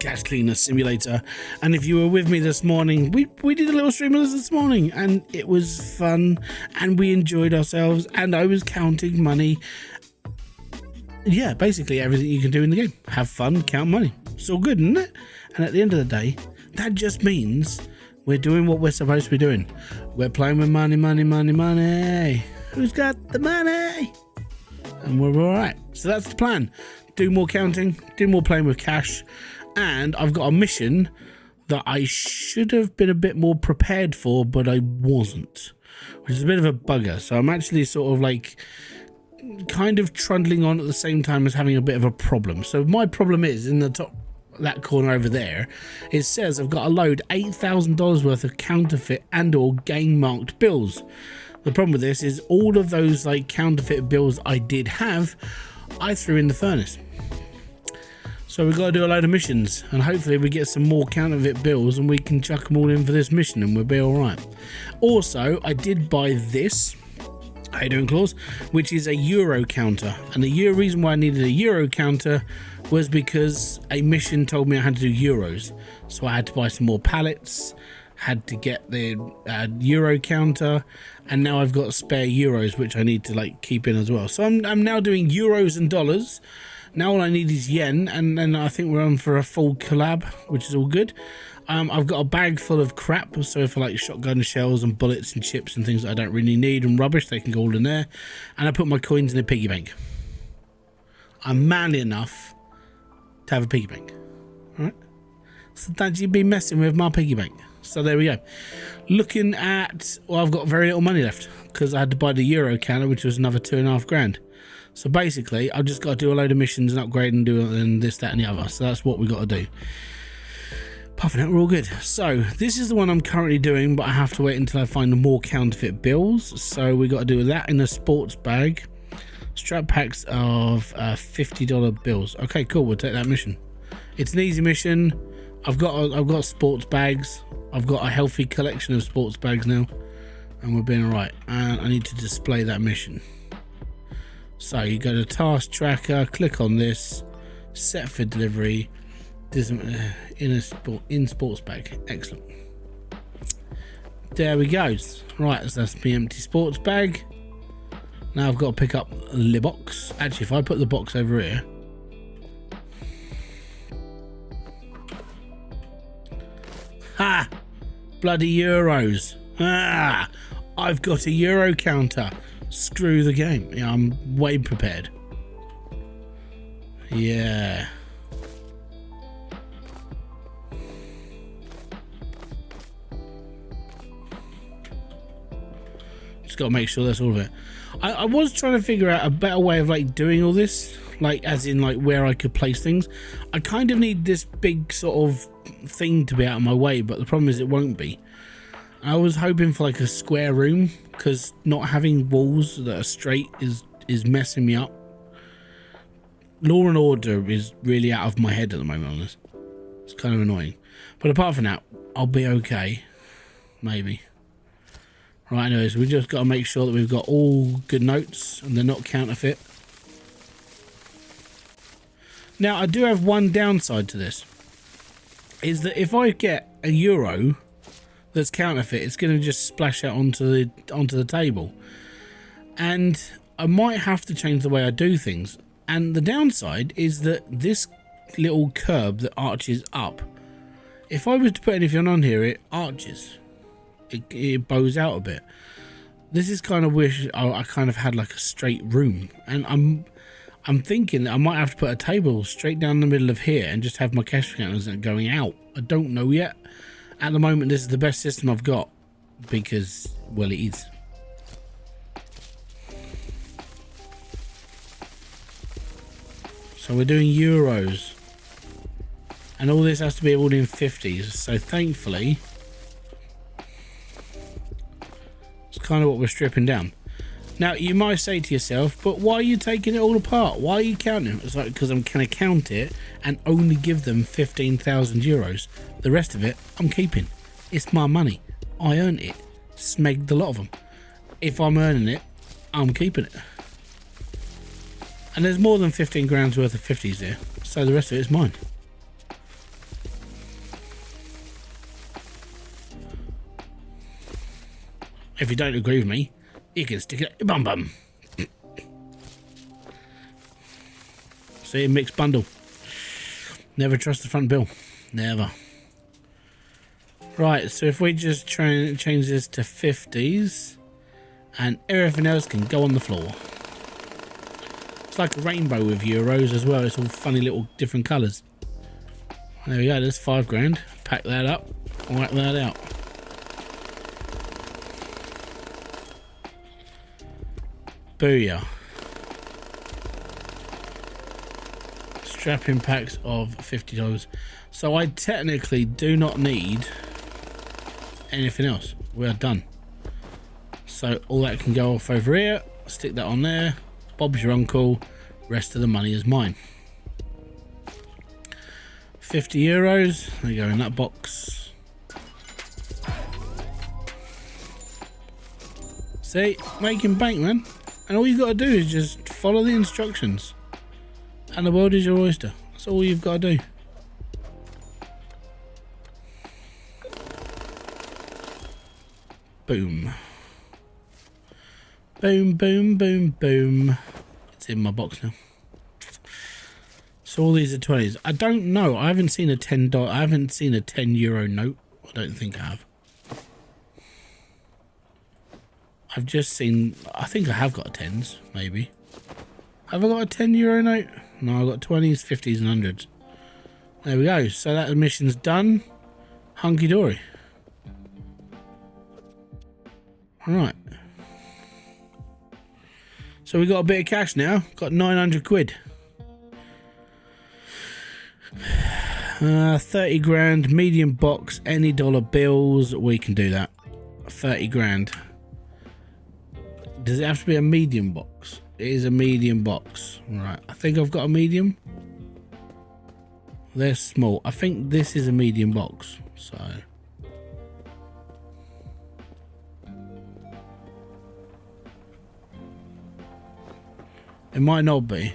Cash Cleaner Simulator, and if you were with me this morning, we did a little stream of this morning, and it was fun, and we enjoyed ourselves, and I was counting money. Yeah, basically everything you can do in the game. Have fun, count money. It's all good, isn't it? And at the end of the day, that just means we're doing what we're supposed to be doing. We're playing with money, money, money, money. Who's got the money? And we're all right. So that's the plan. Do more counting, do more playing with cash. And I've got a mission that I should have been a bit more prepared for, but I wasn't, which is a bit of a bugger. So I'm actually sort of like kind of trundling on at the same time as having a bit of a problem. So my problem is in the top, that corner over there, it says I've got to load $8,000 worth of counterfeit and or gang marked bills. The problem with this is all of those like counterfeit bills I did have, I threw in the furnace. So we've got to do a load of missions, and hopefully we get some more counterfeit bills and we can chuck them all in for this mission and we'll be all right. Also, I did buy this, how you doing, Claus, which is a euro counter. And the reason why I needed a euro counter was because a mission told me I had to do euros. So I had to buy some more pallets, had to get the euro counter, and now I've got spare euros which I need to like keep in as well. So I'm now doing euros and dollars. Now all I need is yen, and then I think we're on for a full collab, which is all good. I've got a bag full of crap, so for like shotgun shells and bullets and chips and things that I don't really need and rubbish, they can go all in there. And I put my coins in a piggy bank. I'm manly enough to have a piggy bank. All right? So don't you be messing with my piggy bank. So there we go. Looking at, well, I've got very little money left because I had to buy the euro counter, which was another 2.5 grand. So basically, I've just got to do a load of missions and upgrade and do and this, that, and the other. So that's what we got to do. Apart from that, we're all good. So this is the one I'm currently doing, but I have to wait until I find more counterfeit bills. So we got to do that in a sports bag. Strap packs of $50 bills. Okay, cool. We'll take that mission. It's an easy mission. I've got sports bags. I've got a healthy collection of sports bags now, and we're being all right. And I need to display that mission. So you go to task tracker, click on this, set for delivery, in sports bag. Excellent. There we go. Right, so that's my empty sports bag. Now I've got to pick up the box. Actually, if I put the box over here, ha! Bloody euros. Ah! I've got a euro counter. Screw the game. Yeah, I'm way prepared. Yeah. Just got to make sure that's all of it. I was trying to figure out a better way of like doing all this, like as in like where I could place things. I kind of need this big sort of thing to be out of my way, but the problem is it won't be. I was hoping for like a square room, because not having walls that are straight is messing me up. Law and Order is really out of my head at the moment on this. It's kind of annoying. But apart from that, I'll be okay. Maybe. Right, anyways, we just got to make sure that we've got all good notes and they're not counterfeit. Now, I do have one downside to this. Is that if I get a euro that's counterfeit, it's going to just splash out onto the table, and I might have to change the way I do things. And the downside is that this little curb that arches up, if I was to put anything on here, it arches, it bows out a bit. This is kind of wish I kind of had like a straight room, and I'm thinking that I might have to put a table straight down the middle of here and just have my cash counters going out. I don't know yet. At the moment, this is the best system I've got because, well, it is. So we're doing euros. And all this has to be all in 50s. So thankfully, it's kind of what we're stripping down. Now, you might say to yourself, but why are you taking it all apart? Why are you counting it? It's like, because I'm going to count it and only give them 15,000 euros. The rest of it, I'm keeping. It's my money. I earned it. Smegged a lot of them. If I'm earning it, I'm keeping it. And there's more than 15 grand's worth of 50s here. So the rest of it is mine. If you don't agree with me, you can stick it in your bum bum. See, a mixed bundle. Never trust the front bill. Never. Right, so if we just try and change this to 50s, and everything else can go on the floor. It's like a rainbow with euros as well. It's all funny little different colours. There we go, there's 5 grand. Pack that up, whack that out. Booyah. Strapping packs of $50. So I technically do not need anything else. We're done. So all that can go off over here. Stick that on there. Bob's your uncle. Rest of the money is mine. 50 euros. They go in that box. See, making bank, man. And all you've got to do is just follow the instructions. And the world is your oyster. That's all you've got to do. Boom. Boom, boom, boom, boom. It's in my box now. So all these are 20s. I don't know. I haven't seen a $10. I haven't seen a €10 note. I don't think I have. I've just seen. I think I have got a tens, maybe. Have I got a €10 note? No, I've got 20s, 50s, and 100s. There we go. So that mission's done. Hunky dory. Alright. So we got a bit of cash now. Got 900 quid. 30 grand, medium box, any dollar bills. We can do that. 30 grand. Does it have to be a medium box? It is a medium box. Right. I think I've got a medium. They're small. I think this is a medium box. So. It might not be.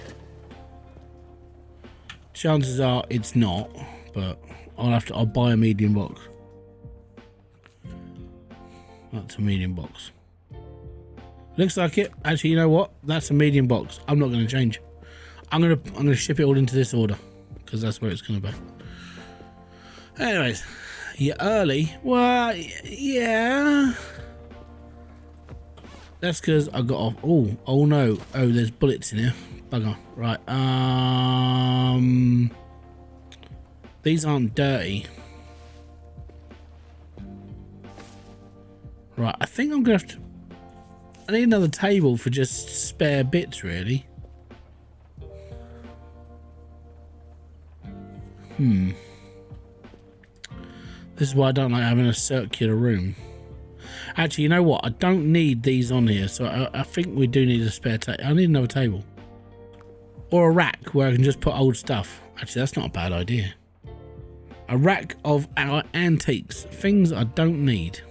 Chances are it's not, but I'll buy a medium box. That's a medium box. Looks like it. Actually, you know what? That's a medium box. I'm not going to change. I'm gonna ship it all into this order because that's where it's going to be. Anyways, you're early. Well, yeah. That's because I got off. Oh no. Oh, there's bullets in here. Bugger. Right. These aren't dirty. Right. I think I'm gonna have to. I need another table for just spare bits, really. This is why I don't like having a circular room. Actually, you know what? I don't need these on here, so I think we do need a spare table. I need another table. Or a rack where I can just put old stuff. Actually, that's not a bad idea. A rack of our antiques. Things I don't need.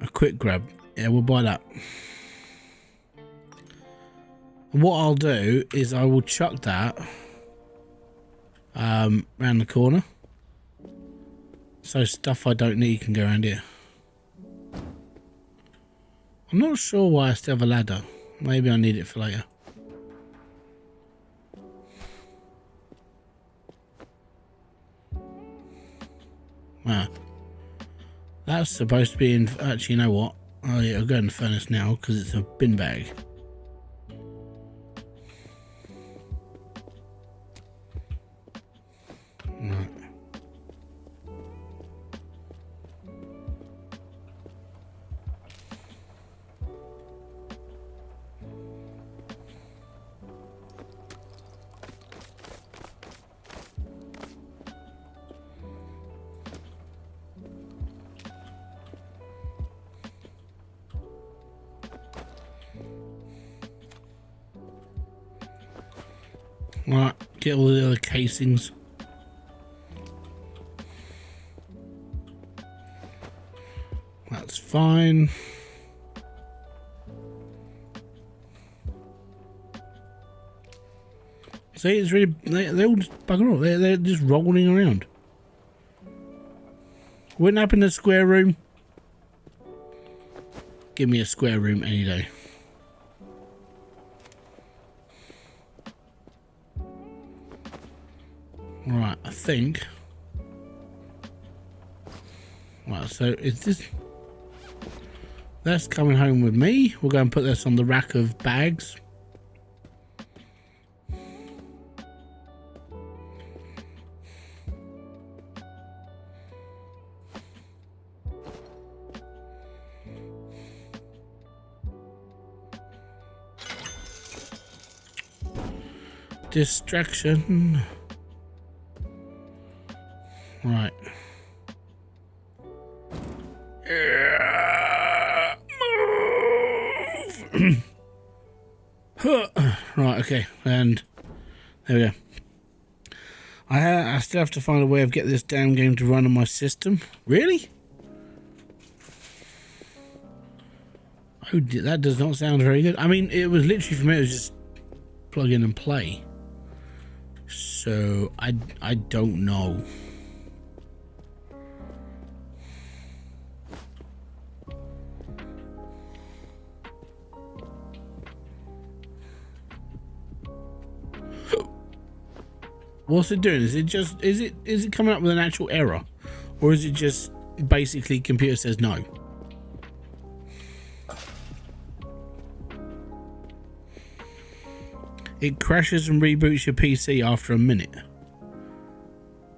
A quick grab. Yeah, we'll buy that. What I'll do is I will chuck that round the corner. So stuff I don't need can go around here. I'm not sure why I still have a ladder. Maybe I need it for later. Wow. That's supposed to be in... Actually, you know what? Oh yeah, I'll go in the furnace now because it's a bin bag. Right. Right, get all the other casings. That's fine. See, it's really, they all just bugger off. They're just rolling around. Wouldn't happen in a square room. Give me a square room any day. Right, I think. Right, so is this... That's coming home with me. We'll go and put this on the rack of bags. Distraction. Right. Move. Right, okay, and there we go. I still have to find a way of getting this damn game to run on my system. Really? Oh, that does not sound very good. I mean, it was literally, for me, it was just plug in and play. So I don't know. What's it doing? Is it coming up with an actual error, or is it just basically computer says no? It crashes and reboots your PC after a minute.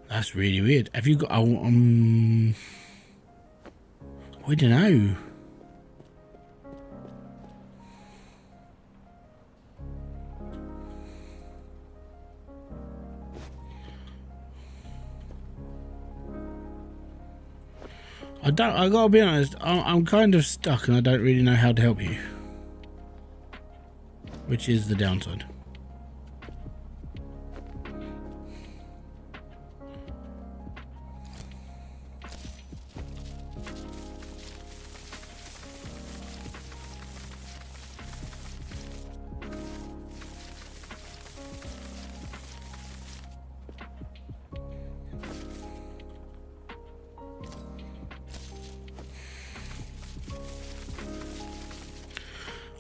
That's really weird. Have you got... I don't know. I gotta be honest, I'm kind of stuck and I don't really know how to help you. Which is the downside.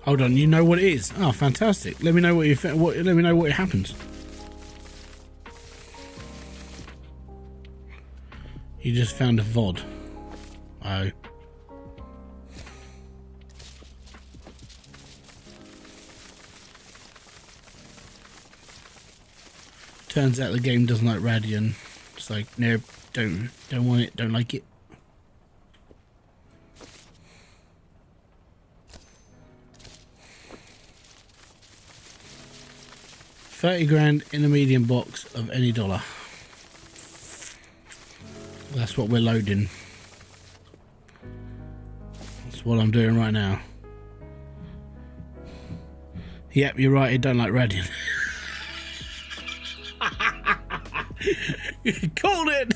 Hold on, you know what it is? Oh, fantastic! Let me know what let me know what happens. You just found a VOD. Oh. Turns out the game doesn't like Radeon. It's like, no, don't want it, don't like it. $30,000 in a medium box of any dollar. That's what we're loading. That's what I'm doing right now. Yep, you're right, it don't like Radeon. Called it!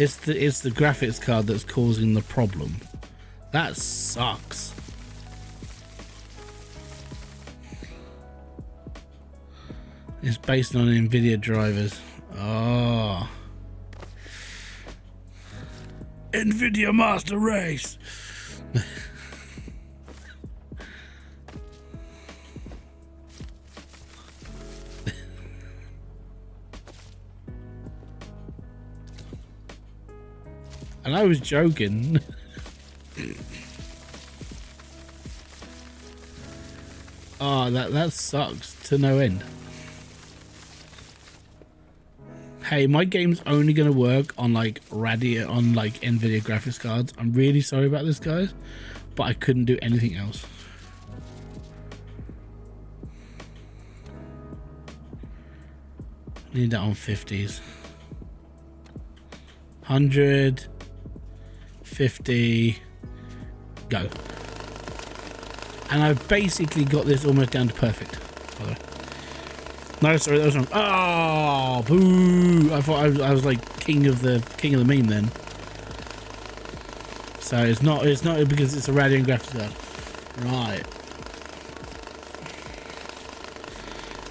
It's the graphics card that's causing the problem. That sucks. It's based on NVIDIA drivers. Oh. NVIDIA Master Race. And I was joking. Oh, that sucks to no end. Hey, my game's only gonna work on like Radeon, on like NVIDIA graphics cards. I'm really sorry about this, guys, but I couldn't do anything else. Need that on 50s. 100, 50, go. And I've basically got this almost down to perfect. No, sorry, that was wrong. Oh, boo! I thought I was like king of the meme then. So it's not because it's a Radeon graphics card, right?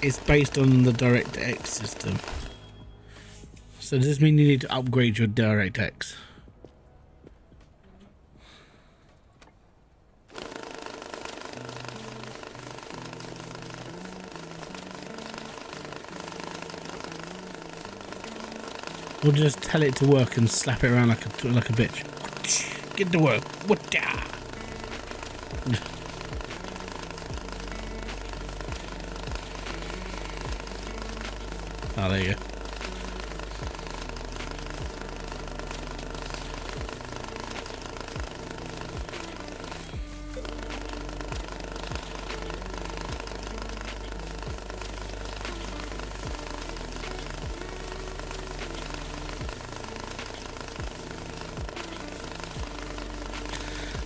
it's based on the DirectX system. So does this mean you need to upgrade your DirectX? Or just tell it to work and slap it around like a bitch. Get to work. What-da? Oh, there you go.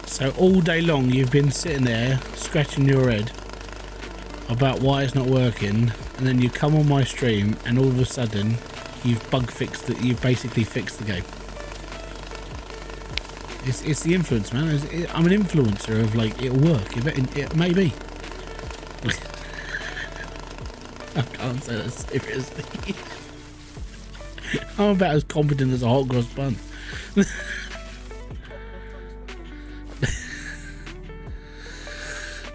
So all day long you've been sitting there scratching your head about why it's not working, and then you come on my stream and all of a sudden you've bug fixed it. You've basically fixed the game. It's the influence, man. I'm an influencer of like, it'll work. It may be. I can't say that seriously. I'm about as competent as a hot cross bun.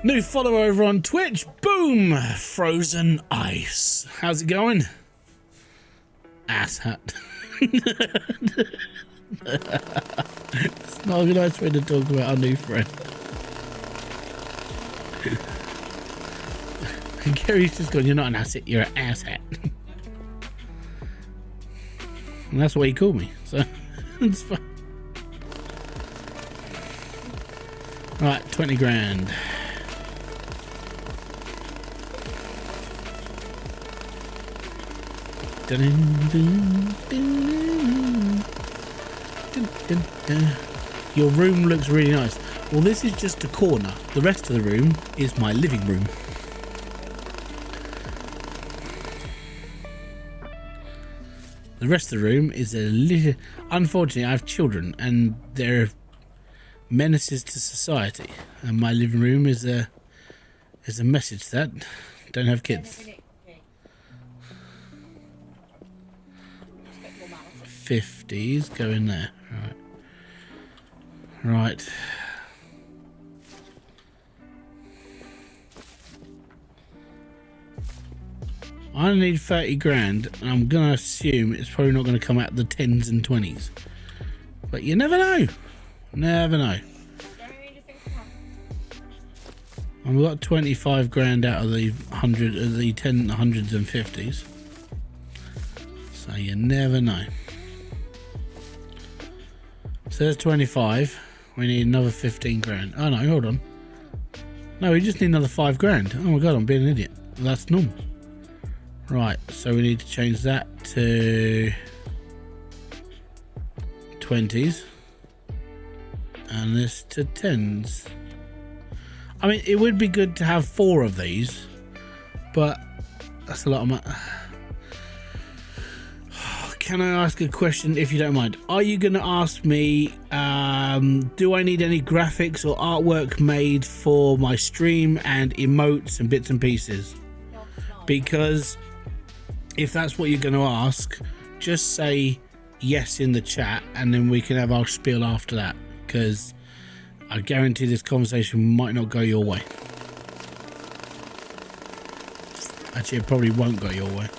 New follower over on Twitch. Boom! Frozen Ice. How's it going? Ass hat. It's not a nice way to talk about our new friend. And Gary's just gone, you're not an asset, you're an ass hat. And that's what he called me, so it's fine. Right, 20 grand. Dun, dun, dun, dun, dun, dun. Your room looks really nice. Well, this is just a corner. The rest of the room is my living room. The rest of the room is a little... Unfortunately, I have children and they're menaces to society. And my living room is a message to that. Don't have kids. 50s go in there. Right. I need 30 grand, and I'm gonna assume it's probably not gonna come out the 10s and 20s. But you never know. Never know. I've got 25 grand out of the 100 of the 10, 100s and 50s. So you never know. So there's 25. We need another 15 grand. Oh no, hold on. No, we just need another 5 grand. Oh my god, I'm being an idiot. That's normal. Right, so we need to change that to 20s. And this to 10s. I mean, it would be good to have 4 of these, but that's a lot of money. Can I ask a question, if you don't mind? Are you going to ask me, do I need any graphics or artwork made for my stream and emotes and bits and pieces? Because if that's what you're going to ask, just say yes in the chat and then we can have our spiel after that. Because I guarantee this conversation might not go your way. Actually, it probably won't go your way.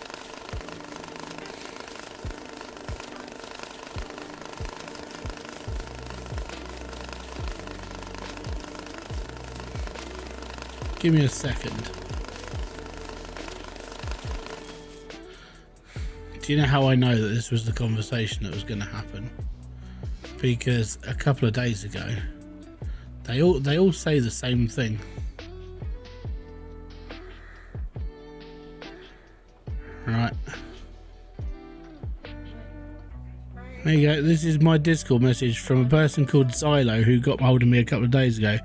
Give me a second. Do you know how I know that this was the conversation that was going to happen? Because a couple of days ago, they all say the same thing. Right. There you go. This is my Discord message from a person called Xylo who got hold of me a couple of days ago.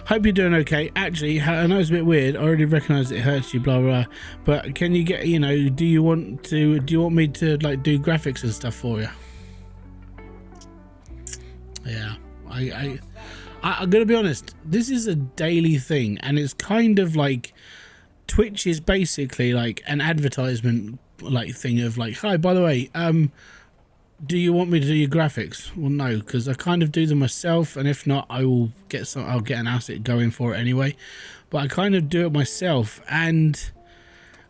Hope you're doing okay. Actually, I know it's a bit weird. I already recognise it hurts you, blah blah. But can you get, you know, do you want me to like do graphics and stuff for you? Yeah, I'm gonna be honest. This is a daily thing, and it's kind of like Twitch is basically like an advertisement like thing of like, hi, by the way, do you want me to do your graphics? Well, no, because I kind of do them myself, and if not, I'll get an asset going for it anyway. But I kind of do it myself, and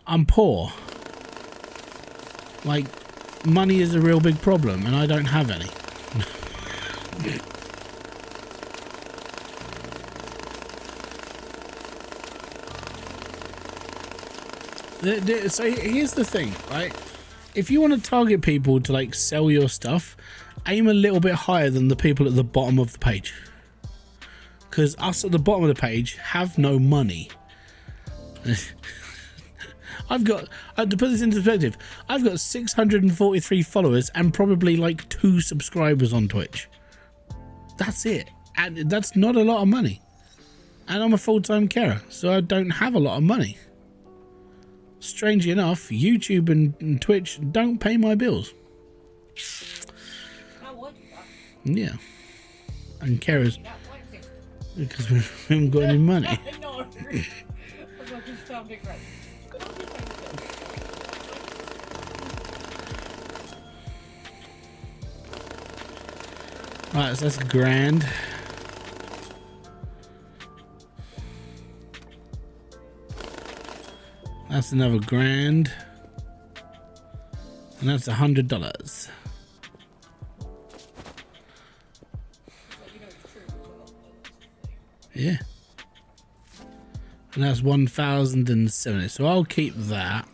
I'm poor. Like, money is a real big problem, and I don't have any. So here's the thing, right? If you want to target people to like sell your stuff, aim a little bit higher than the people at the bottom of the page, because us at the bottom of the page have no money. I've got, to put this into perspective, I've got 643 followers and probably like 2 subscribers on Twitch. That's it, and that's not a lot of money, and I'm a full-time carer, so I don't have a lot of money. Strangely enough, YouTube and Twitch don't pay my bills. Yeah. And carers. Because we haven't got any money. Right, so that's grand. That's another grand, and that's $100. Yeah, and that's 1,070. So I'll keep that.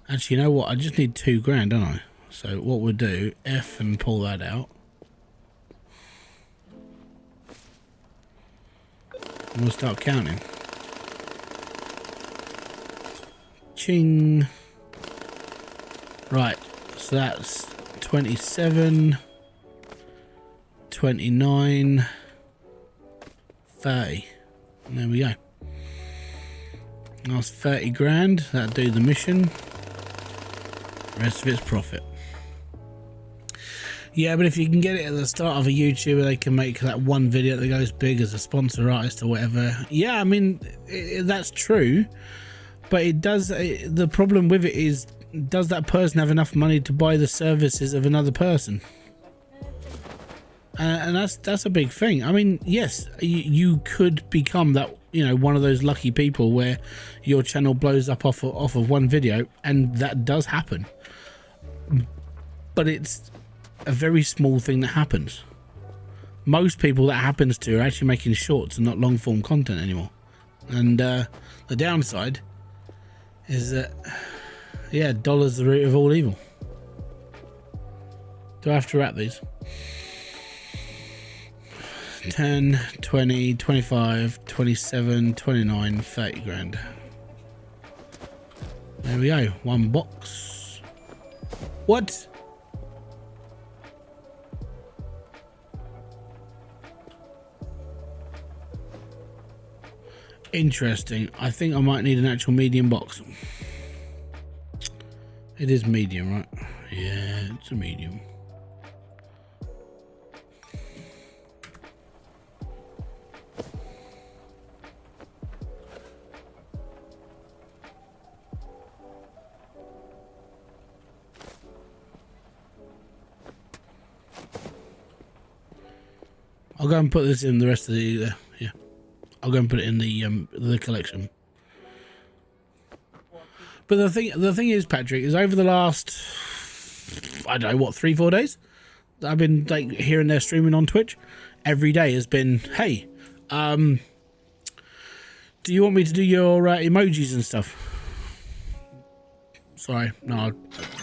Actually, you know what? I just need 2 grand, don't I? So what we'll do, F and pull that out. And we'll start counting. Ching. Right, so that's 27, 29, 30. And there we go. That's 30 grand. That'll do the mission. Rest of it's profit. Yeah, but if you can get it at the start of a YouTuber, they can make that one video that goes big as a sponsor artist or whatever. Yeah, I mean, that's true. But it does. The problem with it is, does that person have enough money to buy the services of another person? And that's a big thing. I mean, yes, you could become that, you know, one of those lucky people where your channel blows up off of one video, and that does happen. But it's a very small thing that happens. Most people that happens to are actually making shorts and not long form content anymore. And the downside is that, yeah, dollar's the root of all evil. Do I have to wrap these? 10, 20, 25, 27, 29, 30 grand. There we go. 1 box. What? Interesting. I think I might need an actual medium box. It is medium, right? Yeah, it's a medium. I'll go and put this in the rest of the yeah. I'll go and put it in the collection. But the thing is, Patrick, is over the last, I don't know, what, 3-4 days, I've been like here and there streaming on Twitch. Every day has been, hey, do you want me to do your emojis and stuff? Sorry, no,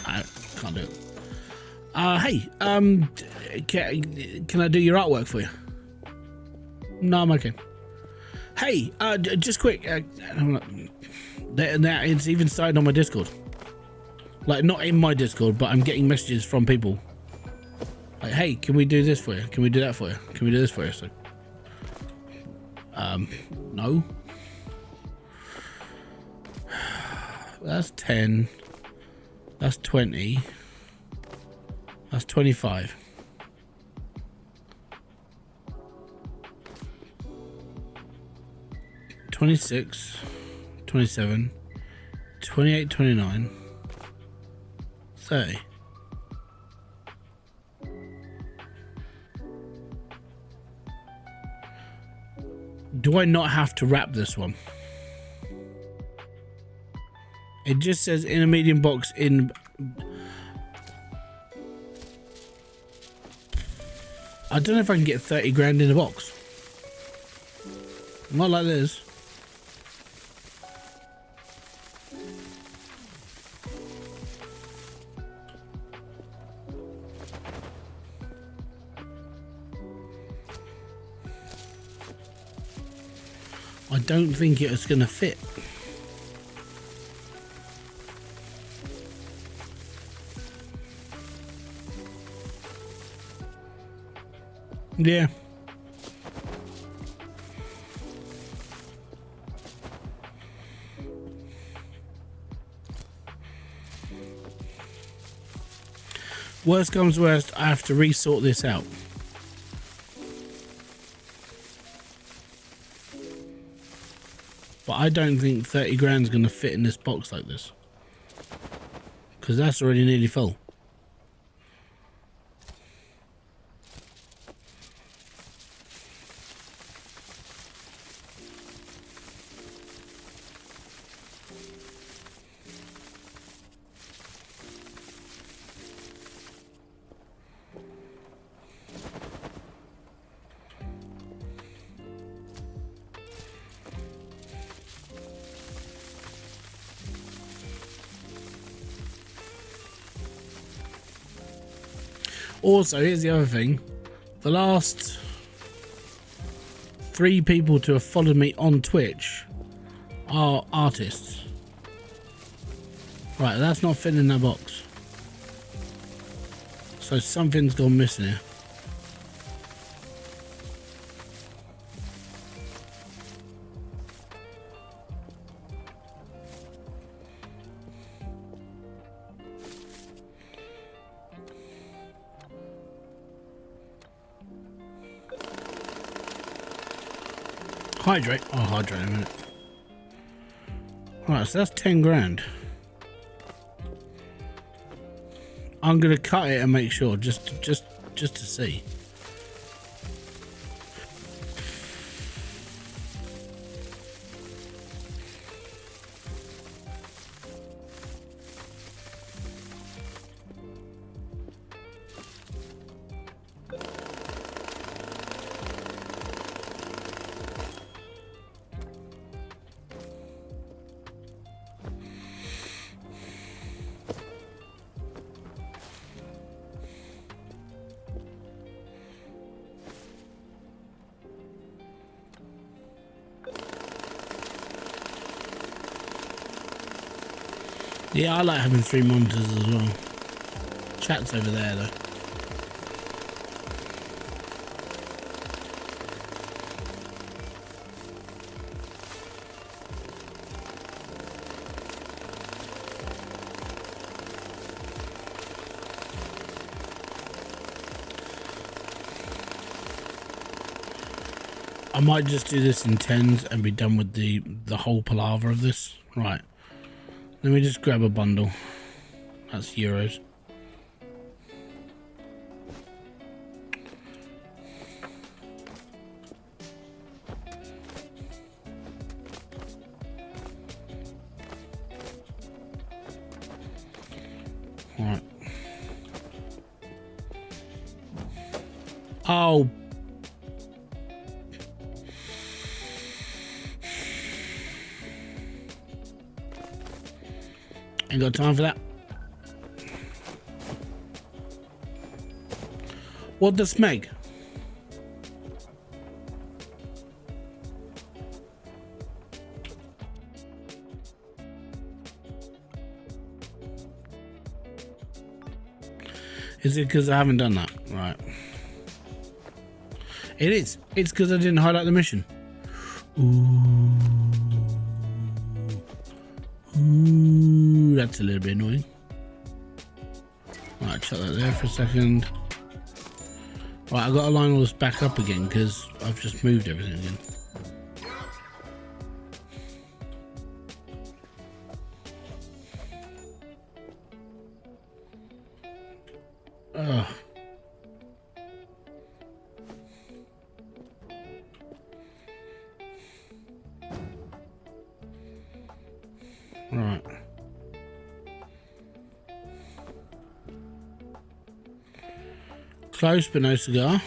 I can't do it. Hey, can I do your artwork for you? No, I'm okay. Hey, just quick, that it's even started on my Discord. Like, not in my Discord, but I'm getting messages from people. Like, hey, can we do this for you? Can we do that for you? Can we do this for you? So, no. That's 10. That's 20. That's 25. $26. 27, 28, 29, 30. Do I not have to wrap this one? It just says in a medium box in... I don't know if I can get 30 grand in a box. Not like this. I don't think it's going to fit. Yeah. Worst comes worst, I have to resort this out. But I don't think 30 grand's going to fit in this box like this, because that's already nearly full. Also, here's the other thing. The last 3 people to have followed me on Twitch are artists. Right, that's not fitting in that box. So something's gone missing here. Hydrate. Oh, hydrate in a minute. Alright, so that's 10 grand. I'm gonna cut it and make sure, just to see. Yeah, I like having 3 monitors as well. Chat's over there though. I might just do this in 10s and be done with the whole palaver of this. Right. Let me just grab a bundle. That's euros. All right. Oh. Ain't got time for that. What the smeg? Is it because I haven't done that? Right. It is. It's because I didn't highlight the mission. Ooh. Ooh, that's a little bit annoying. Right, chuck that there for a second. Right, I've got to line all this back up again because I've just moved everything again. Ugh. Right. Close but no cigar.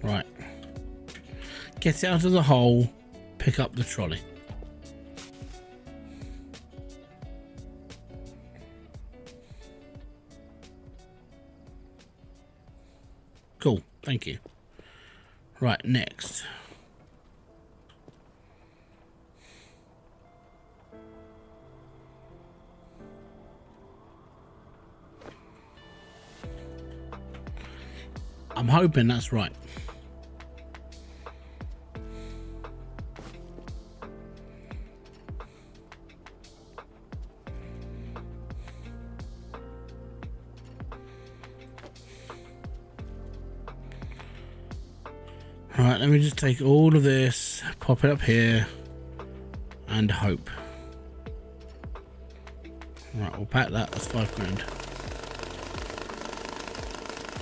Right. Get out of the hole, pick up the trolley. Cool, thank you. Right, next. I'm hoping that's right. Right, let me just take all of this, pop it up here, and hope. Right, we'll pack that, that's £5 grand.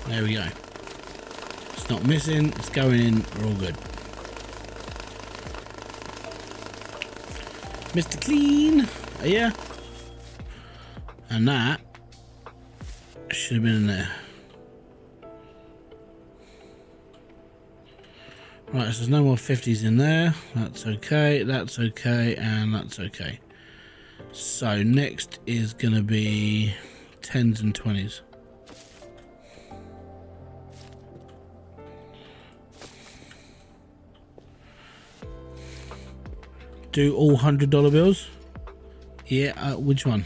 There we go. It's not missing, it's going in, we're all good. Mr. Clean, yeah. And that should have been in there. Right, so there's no more 50s in there. That's okay, and that's okay. So next is going to be 10s and 20s. Do all $100 bills? Yeah, which one?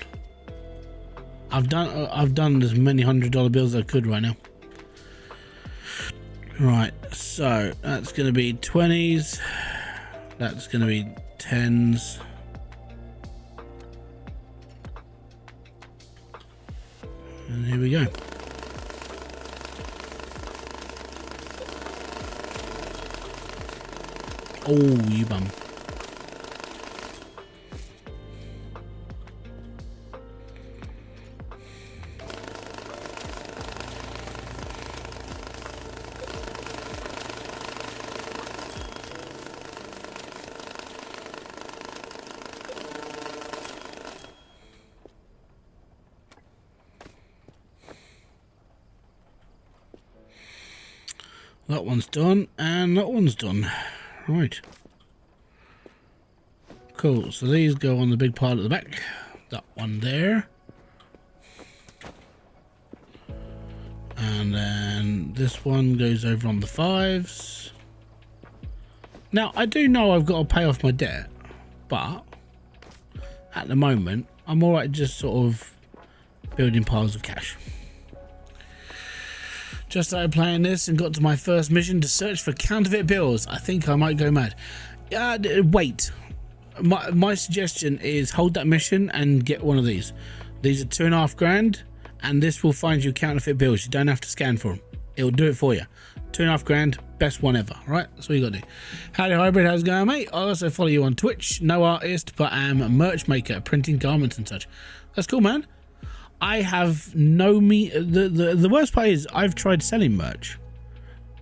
I've done as many $100 bills as I could right now. Right, so that's going to be 20s, that's going to be 10s, and here we go. Oh, you bum. That one's done, and that one's done. Right. Cool, so these go on the big pile at the back. That one there. And then this one goes over on the 5s. Now, I do know I've got to pay off my debt, but at the moment, I'm alright just sort of building piles of cash. Just started playing this and got to my first mission to search for counterfeit bills. I think I might go mad. Wait. My suggestion is hold that mission and get one of these. These are £2.5 grand, and this will find you counterfeit bills. You don't have to scan for them. It'll do it for you. £2.5 grand, best one ever. Right, that's what you got to do. Howdy Hybrid, how's it going, mate? I also follow you on Twitch. No artist, but I am a merch maker, printing garments and such. That's cool, man. I have the worst part is I've tried selling merch.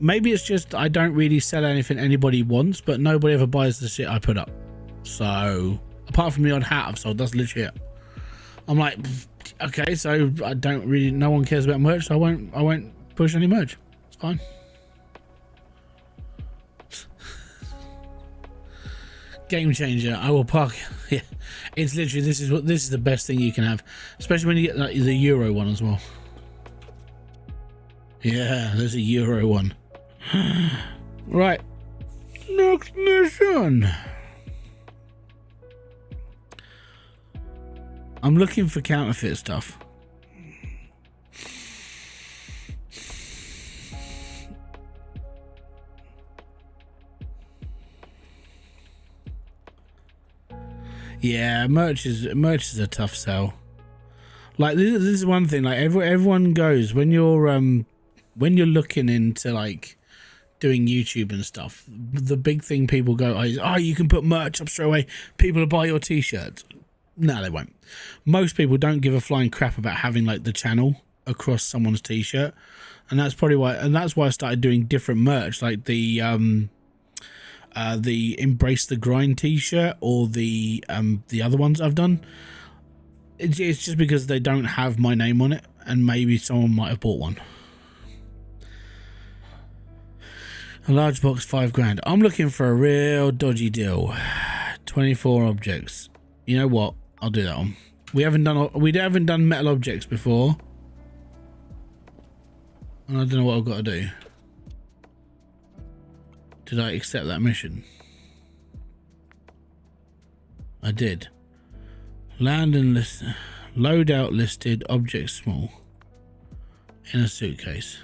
Maybe it's just I don't really sell anything anybody wants, but nobody ever buys the shit I put up. So apart from the odd hat I've sold, that's literally it. I'm like, okay, so I don't really, no one cares about merch, so I won't push any merch. It's fine. Game changer. I will park. Yeah, it's literally this is the best thing you can have, especially when you get like the Euro one as well. Yeah, there's a Euro one. Right, next mission. I'm looking for counterfeit stuff. Yeah, merch is a tough sell. Like this is one thing. Like everyone goes when you're looking into like doing YouTube and stuff. The big thing people go is, oh, you can put merch up straight away. People will buy your t-shirts. No, they won't. Most people don't give a flying crap about having like the channel across someone's t-shirt, and that's probably why. And that's why I started doing different merch, like the Embrace the Grind t-shirt or the other ones I've done. It's just because they don't have my name on it, and maybe someone might have bought one. A large box, $5 grand. I'm looking for a real dodgy deal. 24 objects. You know what? I'll do that one. We haven't done metal objects before, and I don't know what I've got to do. Did I accept that mission? I did. Land and list. Loadout listed. Object small. In a suitcase.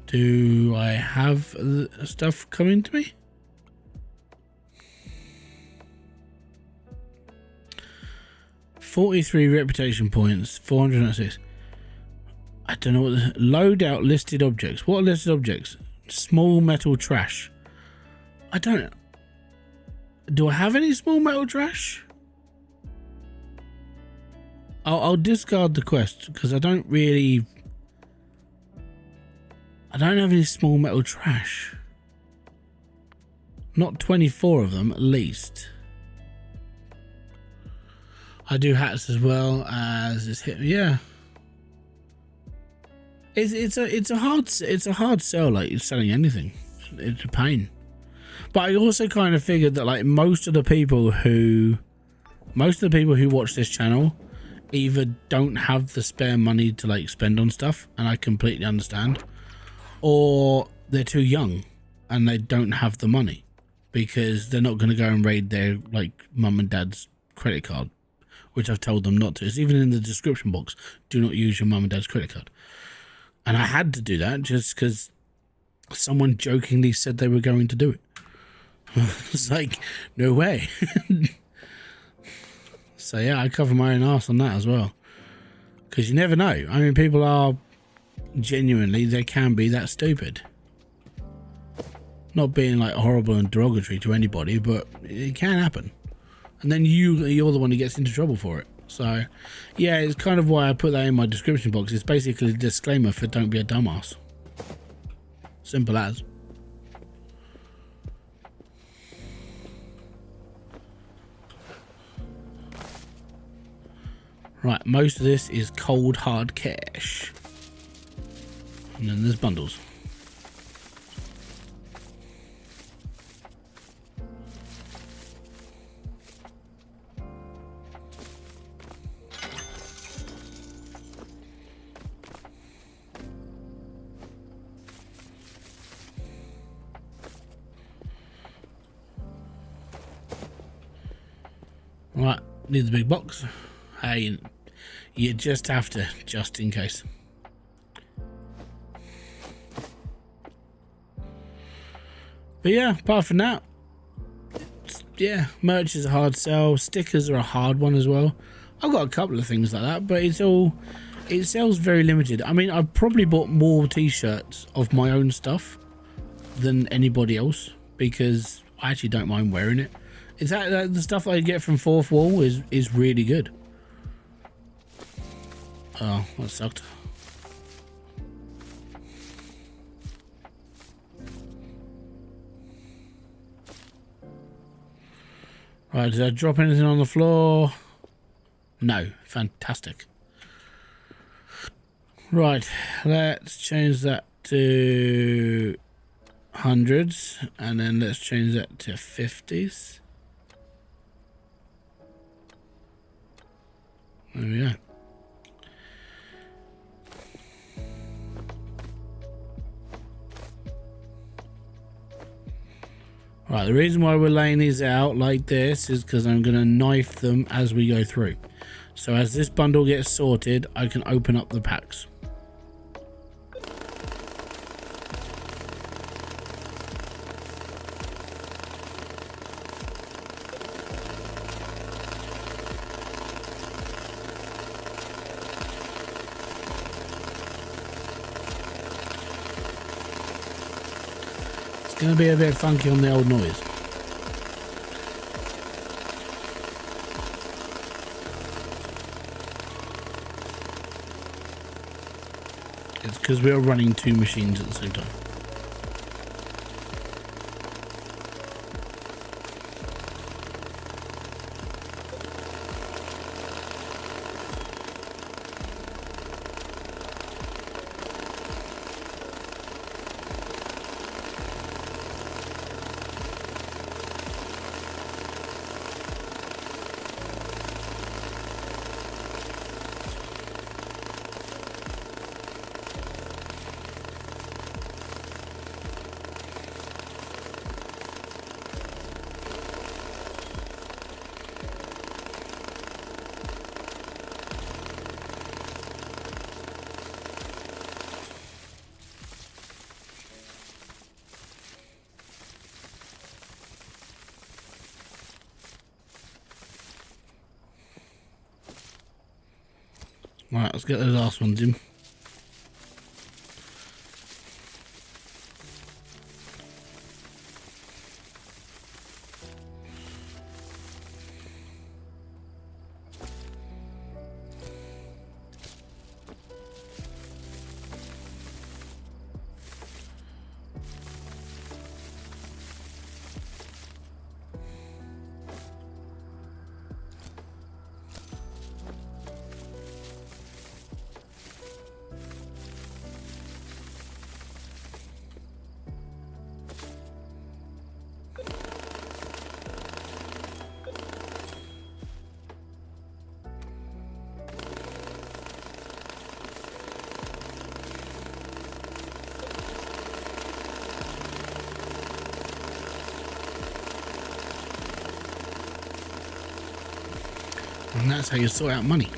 Do I have stuff coming to me? $43 reputation points. 406. I don't know what the loadout listed objects. What are listed objects? Small metal trash. I don't. Do I have any small metal trash? I'll discard the quest because I don't really. I don't have any small metal trash. Not 24 of them, at least. I do hats as well as this hit. Yeah. It's a hard sell. Like you're selling anything, it's a pain. But I also kind of figured that like most of the people who watch this channel either don't have the spare money to like spend on stuff, and I completely understand, or they're too young and they don't have the money because they're not going to go and raid their like mum and dad's credit card, which I've told them not to. It's even in the description box. Do not use your mum and dad's credit card. And I had to do that just because someone jokingly said they were going to do it. It's like, no way. So yeah, I cover my own arse on that as well. Because you never know. I mean, people are genuinely, they can be that stupid. Not being like horrible and derogatory to anybody, but it can happen. And then you're the one who gets into trouble for it. So yeah, it's kind of why I put that in my description box. It's basically a disclaimer for don't be a dumbass. Simple as. Right, most of this is cold hard cash. And then there's bundles. Right, need the big box. Hey, you just have to, just in case. But yeah, apart from that, yeah, merch is a hard sell. Stickers are a hard one as well. I've got a couple of things like that, but it sells very limited. I mean, I've probably bought more t-shirts of my own stuff than anybody else because I actually don't mind wearing it. It's that the stuff I get from Fourth Wall is really good. Oh, that sucked. Right, did I drop anything on the floor? No, fantastic. Right, let's change that to hundreds, and then let's change that to 50s. There we go. Right, the reason why we're laying these out like this is because I'm going to knife them as we go through. So as this bundle gets sorted, I can open up the packs. going to be a bit funky on the old noise. It's because we are running two machines at the same time. Right, let's get those last ones in. And that's how you sort out money.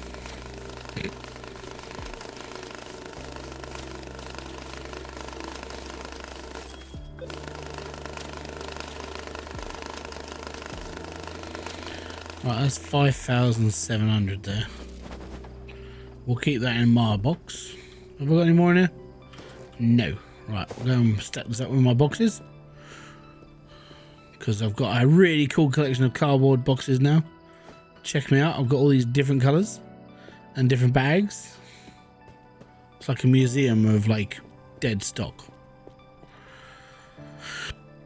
Right, that's 5,700 there. We'll keep that in my box. Have I got any more in here? No. Right, we'll go and stack this up with my boxes. Because I've got a really cool collection of cardboard boxes now. Check me out, I've got all these different colours and different bags. It's like a museum of like dead stock.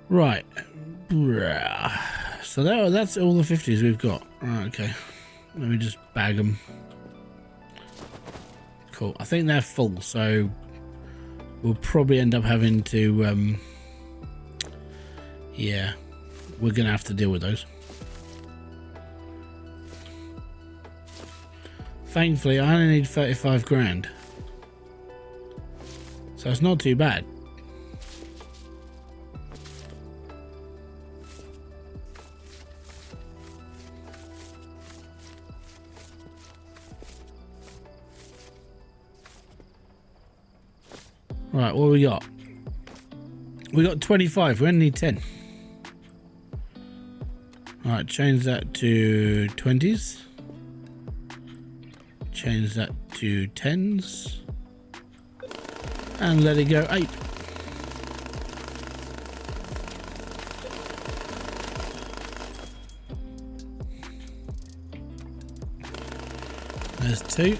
Right. So that's all the 50s we've got. Right, okay. Let me just bag them. Cool. I think they're full, so we'll probably end up having to yeah, we're gonna have to deal with those. Thankfully, I only need 35 grand. So it's not too bad. Right, what we got? We got 25, we only need 10. Alright, change that to 20s. Change that to 10s. And let it go 8. There's 2.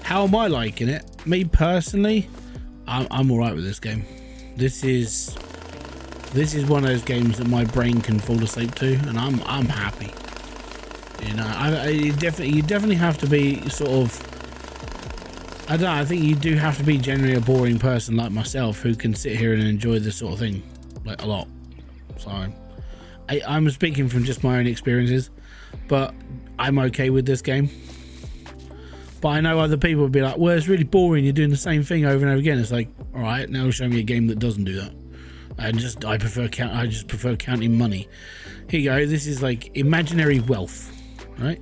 How am I liking it? Me personally, I'm alright with this game. This is one of those games that my brain can fall asleep to, and I'm happy. You know, you definitely have to be sort of, I don't know, I think you do have to be generally a boring person like myself who can sit here and enjoy this sort of thing like a lot. So I'm speaking from just my own experiences, but I'm okay with this game. But I know other people would be like, well, it's really boring, you're doing the same thing over and over again. It's like, all right, now show me a game that doesn't do that. I just prefer counting money. Here you go. This is like imaginary wealth, right?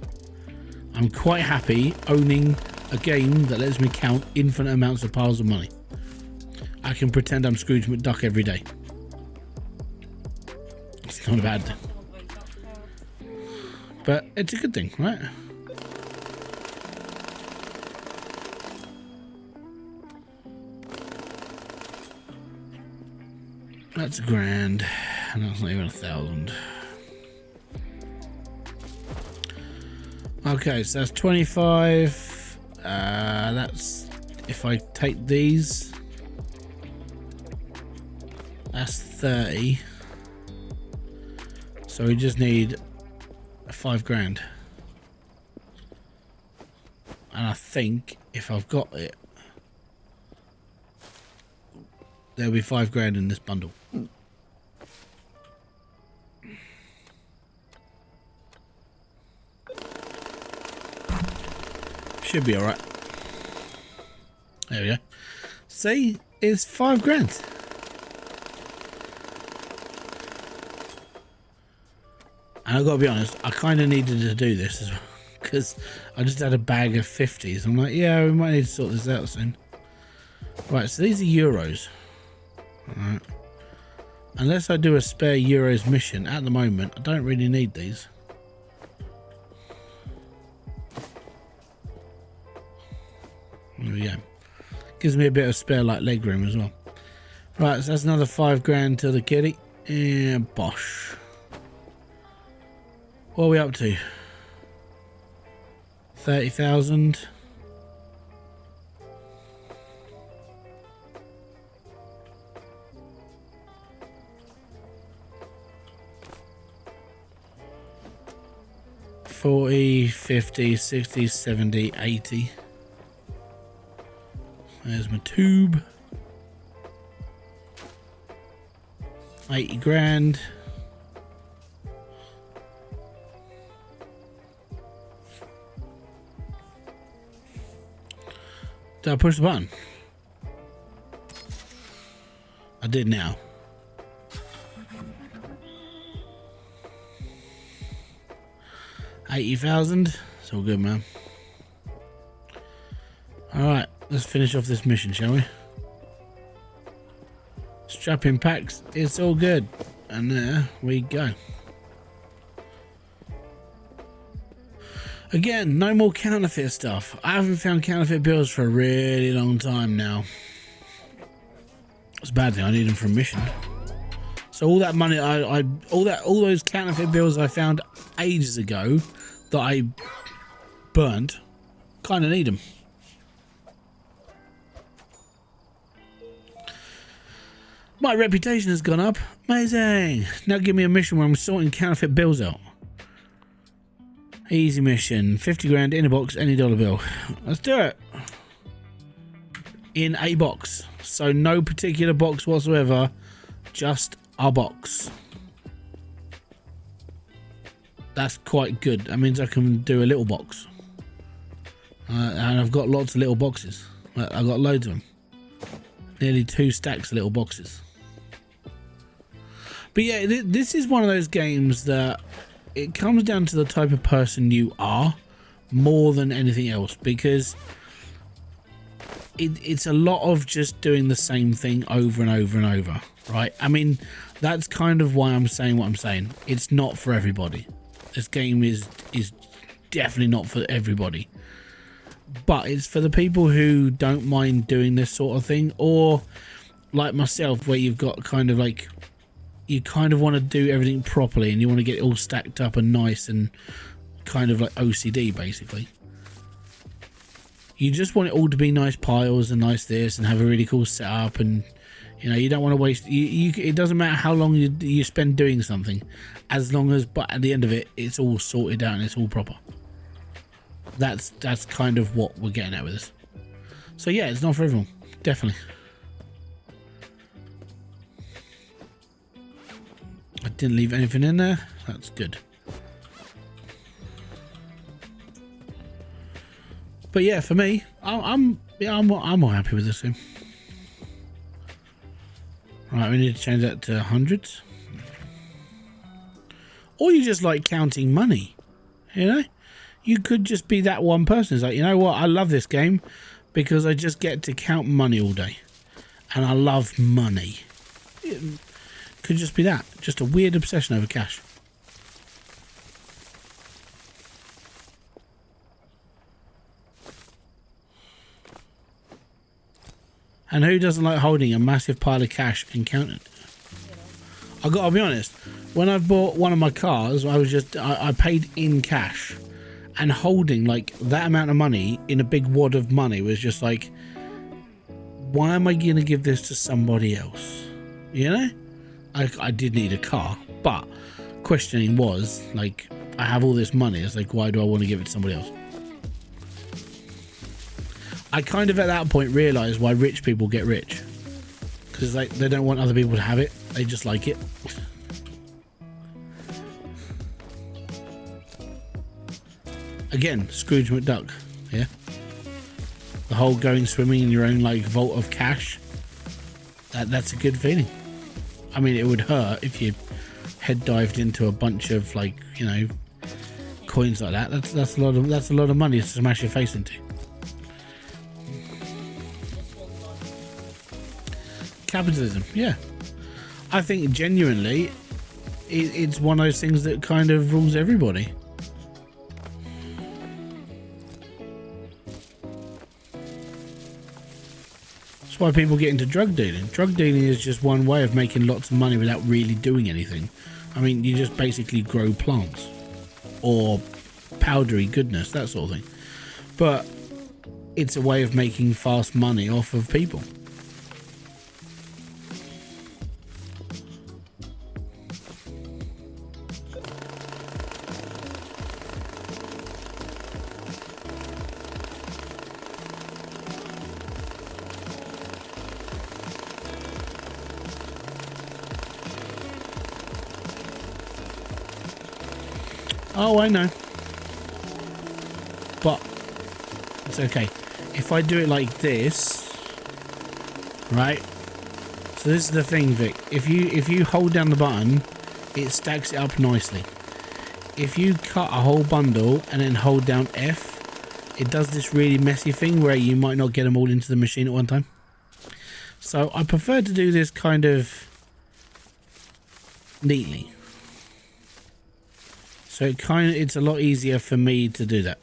I'm quite happy owning a game that lets me count infinite amounts of piles of money. I can pretend I'm Scrooge McDuck every day. It's not a bad thing, but it's a good thing, right? That's £1,000, and that's not even 1,000. Okay, so that's 25. That's if I take these, that's 30. So we just need £5,000. And I think if I've got it, there'll be £5,000 in this bundle. Should be alright. There we go. See, it's £5,000. And I've got to be honest, I kind of needed to do this as well, because I just had a bag of 50s. I'm like, yeah, we might need to sort this out soon. Right, so these are euros. Alright. Unless I do a spare euros mission, at the moment, I don't really need these. There we go. Gives me a bit of spare like leg room as well. Right, so that's another £5,000 to the kitty. And bosh. What are we up to? 30,000. $40, $50, $60, $70, $80. There's my tube. 80,000. Did I push the button? I did now. $80,000. It's all good, man. Alright, let's finish off this mission, shall we? Strap in packs. It's all good. And there we go. Again, no more counterfeit stuff. I haven't found counterfeit bills for a really long time now. It's a bad thing. I need them for a mission. So all that money, all those counterfeit bills I found ages ago that I burnt, kind of need them. My reputation has gone up. Amazing. Now give me a mission where I'm sorting counterfeit bills out. Easy mission. 50,000 in a box, any dollar bill. Let's do it. In a box. So no particular box whatsoever. Just a box. That's quite good. That means I can do a little box. And I've got lots of little boxes. I've got loads of them. Nearly 2 stacks of little boxes. But yeah, this is one of those games that it comes down to the type of person you are more than anything else, because it's a lot of just doing the same thing over and over and over, right? I mean, that's kind of why I'm saying what I'm saying. It's not for everybody. This game is definitely not for everybody. But it's for the people who don't mind doing this sort of thing, or like myself, where you've got kind of like, you kind of want to do everything properly and you want to get it all stacked up and nice and kind of like OCD basically. You just want it all to be nice piles and nice this and have a really cool setup, and you know, you don't want to waste, it doesn't matter how long you spend doing something, as long as, but at the end of it, it's all sorted out and it's all proper. That's kind of what we're getting at with this. So yeah, it's not for everyone, definitely. I didn't leave anything in there. That's good. But yeah, for me, I'm more happy with this thing. Right, we need to change that to hundreds. Or you just like counting money, you know? You could just be that one person. It's like, you know what? I love this game because I just get to count money all day. And I love money. It could just be that. Just a weird obsession over cash. And who doesn't like holding a massive pile of cash and counting it? I gotta be honest, when I bought one of my cars, I paid in cash, and holding like that amount of money in a big wad of money was just like, why am I gonna give this to somebody else? You know, I did need a car, but questioning was like, I have all this money, it's like, why do I want to give it to somebody else? I kind of at that point realized why rich people get rich, because like they don't want other people to have it, they just like it. Again, Scrooge McDuck, yeah. The whole going swimming in your own like vault of cash. That's a good feeling. I mean, it would hurt if you head dived into a bunch of like, you know, coins like that. That's a lot of money to smash your face into. Capitalism, yeah. I think genuinely it's one of those things that kind of rules everybody. That's why people get into drug dealing. Drug dealing is just one way of making lots of money without really doing anything. I mean, you just basically grow plants or powdery goodness, that sort of thing. But it's a way of making fast money off of people. Oh, I know. But it's okay. If I do it like this, right? So this is the thing, Vic. If you hold down the button, it stacks it up nicely. If you cut a whole bundle and then hold down F, it does this really messy thing where you might not get them all into the machine at one time. So I prefer to do this kind of neatly. So it's a lot easier for me to do that.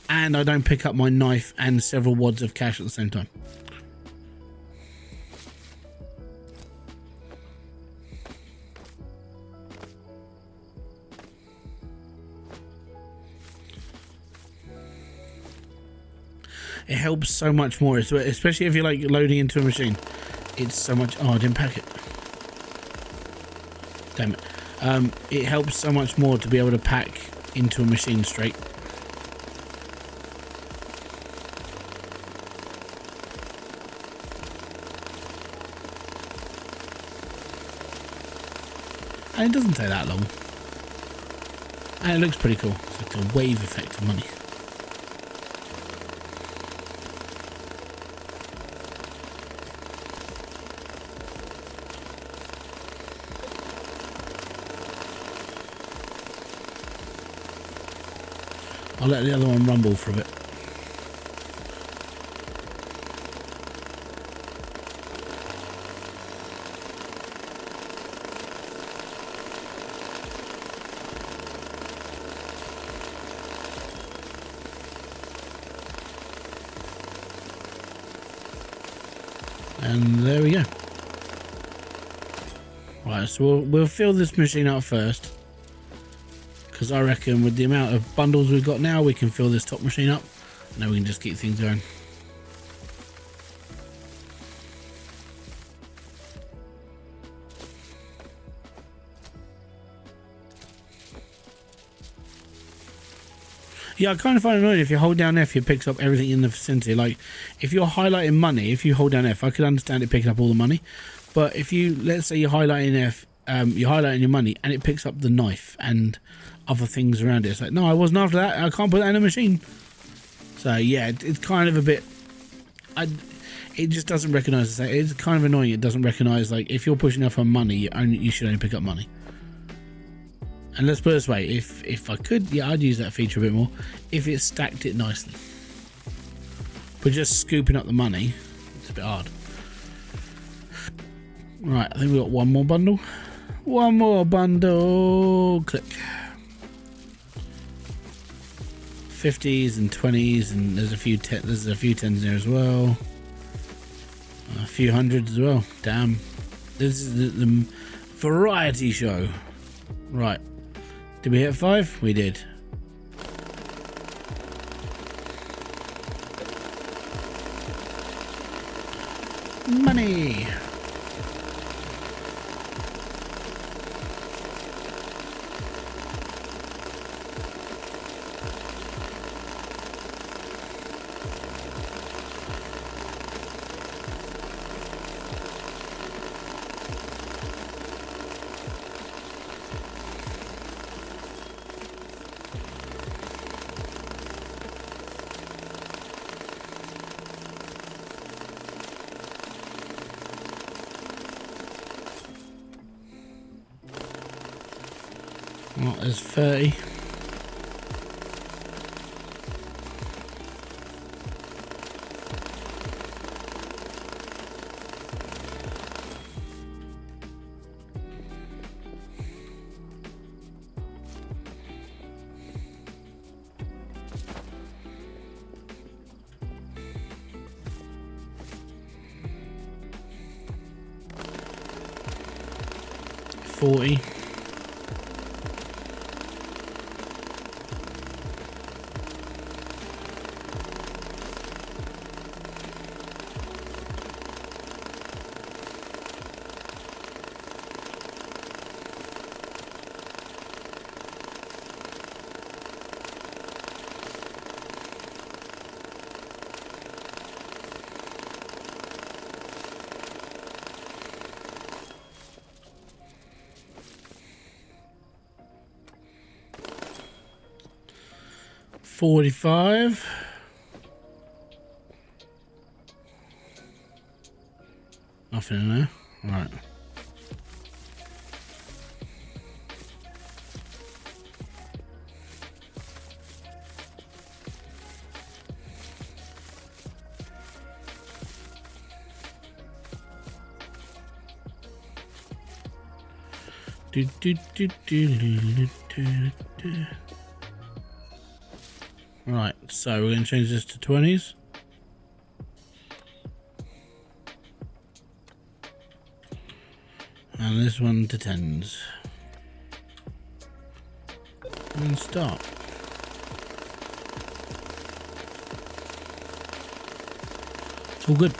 And I don't pick up my knife and several wads of cash at the same time. It helps so much more, especially if you're like loading into a machine. It's so much. Oh, I didn't pack it. Damn it. It helps so much more to be able to pack into a machine straight. And it doesn't take that long. And it looks pretty cool. It's like a wave effect of money. I'll let the other one rumble for a bit. And there we go. Right, so we'll fill this machine up first. Because I reckon with the amount of bundles we've got now, we can fill this top machine up. And then we can just keep things going. Yeah, I kind of find it annoying if you hold down F, it picks up everything in the vicinity. Like, if you're highlighting money, if you hold down F, I could understand it picking up all the money. But if you, let's say you're highlighting F, you're highlighting your money, and it picks up the knife and other things around it. It's like, no, I wasn't after that. I can't put that in a machine. So yeah, it's kind of a bit. It just doesn't recognise. It's kind of annoying. It doesn't recognise, like, if you're pushing off on money, you should only pick up money. And let's put it this way: if I could, yeah, I'd use that feature a bit more. If it stacked it nicely, but just scooping up the money, it's a bit hard. Right, I think we got one more bundle. One more bundle. Click. 50s and 20s, and there's a few tens there as well. A few hundreds as well. Damn, this is the Variety show. Right. Did we hit 5? We did. Money. Well, there's 30. $40. 45. Nothing in there. Right. Right, so we're going to change this to 20s. And this one to 10s. And start. It's all good.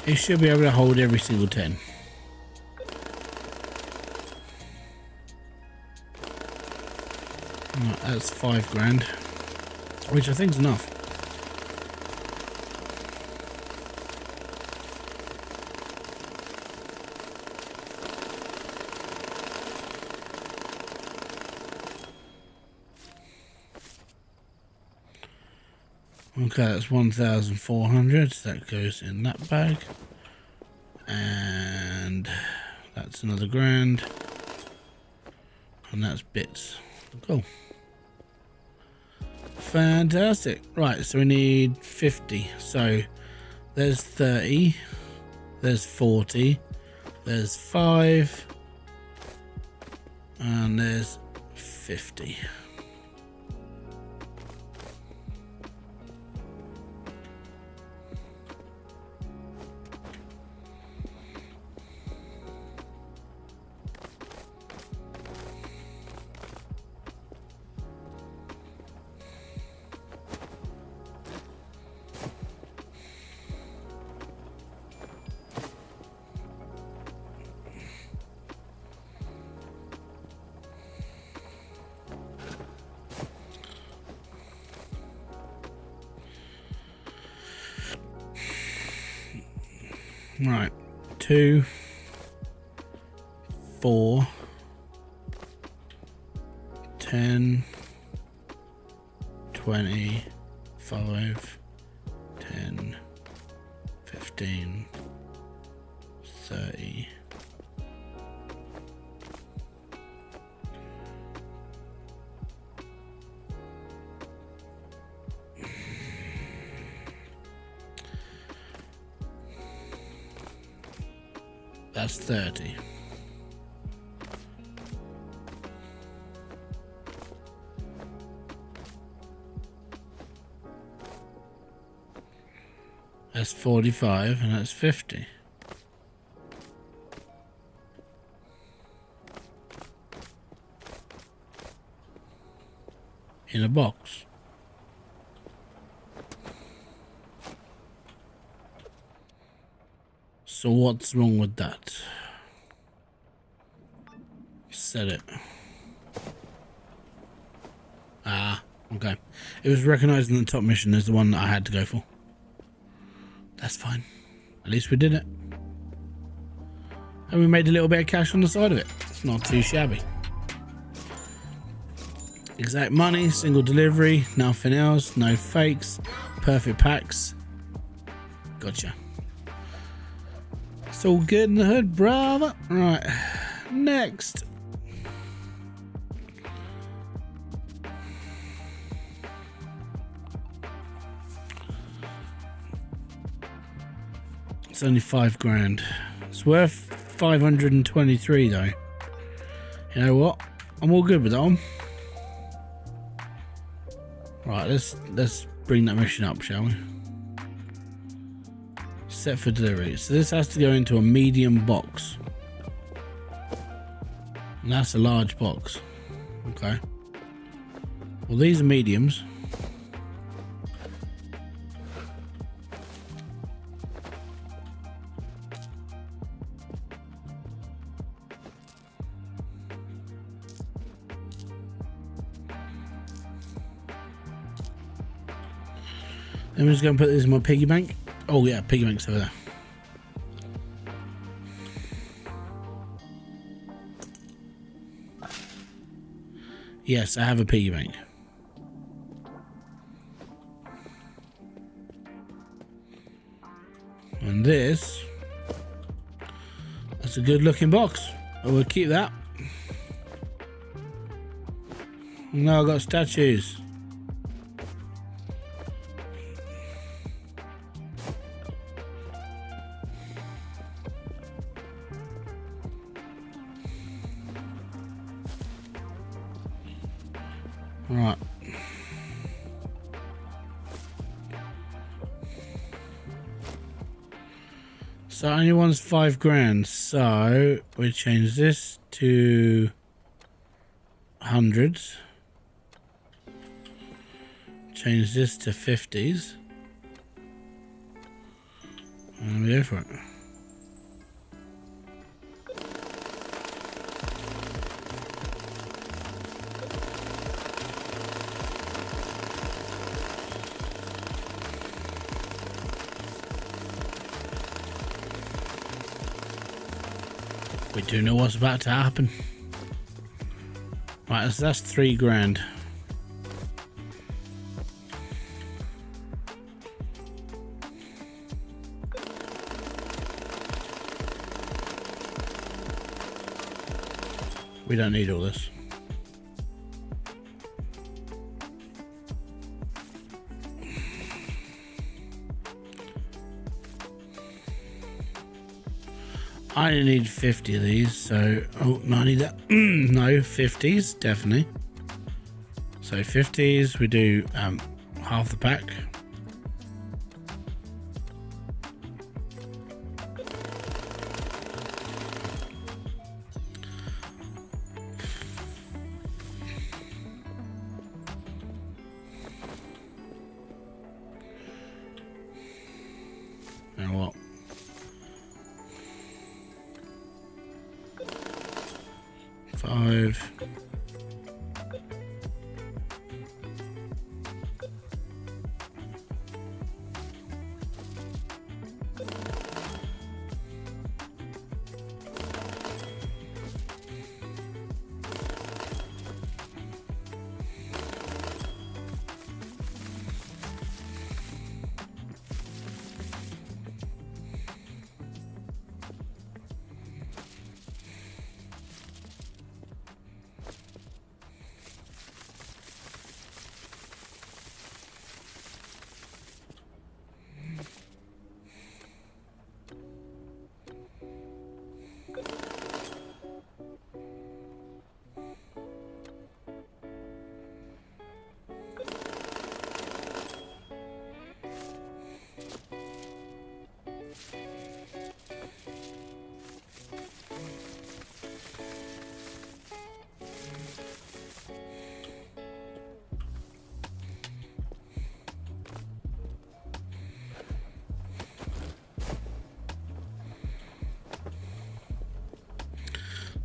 It should be able to hold every single 10. Right, that's $5 grand, which I think is enough. Okay, that's 1,400. That goes in that bag. And that's another grand. And that's bits. Cool. Fantastic. Right, so we need 50. So there's 30. There's 40. There's 5. And there's 50. Right, 2, 4, 10, 20, 5, 10, 15, 30, That's 30. That's 45 and that's 50. In a box. So what's wrong with that? Set it. Ah, okay. It was recognized in the top mission as the one that I had to go for. That's fine. At least we did it. And we made a little bit of cash on the side of it. It's not too shabby. Exact money, single delivery, nothing else, no fakes, perfect packs. Gotcha. It's all good in the hood, brother. Right, next. It's only 5 grand. It's worth 523 though. You know what? I'm all good with that one. Right, let's bring that mission up, shall we? Set for delivery. So this has to go into a medium box. And that's a large box. Okay. Well, these are mediums. Then we're just going to put this in my piggy bank. Oh yeah, piggy bank's over there. Yes, I have a piggy bank. And this, that's a good looking box. I will keep that. Now I've got statues. Right. So only one's 5 grand. So we change this to hundreds. Change this to 50s. And we go for it. We do know what's about to happen. Right, so that's 3 grand. We don't need all this. I only need 50 of these, so oh no, I need that. No, 50s definitely. So 50s, we do half the pack. And what? Five.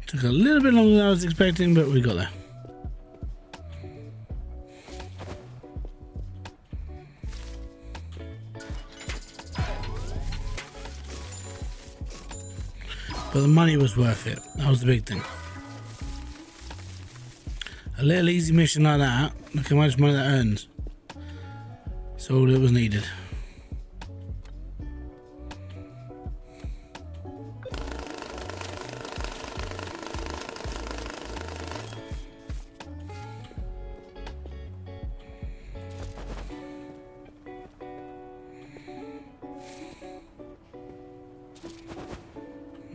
Took a little bit longer than I was expecting, but we got there. But the money was worth it. That was the big thing. A little easy mission like that, look how much money that earns. That's all that was needed.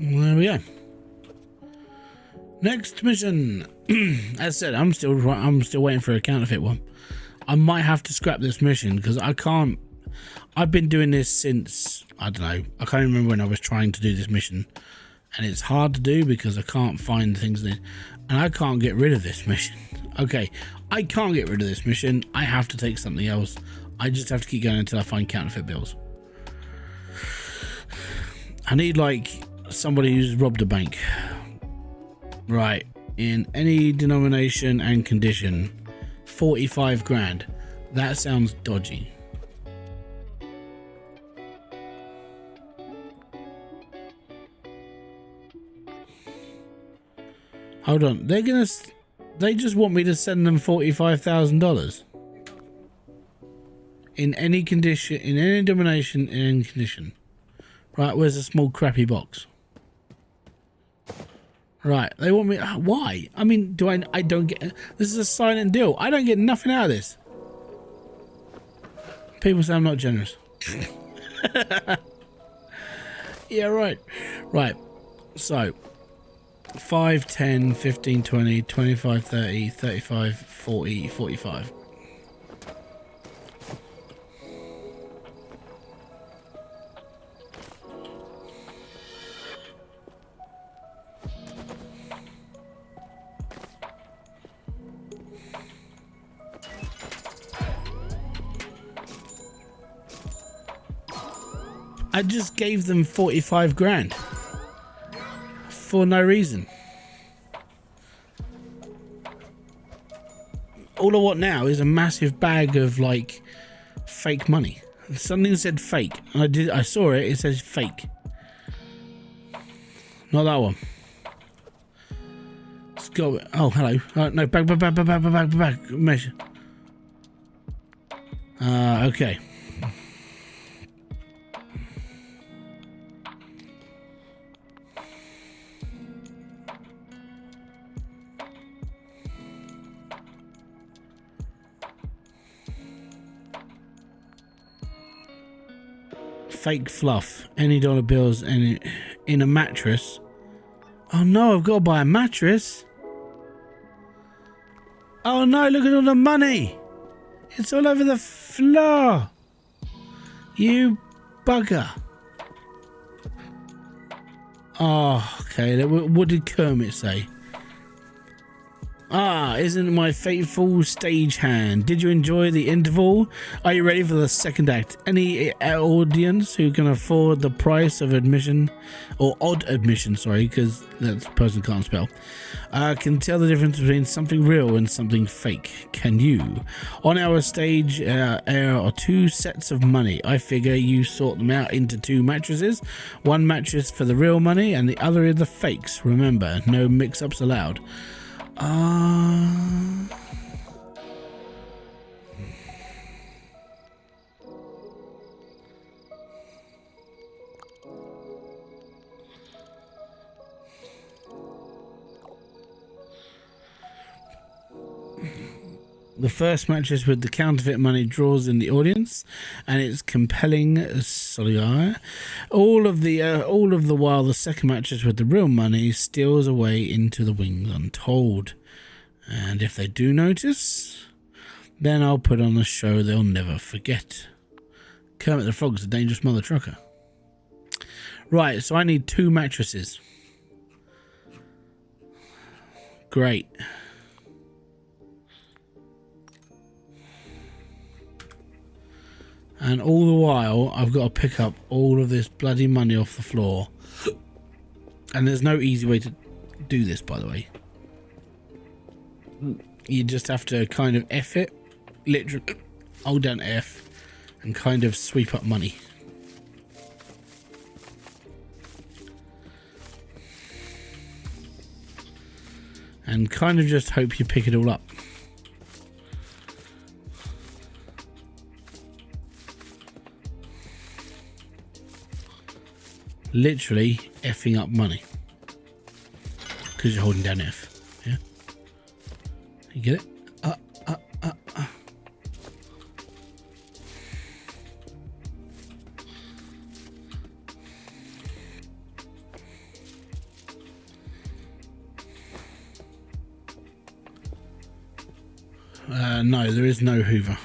There we go. Next mission. As I said, I'm still waiting for a counterfeit one. I might have to scrap this mission because I can't. I've been doing this since, I don't know, I can't remember when I was trying to do this mission, and it's hard to do because I can't find things in it, and I can't get rid of this mission. Okay, I can't get rid of this mission. I have to take something else. I just have to keep going until I find counterfeit bills. I need like somebody who's robbed a bank. Right, in any denomination and condition, 45 grand. That sounds dodgy. Hold on, they just want me to send them $45,000 in any condition, in any denomination, in any condition. Right, where's the small crappy box? Right, they want me. Why? I mean, I don't get. This is a silent deal. I don't get nothing out of this. People say I'm not generous. Yeah, right. Right. So 5, 10, 15, 20, 25, 30, 35, 40, 45. I just gave them 45 grand for no reason. All I want now is a massive bag of like fake money. Something said fake, and I saw it. It says fake. Not that one. Let's go. Oh, hello. No, back. Measure. Okay. Fake fluff, any dollar bills, and in a mattress. Oh no, I've got to buy a mattress. Oh no, look at all the money. It's all over the floor. You bugger. Oh, okay. What did Kermit say? Ah, isn't my faithful stagehand. Did you enjoy the interval? Are you ready for the second act? Any audience who can afford the price of admission, or odd admission, sorry, because that person can't spell, can tell the difference between something real and something fake. Can you? On our stage, there are 2 sets of money. I figure you sort them out into 2 mattresses. One mattress for the real money and the other is the fakes. Remember, no mix-ups allowed. The first mattress with the counterfeit money draws in the audience, and it's compelling. All of the while, the second mattress with the real money steals away into the wings untold. And if they do notice, then I'll put on a show they'll never forget. Kermit the Frog's a dangerous mother trucker. Right, so I need 2 mattresses. Great. And all the while, I've got to pick up all of this bloody money off the floor. And there's no easy way to do this, by the way. You just have to kind of F it, literally hold down F, and kind of sweep up money. And kind of just hope you pick it all up. Literally effing up money because you're holding down F. Yeah, you get it? No, there is no Hoover.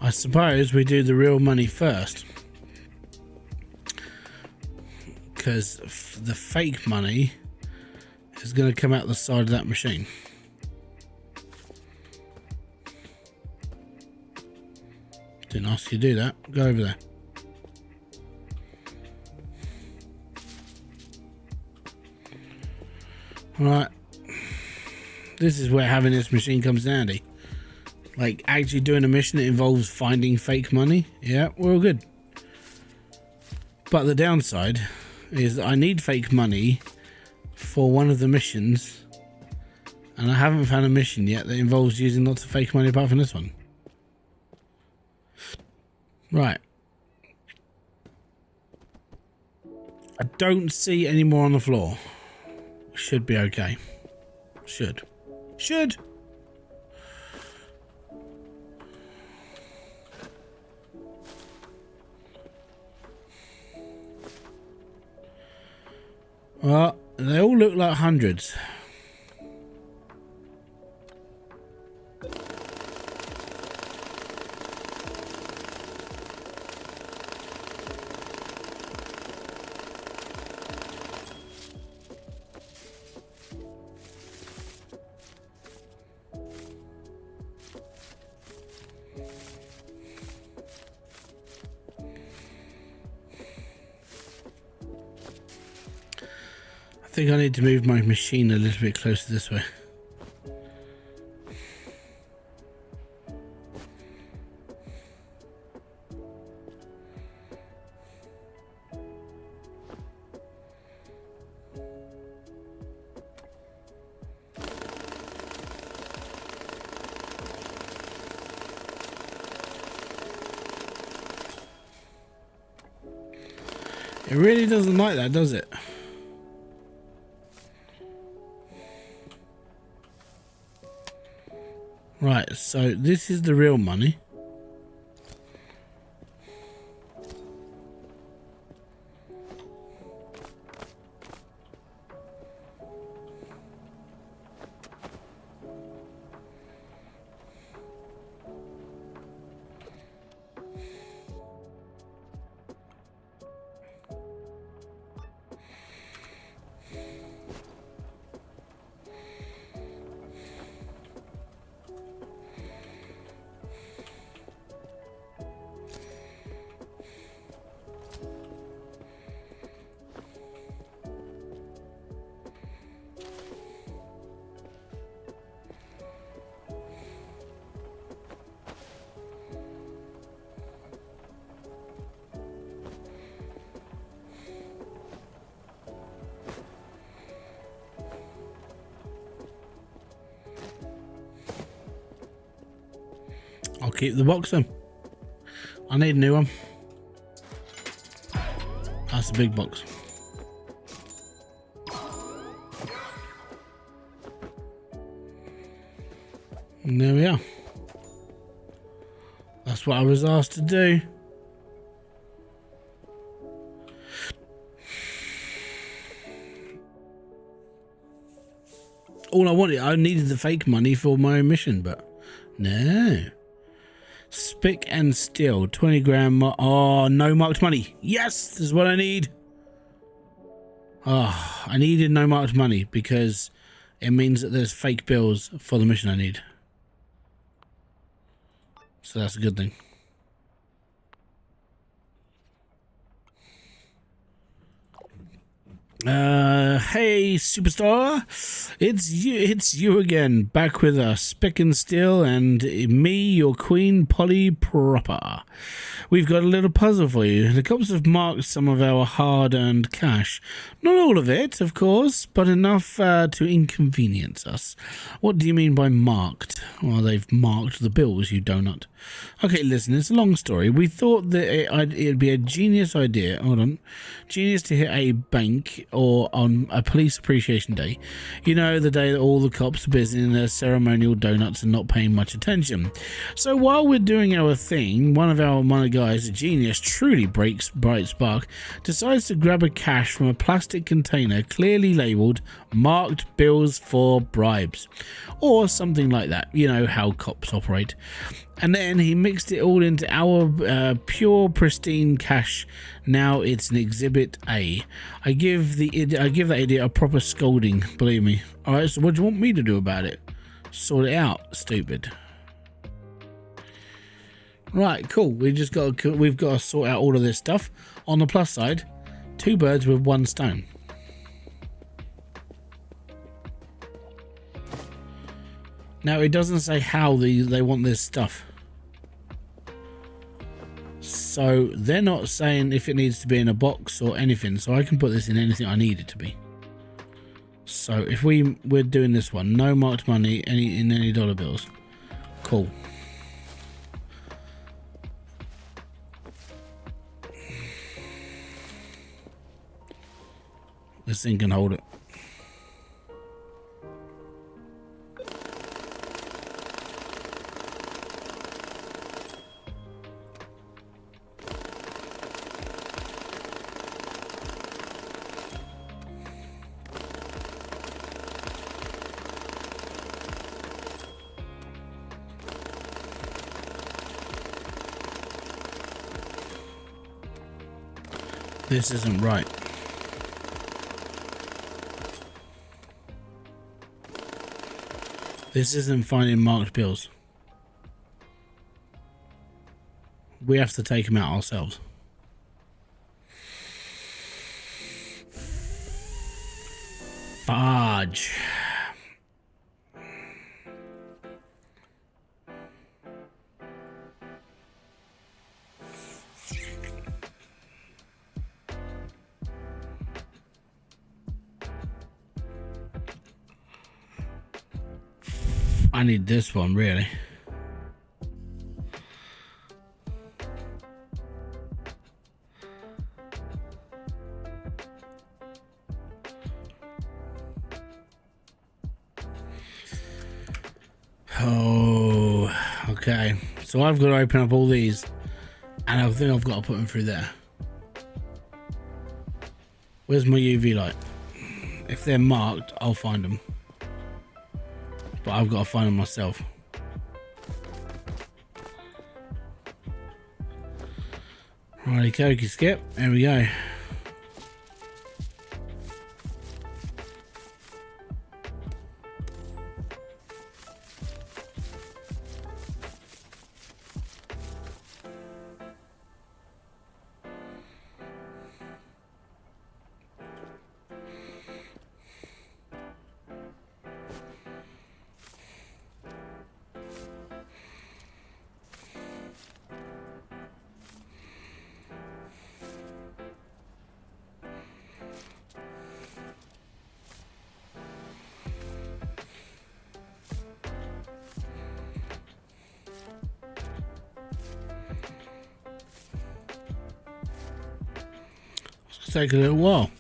I suppose we do the real money first, because the fake money is going to come out the side of that machine. Didn't ask you to do that. Go over there. Alright. This is where having this machine comes handy. Like, actually doing a mission that involves finding fake money. Yeah, we're all good. But the downside is that I need fake money for one of the missions, and I haven't found a mission yet that involves using lots of fake money apart from this one. Right. I don't see any more on the floor. Should be okay. Should. Well, they all look like hundreds. I think I need to move my machine a little bit closer this way. It really doesn't like that, does it? Right, so this is the real money. I'll keep the box then. I need a new one. That's a big box. And there we are. That's what I was asked to do. All I needed the fake money for my own mission, but no. Spick and steel, 20 grand. Oh, no marked money. Yes, this is what I need. Oh, I needed no marked money because it means that there's fake bills for the mission I need. So that's a good thing. Hey superstar, it's you again, back with us, Spick and Steel, and me, your queen, Polly proper. We've got a little puzzle for you. The cops have marked some of our hard-earned cash. Not all of it, of course, but enough to inconvenience us. What do you mean by marked? Well, they've marked the bills, you donut. Okay, listen, it's a long story. We thought that it'd be a genius idea. Hold on. Genius to hit a bank or on a police appreciation day. You know, the day that all the cops are busy in their ceremonial donuts and not paying much attention. So while we're doing our thing, one of our guys, a genius, truly bright spark, decides to grab a cash from a plastic container clearly labelled marked bills for bribes. Or something like that. You know how cops operate. And then he mixed it all into our pure, pristine cash. Now it's an Exhibit A. I give that idiot a proper scolding, believe me. Alright, so what do you want me to do about it? Sort it out, stupid. Right, cool. We've got to sort out all of this stuff. On the plus side, 2 birds with 1 stone. Now, it doesn't say how they want this stuff. So, they're not saying if it needs to be in a box or anything. So, I can put this in anything I need it to be. So, if we're doing this one, no marked money in any dollar bills. Cool. This thing can hold it. This isn't right. This isn't finding marked bills. We have to take them out ourselves. Fudge. I need this one, really. Oh, okay. So I've got to open up all these, and I think I've got to put them through there. Where's my UV light? If they're marked, I'll find them. But I've got to find them myself. Righty cokey skip. There we go. Take a little while.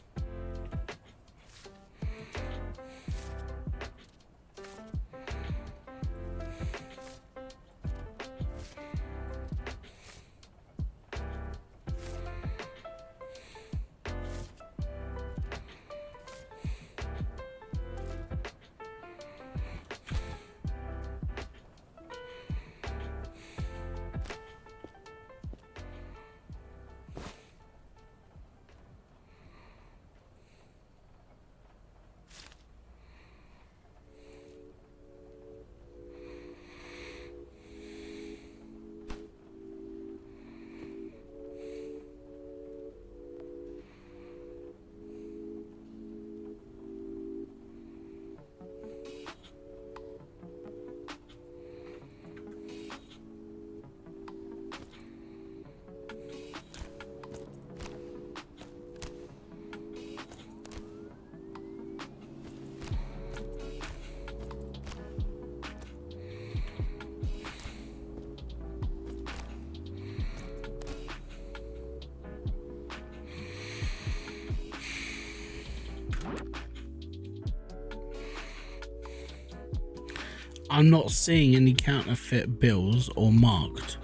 I'm not seeing any counterfeit bills or marked.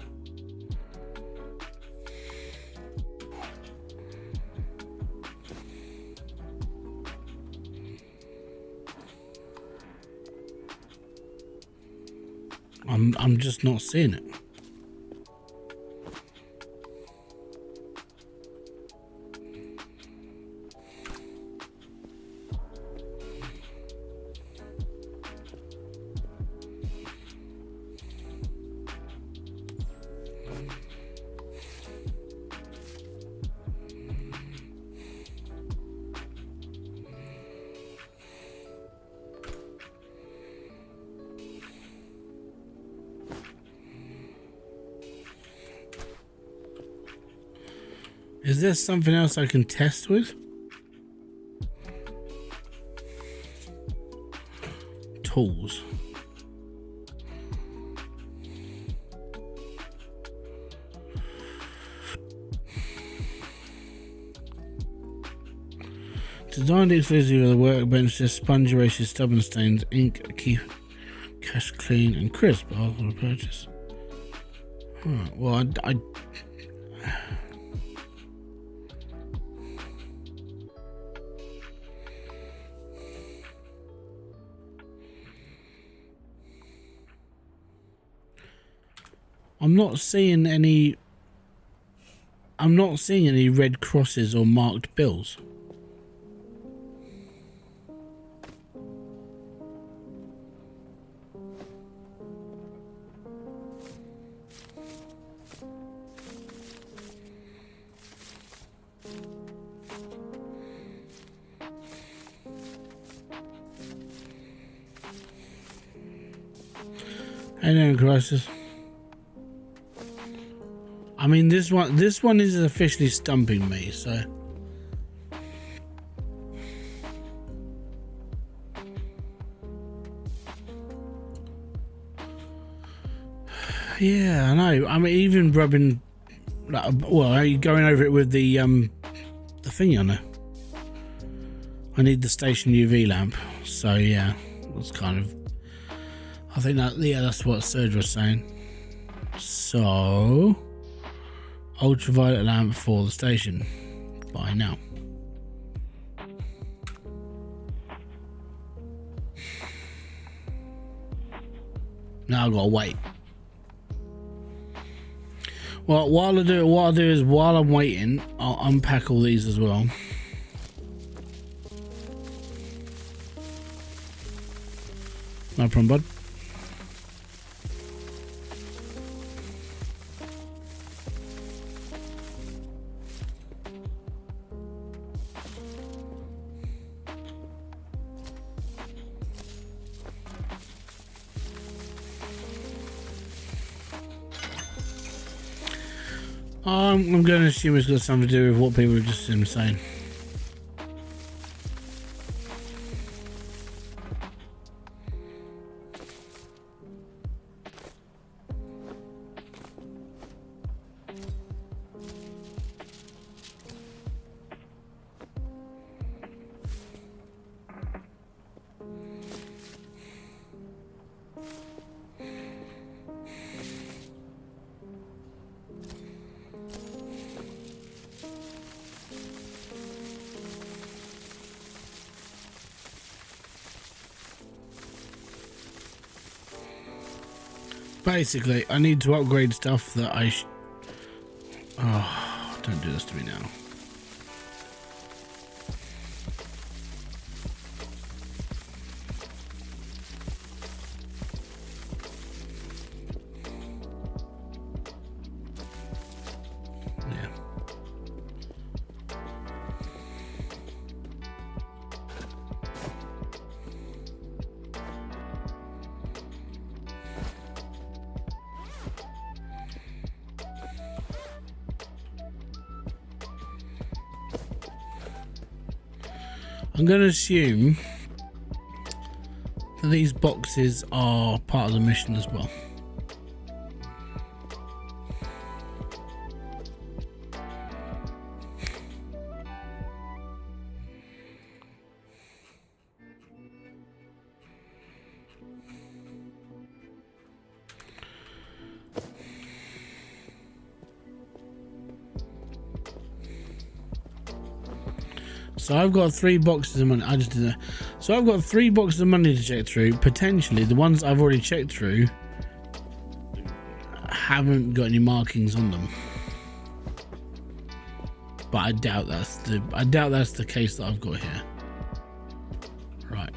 I'm just not seeing it. Is there something else I can test with? Tools. Designed exclusively with a workbench, this sponge erases stubborn stains, ink, keep cash clean and crisp. I'll purchase. Well, I'm not seeing any red crosses or marked bills. Hello, crisis. I mean, this one is officially stumping me, so. Yeah, I know. I mean, even rubbing, well, going over it with the thing on there. I need the station UV lamp, so yeah, that's kind of. I think that's what Serge was saying. So, ultraviolet lamp for the station. Buy now. Now I've got to wait. Well, what I'll do is while I'm waiting, I'll unpack all these as well. No problem, bud. I'm going to assume it's got something to do with what people are just saying. Basically, I need to upgrade stuff that oh, don't do this to me now. I'm going to assume that these boxes are part of the mission as well. so I've got 3 boxes of money. I just did that. So I've got 3 boxes of money to check through. Potentially, the ones I've already checked through haven't got any markings on them. But I doubt that's the case that I've got here. Right.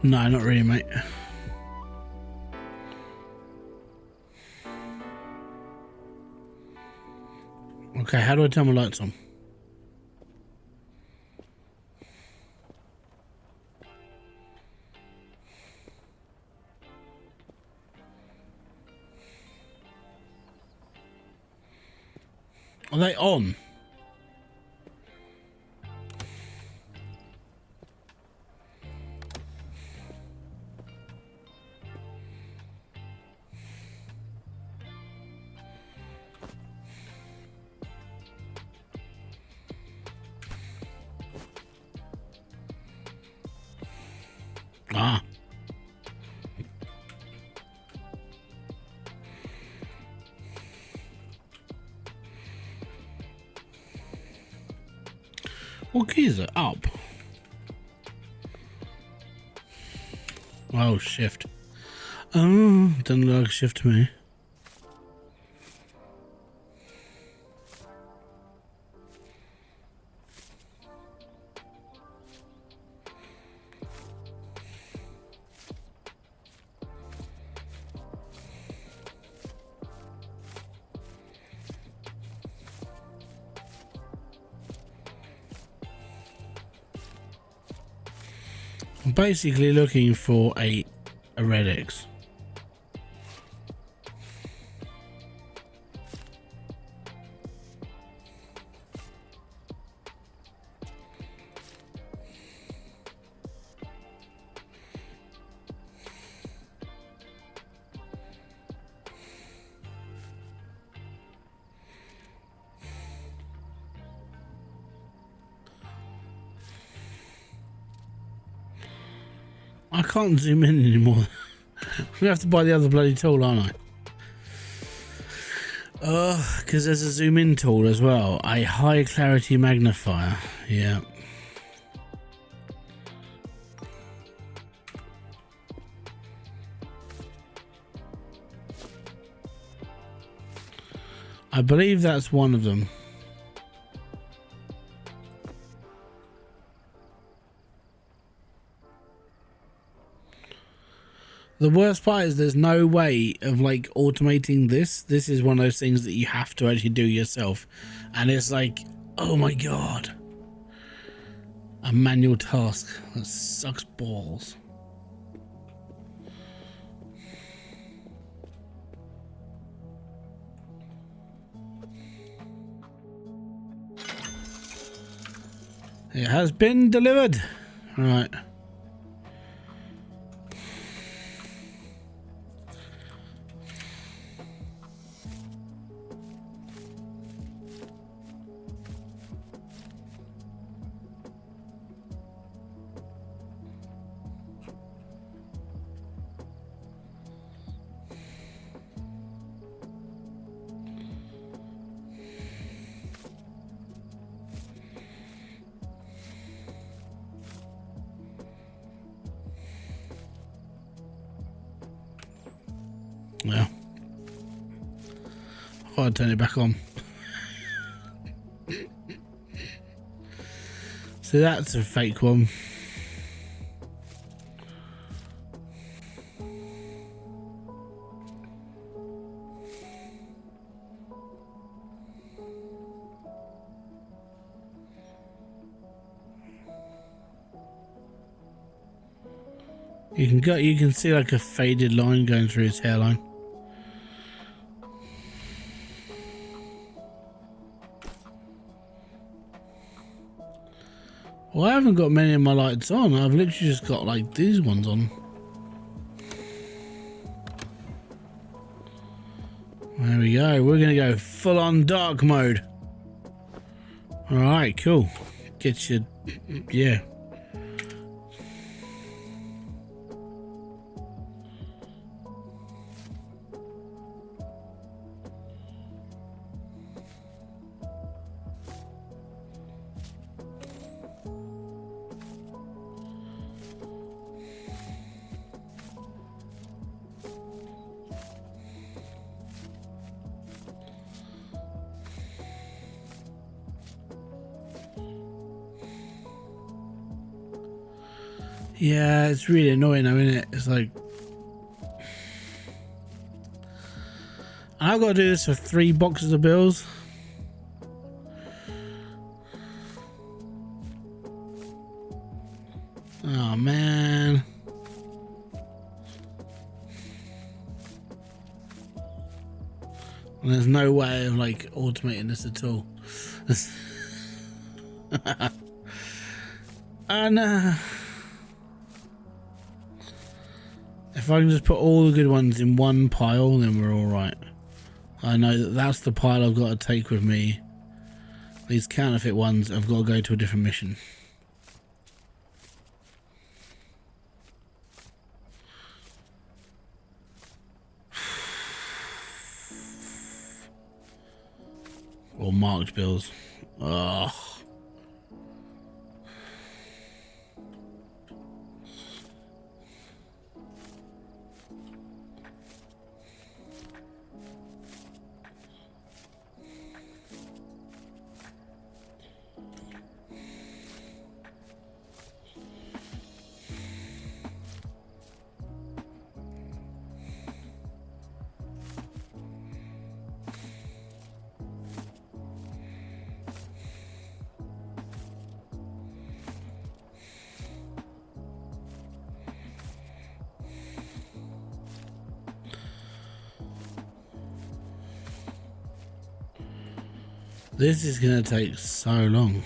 No, not really, mate. Okay, how do I turn my lights on? Are they on? Ah. What key is it? Up. Oh, shift. Oh, doesn't look like shift to me. I'm basically looking for a red X. I can't zoom in anymore. We have to buy the other bloody tool, aren't I? Because there's a zoom in tool as well. A high clarity magnifier. Yeah. I believe that's one of them. The worst part is there's no way of like automating this. This is one of those things that you have to actually do yourself. And it's like, oh my God. A manual task. That sucks balls. It has been delivered. Right. Yeah. I'll turn it back on. So that's a fake one. You can see like a faded line going through his hairline. Well, I haven't got many of my lights on. I've literally just got like these ones on. There we go. We're going to go full on dark mode. Alright, cool. Get your... yeah. Yeah, it's really annoying though, isn't it? It's like... I've got to do this for 3 boxes of bills. Oh, man. And there's no way of, like, automating this at all. And, if I can just put all the good ones in one pile, then we're alright. I know that that's the pile I've got to take with me. These counterfeit ones, I've got to go to a different mission. Or marked bills. Ugh. This is going to take so long.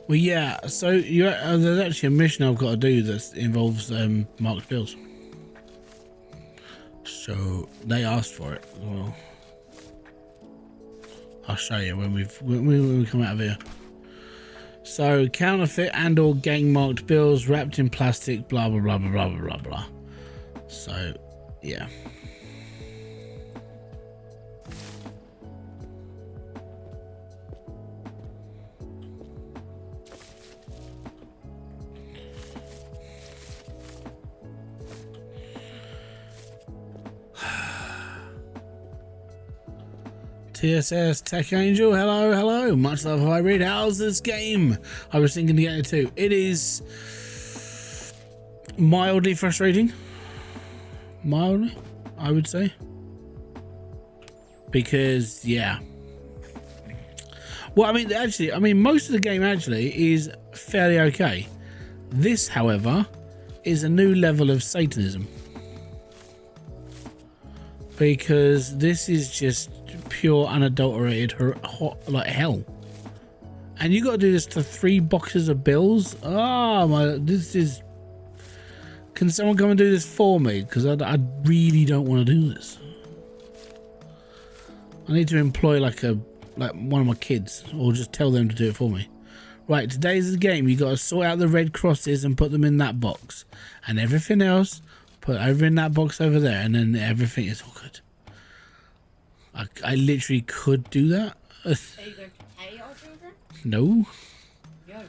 Well, yeah, so there's actually a mission I've got to do that involves marked bills. So they asked for it. Well, I'll show you when we come out of here. So counterfeit and or gang marked bills wrapped in plastic, blah blah blah blah blah blah blah. So yeah. TSS Tech Angel, hello, hello. Much love, Hybrid. How's this game? I was thinking to get it too. It is mildly frustrating. Mildly, I would say. Because, yeah. Well, I mean, most of the game actually is fairly okay. This, however, is a new level of Satanism. Because this is just pure unadulterated hot like hell, and you got to do this to 3 boxes of bills. Oh my, this is... Can someone come and do this for me? Because I really don't want to do this. I need to employ like one of my kids, or just tell them to do it for me. Right, today's the game. You got to sort out the red crosses and put them in that box, and everything else put over in that box over there, and then everything is all good. I literally could do that. Are you going to pay our children? No. No.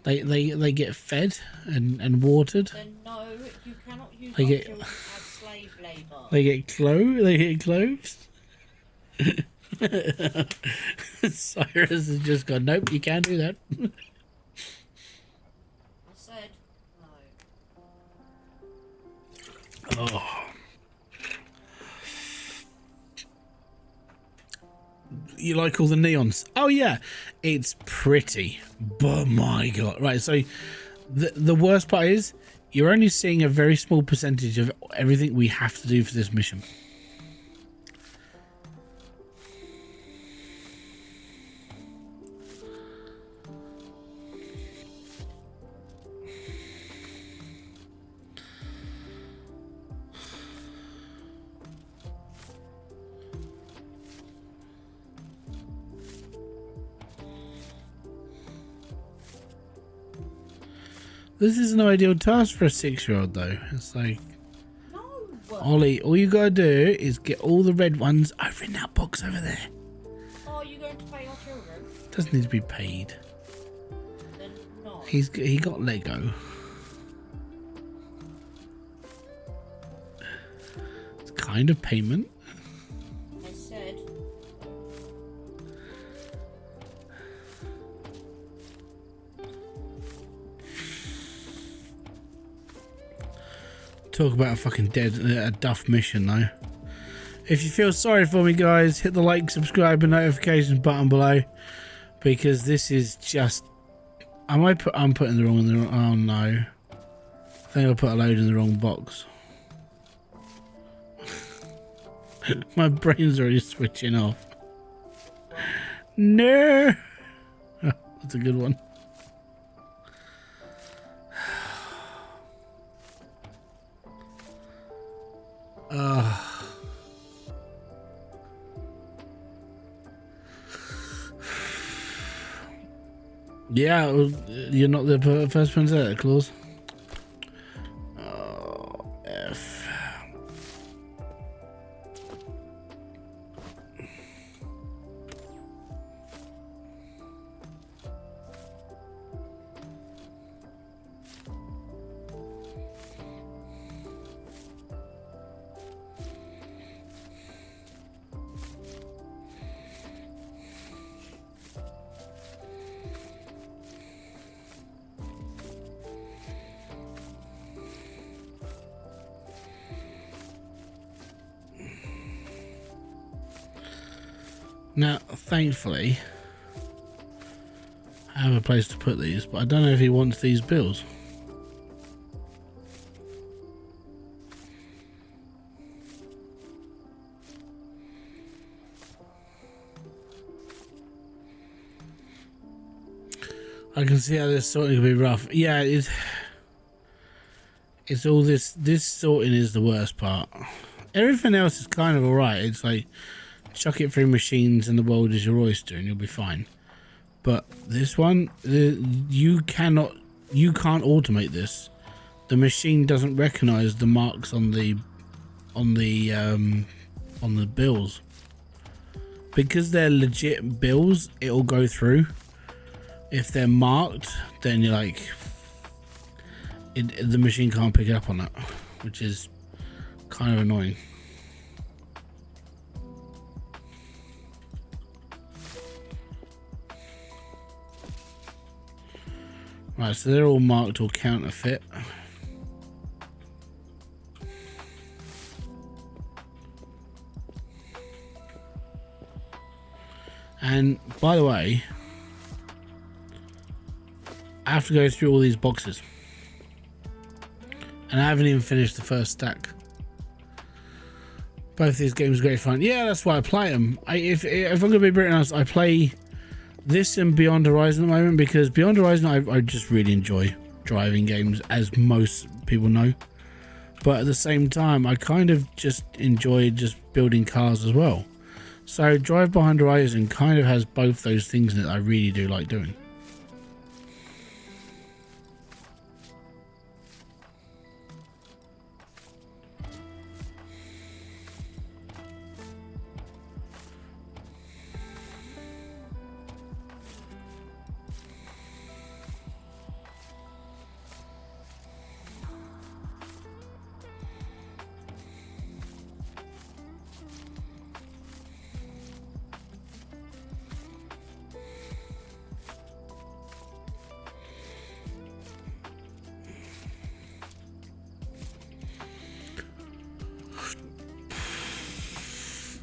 They get fed and watered. Then no, you cannot use They our get- children as slave labour. They get clothes. Cyrus has just gone, nope, you can't do that. I said no. Oh. You like all the neons? Oh yeah, it's pretty, but my god. Right, so the worst part is you're only seeing a very small percentage of everything we have to do for this mission. This is an ideal task for a 6-year-old though. It's like, No. Ollie, all you gotta do is get all the red ones over in that box over there. Are you going to pay our children? Doesn't need to be paid. Then no. He got Lego. It's kind of payment. I said. Talk about a fucking duff mission though. If you feel sorry for me, guys, hit the like, subscribe, and notifications button below, because this is just. I'm putting the wrong. Oh no, I think I put a load in the wrong box. My brain's already switching off. No, oh, that's a good one. Yeah, you're not the first one to say that, Claus. Oh, F. Now, thankfully, I have a place to put these, but I don't know if he wants these bills. I can see how this sorting could be rough. Yeah, it's all this sorting is the worst part. Everything else is kind of alright. It's like chuck it through machines and the world is your oyster and you'll be fine. But this one, you can't automate this. The machine doesn't recognize the marks on the bills. Because they're legit bills, it'll go through. If they're marked, then you're like, the machine can't pick it up on that, which is kind of annoying. Right, so they're all marked or counterfeit. And by the way, I have to go through all these boxes. And I haven't even finished the first stack. Both these games are great fun. Yeah, that's why I play them. If I'm going to be brutally honest, I play this and Beyond Horizon at the moment, because Beyond Horizon I just really enjoy driving games, as most people know. But at the same time, I kind of just enjoy just building cars as well. So Drive Behind Horizon kind of has both those things in it that I really do like doing.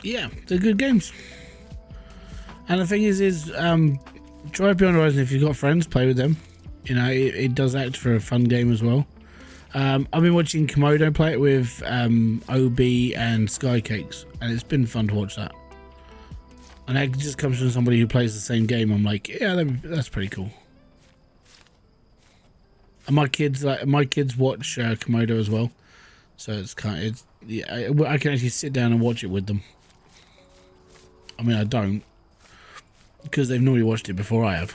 yeah, they're good games. And the thing is try Beyond Horizon if you've got friends, play with them. You know, it does act for a fun game as well. I've been watching Komodo play it with OB and Skycakes, and it's been fun to watch that. And that just comes from somebody who plays the same game. I'm like, yeah, that's pretty cool. And my kids watch Komodo as well, so it's yeah, I can actually sit down and watch it with them. I mean, I don't, because they've normally watched it before I have.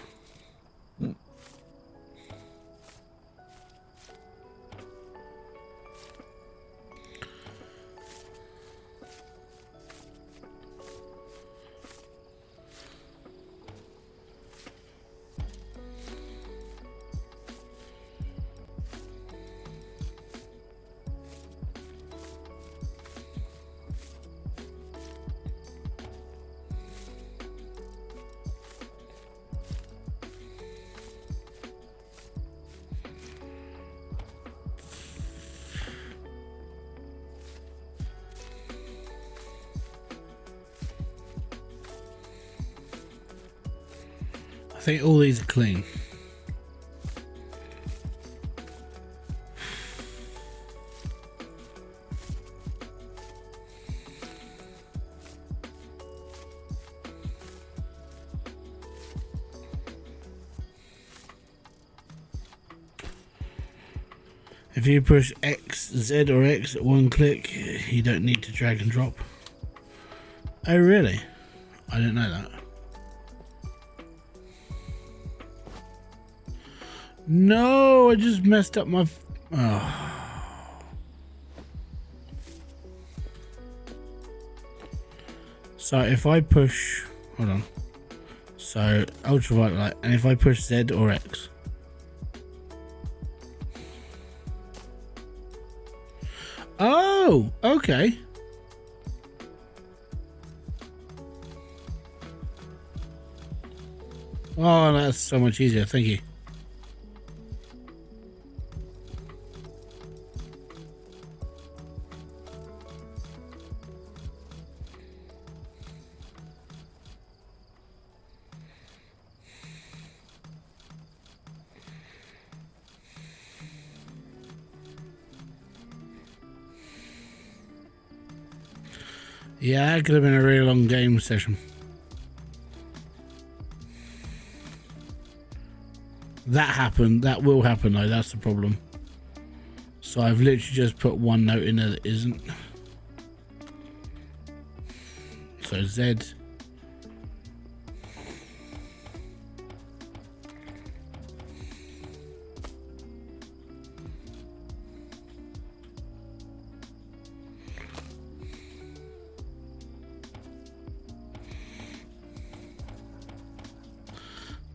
I think all these are clean. If you push X, Z or X at one click, you don't need to drag and drop. Oh really? I didn't know that. No, I just messed up my... So if I push... Hold on. So ultraviolet light, and if I push Z or X... Oh, okay. Oh, that's so much easier. Thank you. Yeah, it could have been a really long game session. That happened. That will happen though. That's the problem. So I've literally just put one note in there that isn't. So Z.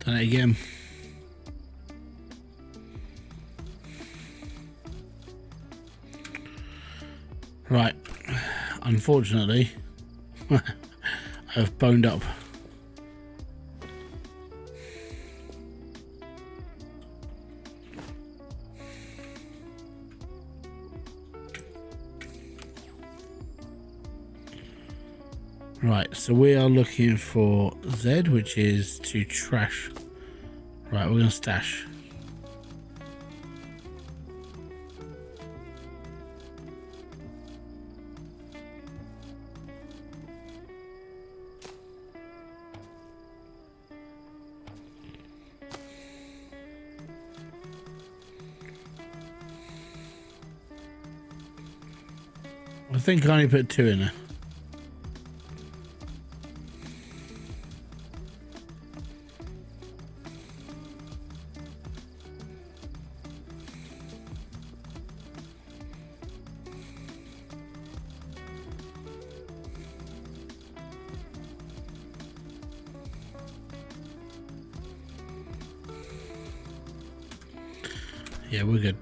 Done it again. Right. Unfortunately, I've boned up. Right, so we are looking for Z, which is to trash. Right, we're going to stash. I think I only put 2 in there. Yeah, we're good.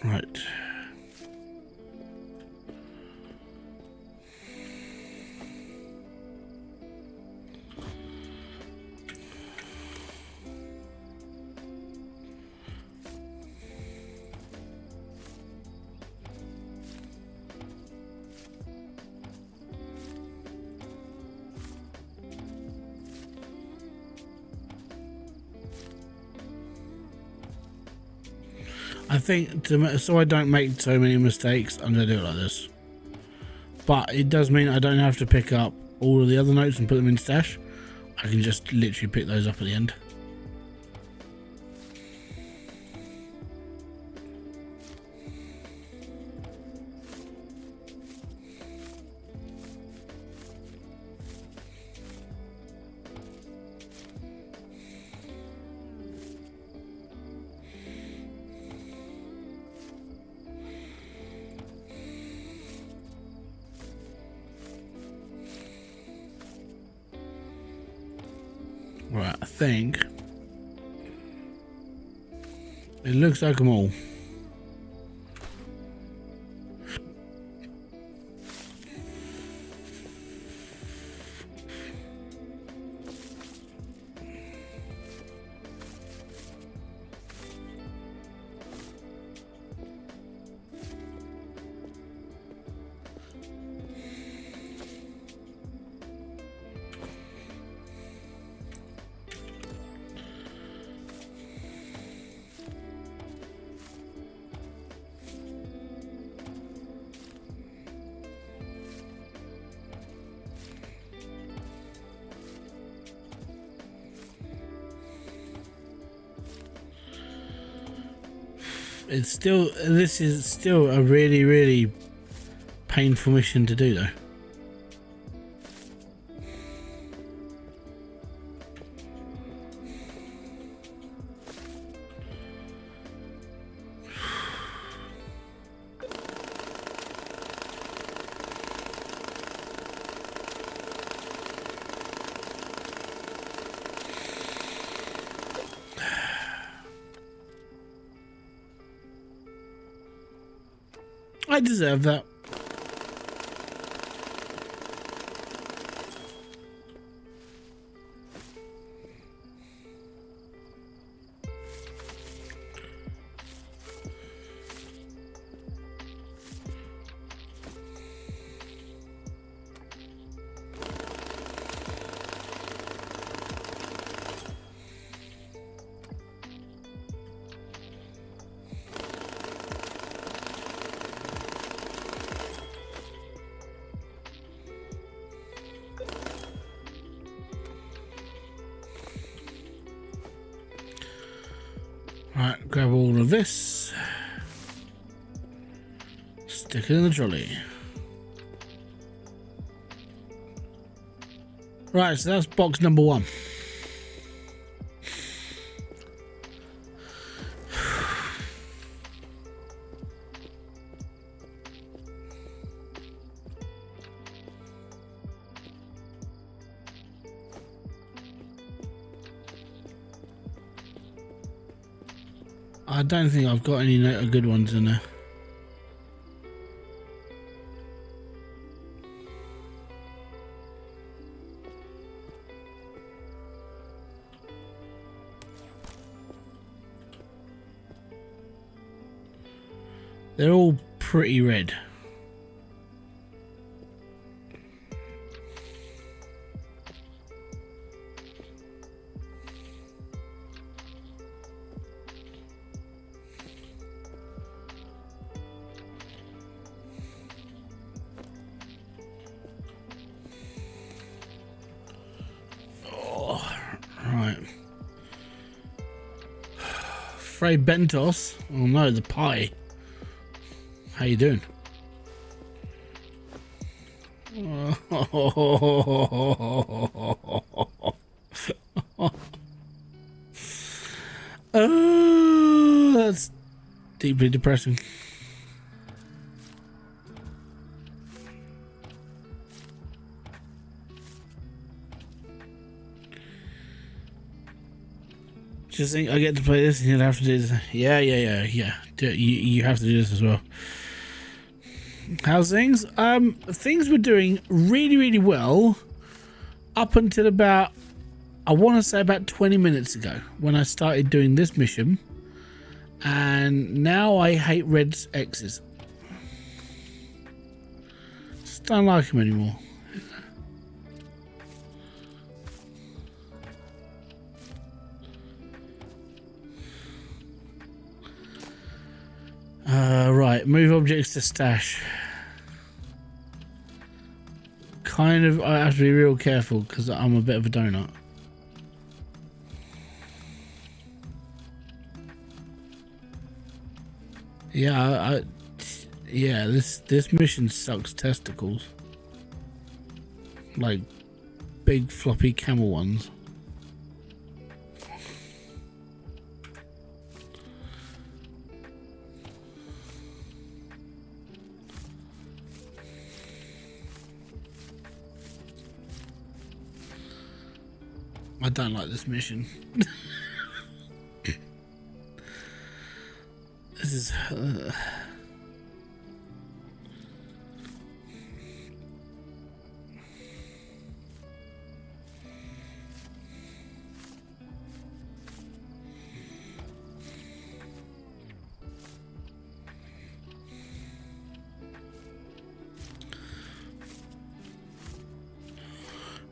Right. I think so I don't make so many mistakes, I'm going to do it like this. But it does mean I don't have to pick up all of the other notes and put them in stash. I can just literally pick those up at the end. Right, I think it looks like them all. This is still a really painful mission to do though. I deserve that. Right, grab all of this, stick it in the trolley. Right, so that's box number 1. I don't think I've got any good ones in there. They're all pretty red. Frey Bentos. Oh no, the pie. How you doing? Oh, that's deeply depressing. Just think I get to play this and you'll have to do this. Yeah. You have to do this as well. How's things? Things were doing really, really well up until about, I want to say about 20 minutes ago when I started doing this mission, and now I hate red X's. Just don't like them anymore. Right, move objects to stash. Kind of, I have to be real careful because I'm a bit of a donut. Yeah, yeah, this mission sucks testicles. Like big floppy camel ones. I don't like this mission. This is...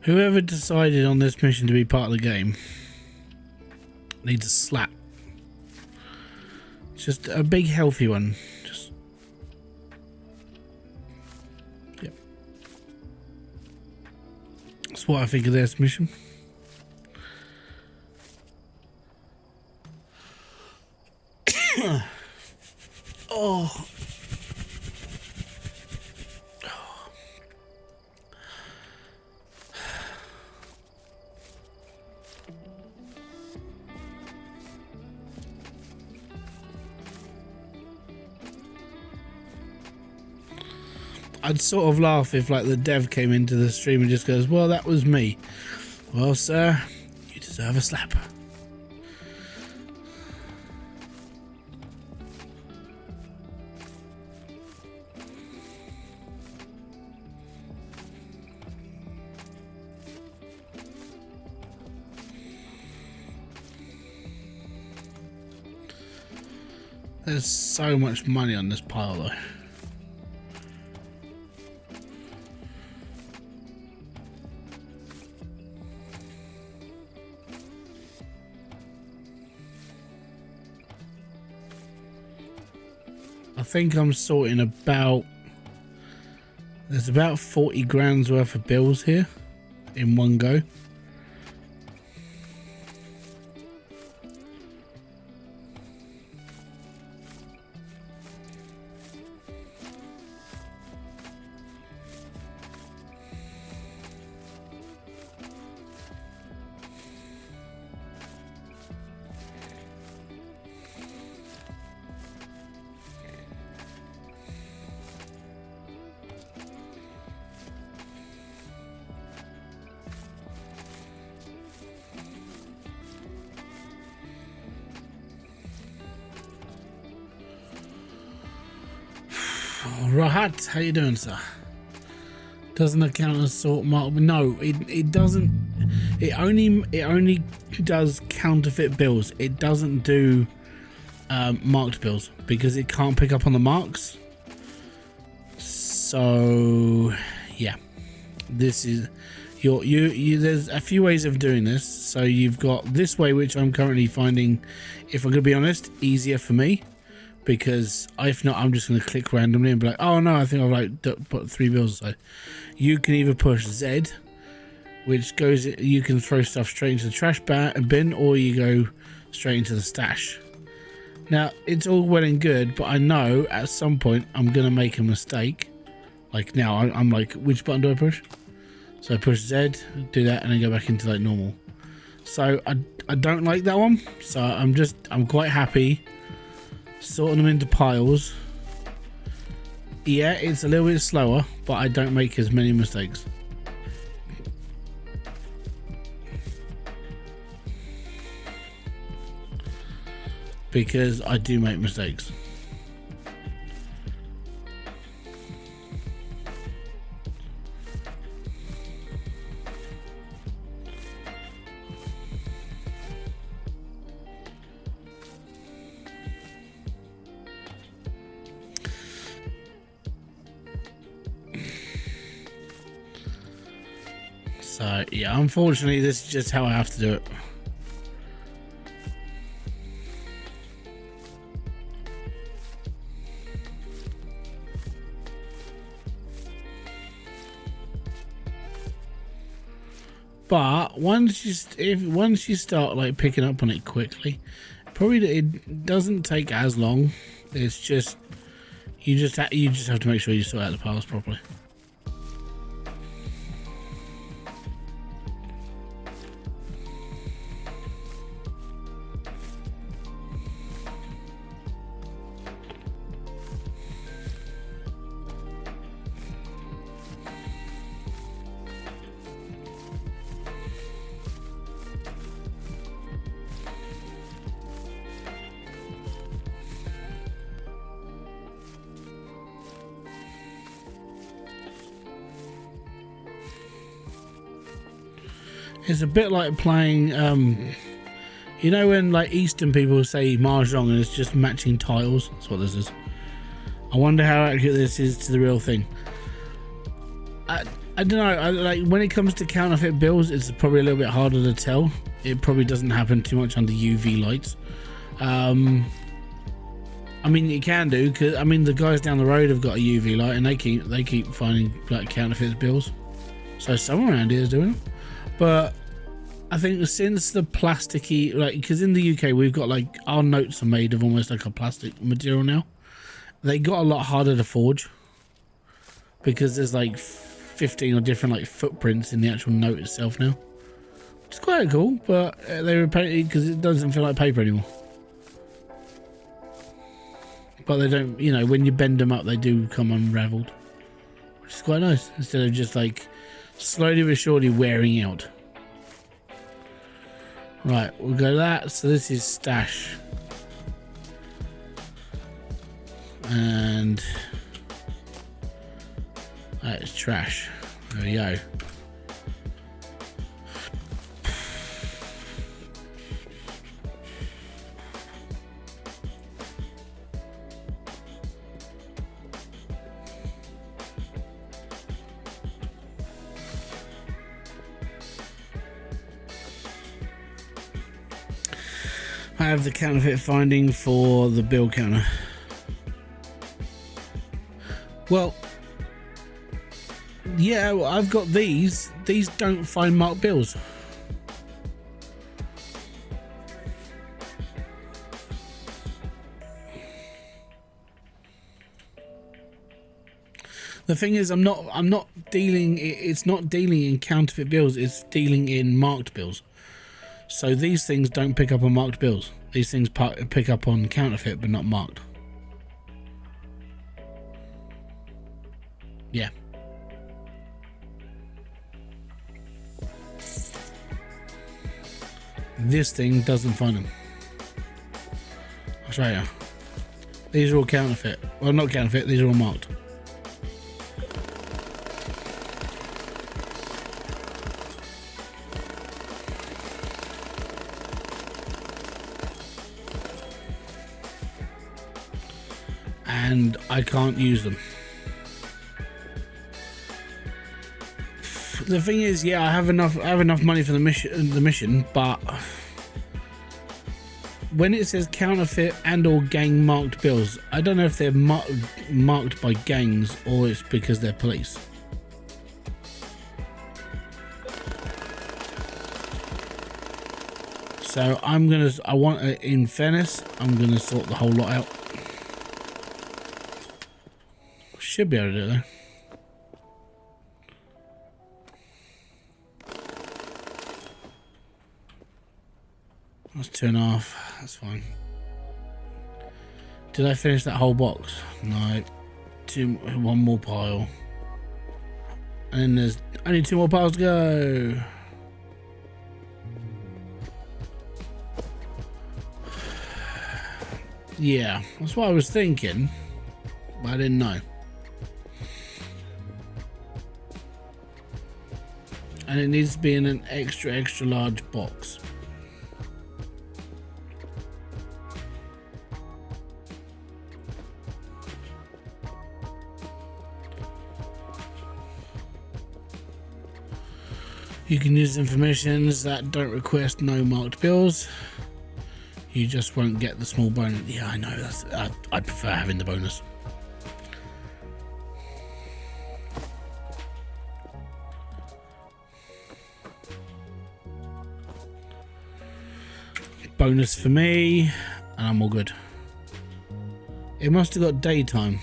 Whoever decided on this mission to be part of the game needs a slap. Just a big healthy one. Just, yep. That's what I think of this mission. Oh. I'd sort of laugh if like the dev came into the stream and just goes, well, that was me. Well, sir, you deserve a slap. There's so much money on this pile though. I think I'm sorting about, there's about 40 grand's worth of bills here in one go. Rahat, how you doing, sir? Doesn't account as sort mark. No, it doesn't. It only does counterfeit bills. It doesn't do marked bills because it can't pick up on the marks. So yeah, this is you. There's a few ways of doing this. So you've got this way, which I'm currently finding, if I'm gonna be honest, easier for me. Because if not, I'm just going to click randomly and be like, oh no, I think I've like put 3 bills aside. You can either push Z, which goes, you can throw stuff straight into the trash bin, or you go straight into the stash. Now, it's all well and good, but I know at some point I'm going to make a mistake. Like now, I'm like, which button do I push? So I push Z, do that, and then go back into like normal. So I don't like that one. So I'm quite happy sorting them into piles. Yeah, it's a little bit slower, but I don't make as many mistakes. Because I do make mistakes. So yeah, unfortunately, this is just how I have to do it. But once you start like picking up on it quickly, probably it doesn't take as long. It's just you just have to make sure you sort out the piles properly. It's a bit like playing, you know, when like Eastern people say mahjong and it's just matching tiles. That's what this is. I wonder how accurate this is to the real thing. I don't know. Like when it comes to counterfeit bills, it's probably a little bit harder to tell. It probably doesn't happen too much under UV lights. I mean, you can do, because I mean the guys down the road have got a UV light and they keep finding like counterfeit bills. So someone around here is doing them. But I think since the plasticky, like, because in the UK we've got like our notes are made of almost like a plastic material now. They got a lot harder to forge because there's like 15 or different like footprints in the actual note itself now. It's quite cool, but they were painted because it doesn't feel like paper anymore. But they don't, you know, when you bend them up, they do come unraveled, which is quite nice instead of just like slowly but surely wearing out. Right, we'll go that. So this is stash. And that's trash. There we go. I have the counterfeit finding for the bill counter. Well, yeah, well, I've got these. These don't find marked bills. The thing is, I'm not dealing. It's not dealing in counterfeit bills. It's dealing in marked bills. So these things don't pick up on marked bills. These things pick up on counterfeit, but not marked. Yeah. This thing doesn't find them. I'll show you. These are all counterfeit. Well, not counterfeit, these are all marked. And I can't use them. The thing is, yeah, I have enough money for the mission, but when it says counterfeit and or gang marked bills, I don't know if they're marked by gangs or it's because they're police. So in fairness, I'm gonna sort the whole lot out. Should be able to do it though. That's 2.5. That's fine. Did I finish that whole box? No. One more pile. And then there's only 2 more piles to go. Yeah, that's what I was thinking, but I didn't know. And it needs to be in an extra large box. You can use them for missions that don't request no marked bills. You just won't get the small bonus. Yeah, I know. I'd prefer having the bonus. Bonus for me, and I'm all good. It must have got daytime.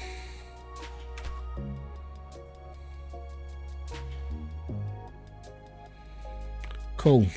Cool.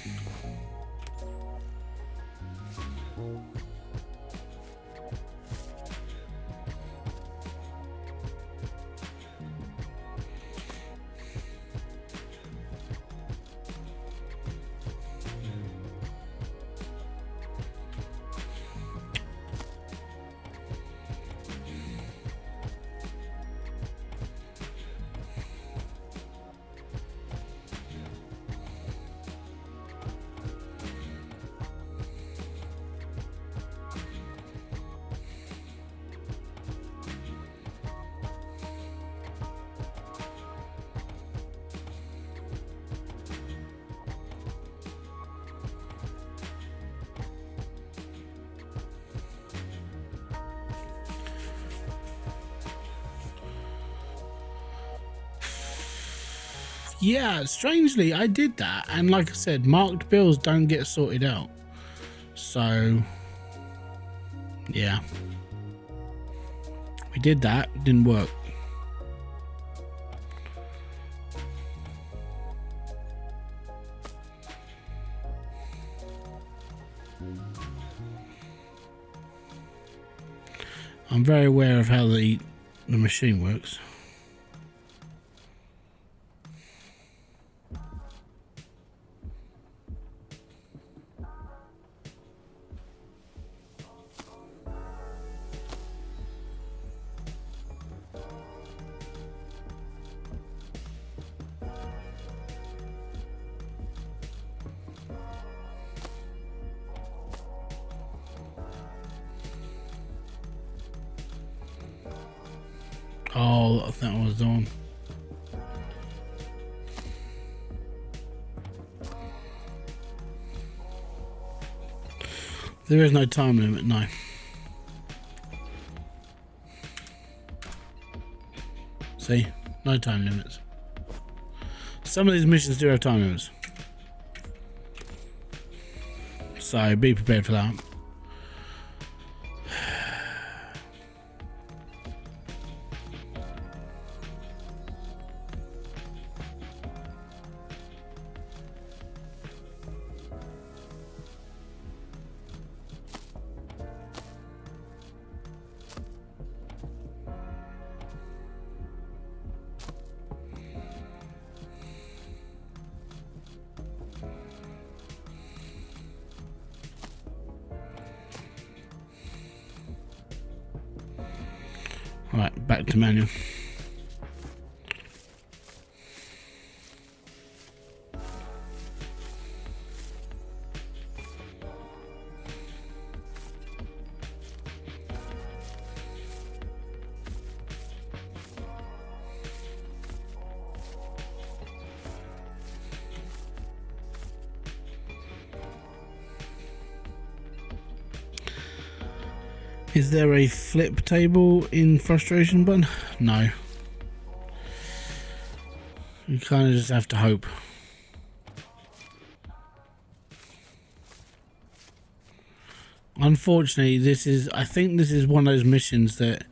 Yeah, strangely, I did that. And like I said, marked bills don't get sorted out. So, yeah. We did that. It didn't work. I'm very aware of how the machine works. Oh, that was on. There is no time limit, no. See? No time limits. Some of these missions do have time limits. So be prepared for that. Right, back to manual. Is there a flip table in frustration button? No. You kind of just have to hope. Unfortunately, I think this is one of those missions that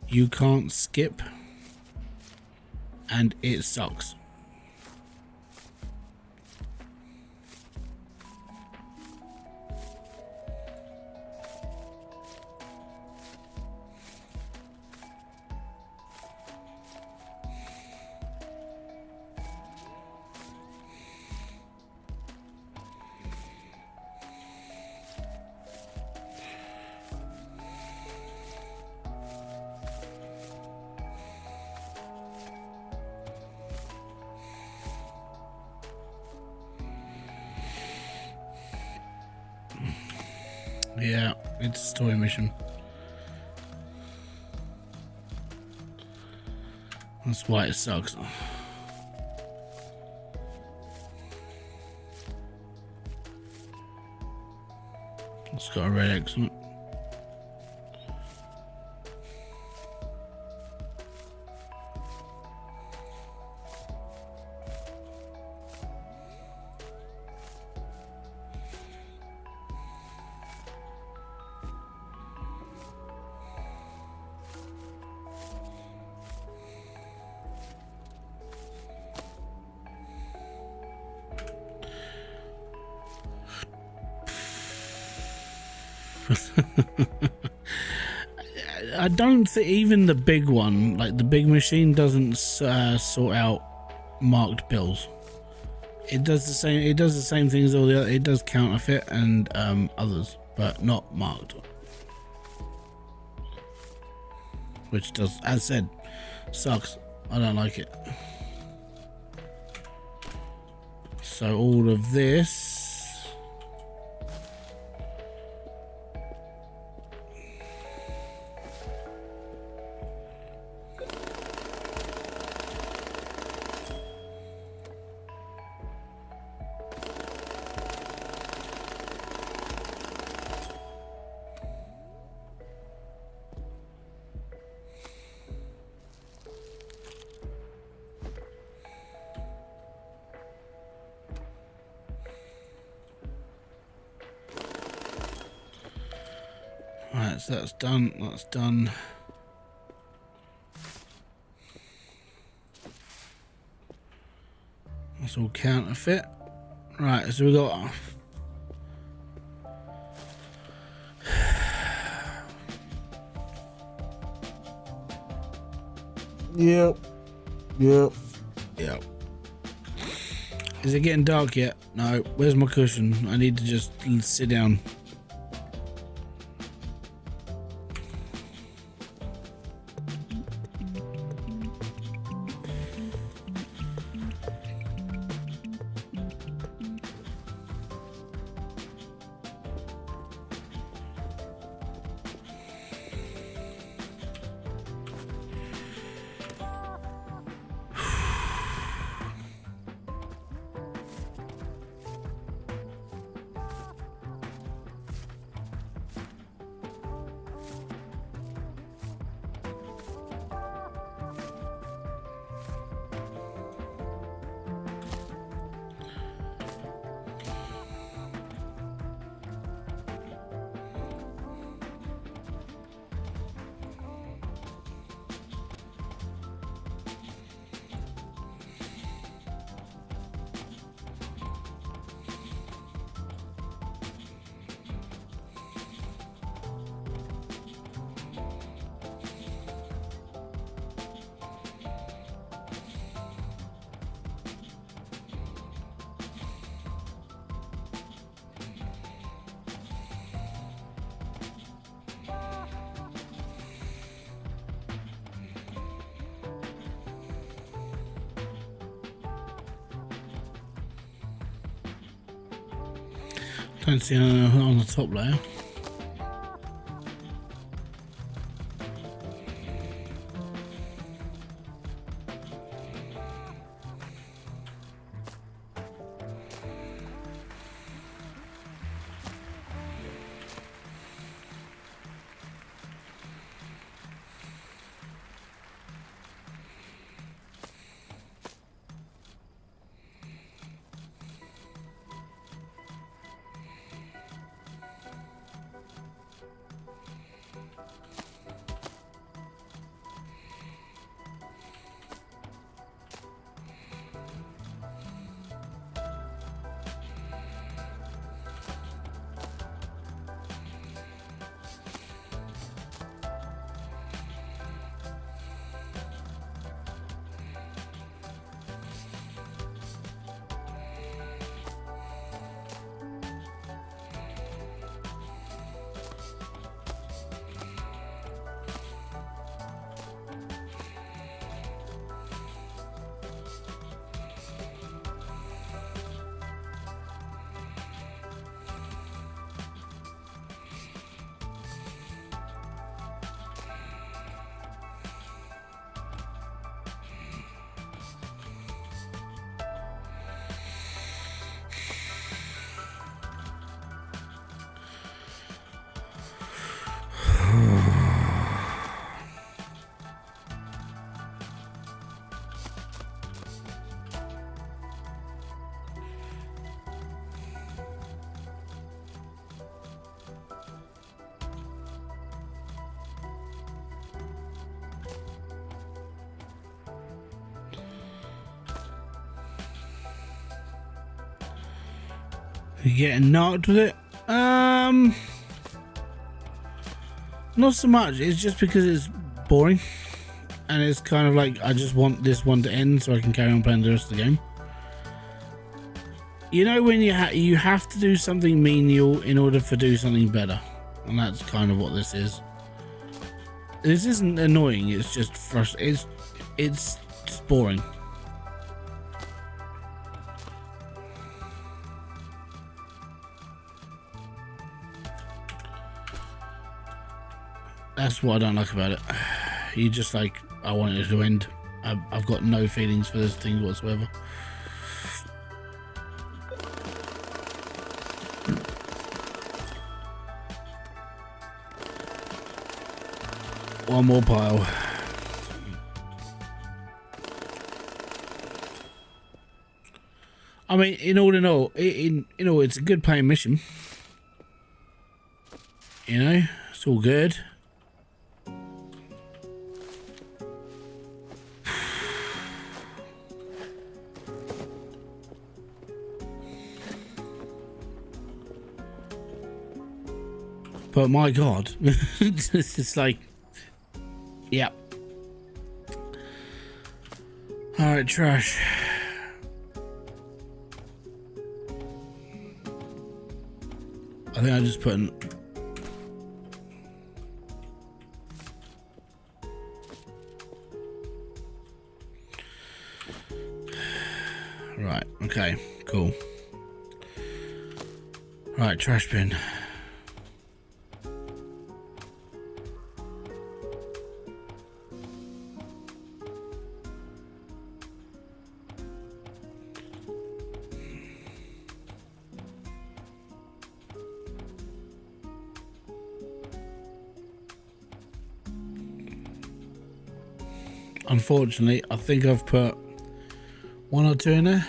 you can't skip, and it sucks. Yeah, it's a story mission. That's why it sucks. It's got a red X on it. I don't think even the big one, like the big machine, doesn't sort out marked bills. It does the same. It does the same thing as all the other. It does counterfeit and others, but not marked. Which does, as said, sucks. I don't like it. So all of this. Right, so that's done. That's done. That's all counterfeit. Right, so we got. Yep. Yep. Yep. Is it getting dark yet? No. Where's my cushion? I need to just sit down. Don't see on the top layer. You getting knocked with it? Not so much. It's just because it's boring, and it's kind of like I just want this one to end so I can carry on playing the rest of the game. You know when you have to do something menial in order to do something better, and that's kind of what this is. This isn't annoying. It's just frustrating. It's just boring. That's what I don't like about it. You just like, I want it to end. I've got no feelings for this thing whatsoever. One more pile. I mean, in all, it's a good playing mission. You know, it's all good. But my God, it's like, yeah. All right, trash. I think I just put in. Right, okay, cool. Right, trash bin. Unfortunately, I think I've put one or two in there.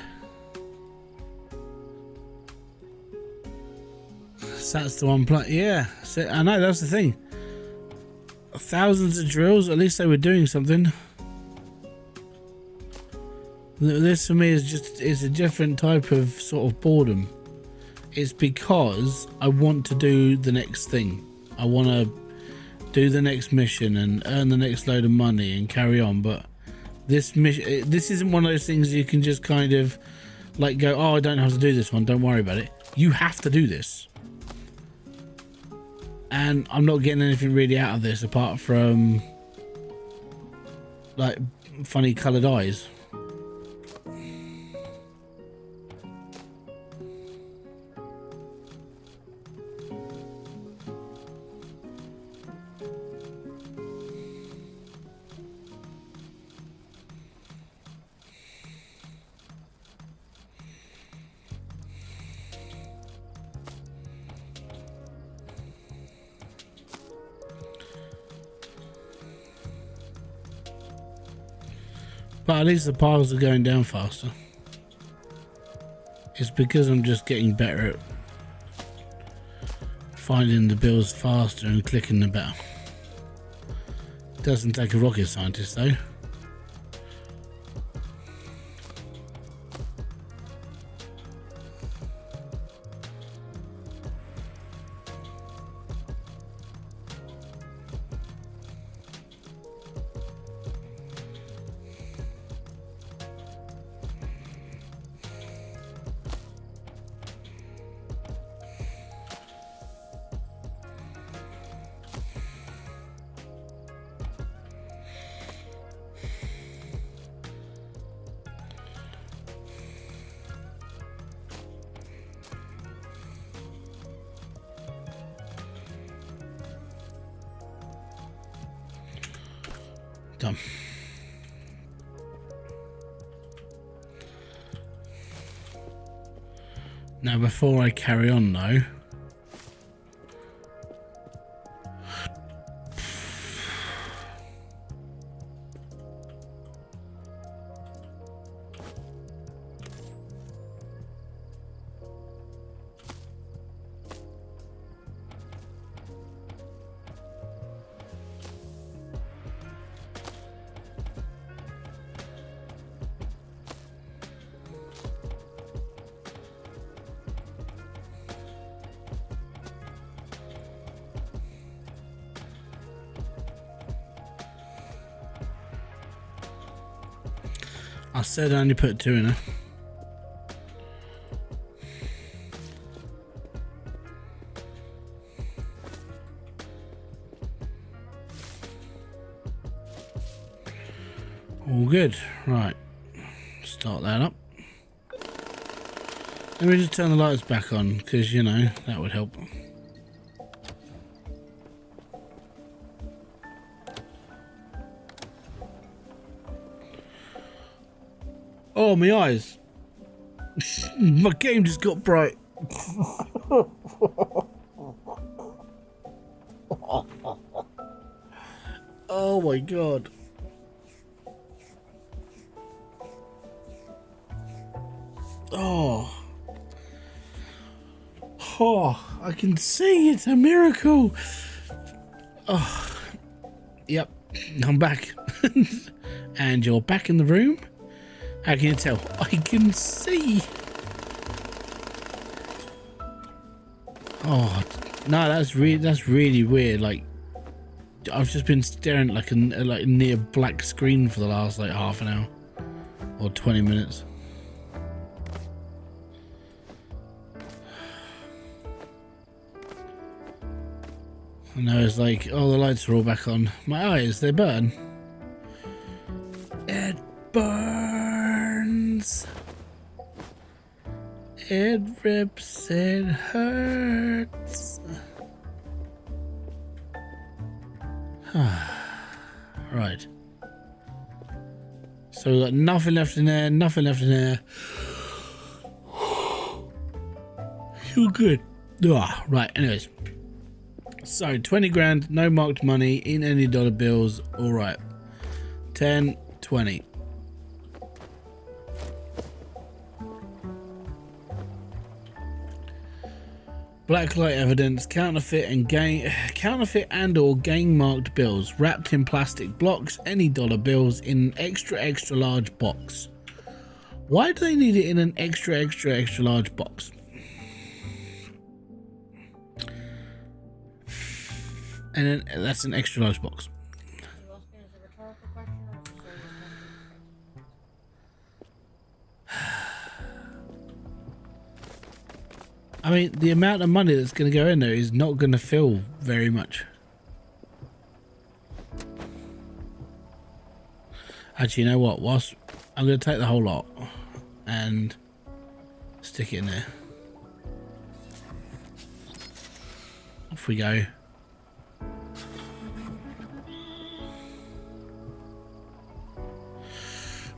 So that's the one play. Yeah, so, I know, that's the thing. Thousands of drills, at least they were doing something. This for me is just, it's a different type of sort of boredom. It's because I want to do the next thing. I want to do the next mission and earn the next load of money and carry on. But this mission, this isn't one of those things you can just kind of like go, oh, I don't have to do this one, don't worry about it. You have to do this. And I'm not getting anything really out of this apart from like funny coloured eyes. But at least the piles are going down faster. It's because I'm just getting better at finding the bills faster and clicking them better. Doesn't take a rocket scientist though. Done. Now before I carry on though, I said I only put 2 in her. All good. Right. Start that up. Let me just turn the lights back on, because, you know, that would help. Oh, my eyes. My game just got bright. Oh my god. Oh. Oh, I can see. It's a miracle. Oh. Yep, I'm back. And you're back in the room? How can you tell? I can see. Oh no, that's really weird. Like, I've just been staring at like a near black screen for the last like half an hour or 20 minutes. And now it's like, oh, the lights are all back on. My eyes, they burn. It burns. It rips, it hurts. Right. So we've got nothing left in there, nothing left in there. You're good. Right, anyways. So 20 grand, no marked money in any dollar bills. All right. 10, 20. Blacklight evidence, counterfeit and or gang marked bills wrapped in plastic blocks, any dollar bills in an extra large box. Why do they need it in an extra large box? And then that's an extra large box. You asking us a rhetorical question or a serious one? I mean, the amount of money that's going to go in there is not going to fill very much. Actually, you know what? Whilst I'm going to take the whole lot and stick it in there. Off we go.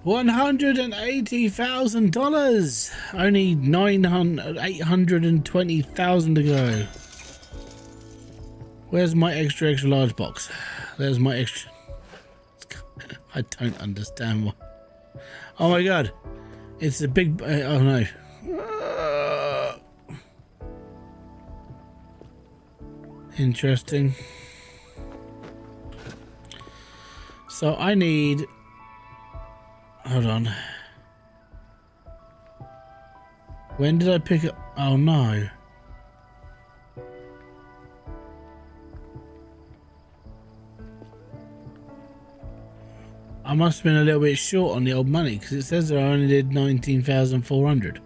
$180,000. Only 820,000 to go. Where's my extra large box? There's my extra. I don't understand what. Oh my god, it's a big. Oh no. Interesting. So I need. Hold on. When did I pick up? Oh no. I must have been a little bit short on the old money because it says that I only did 19,400.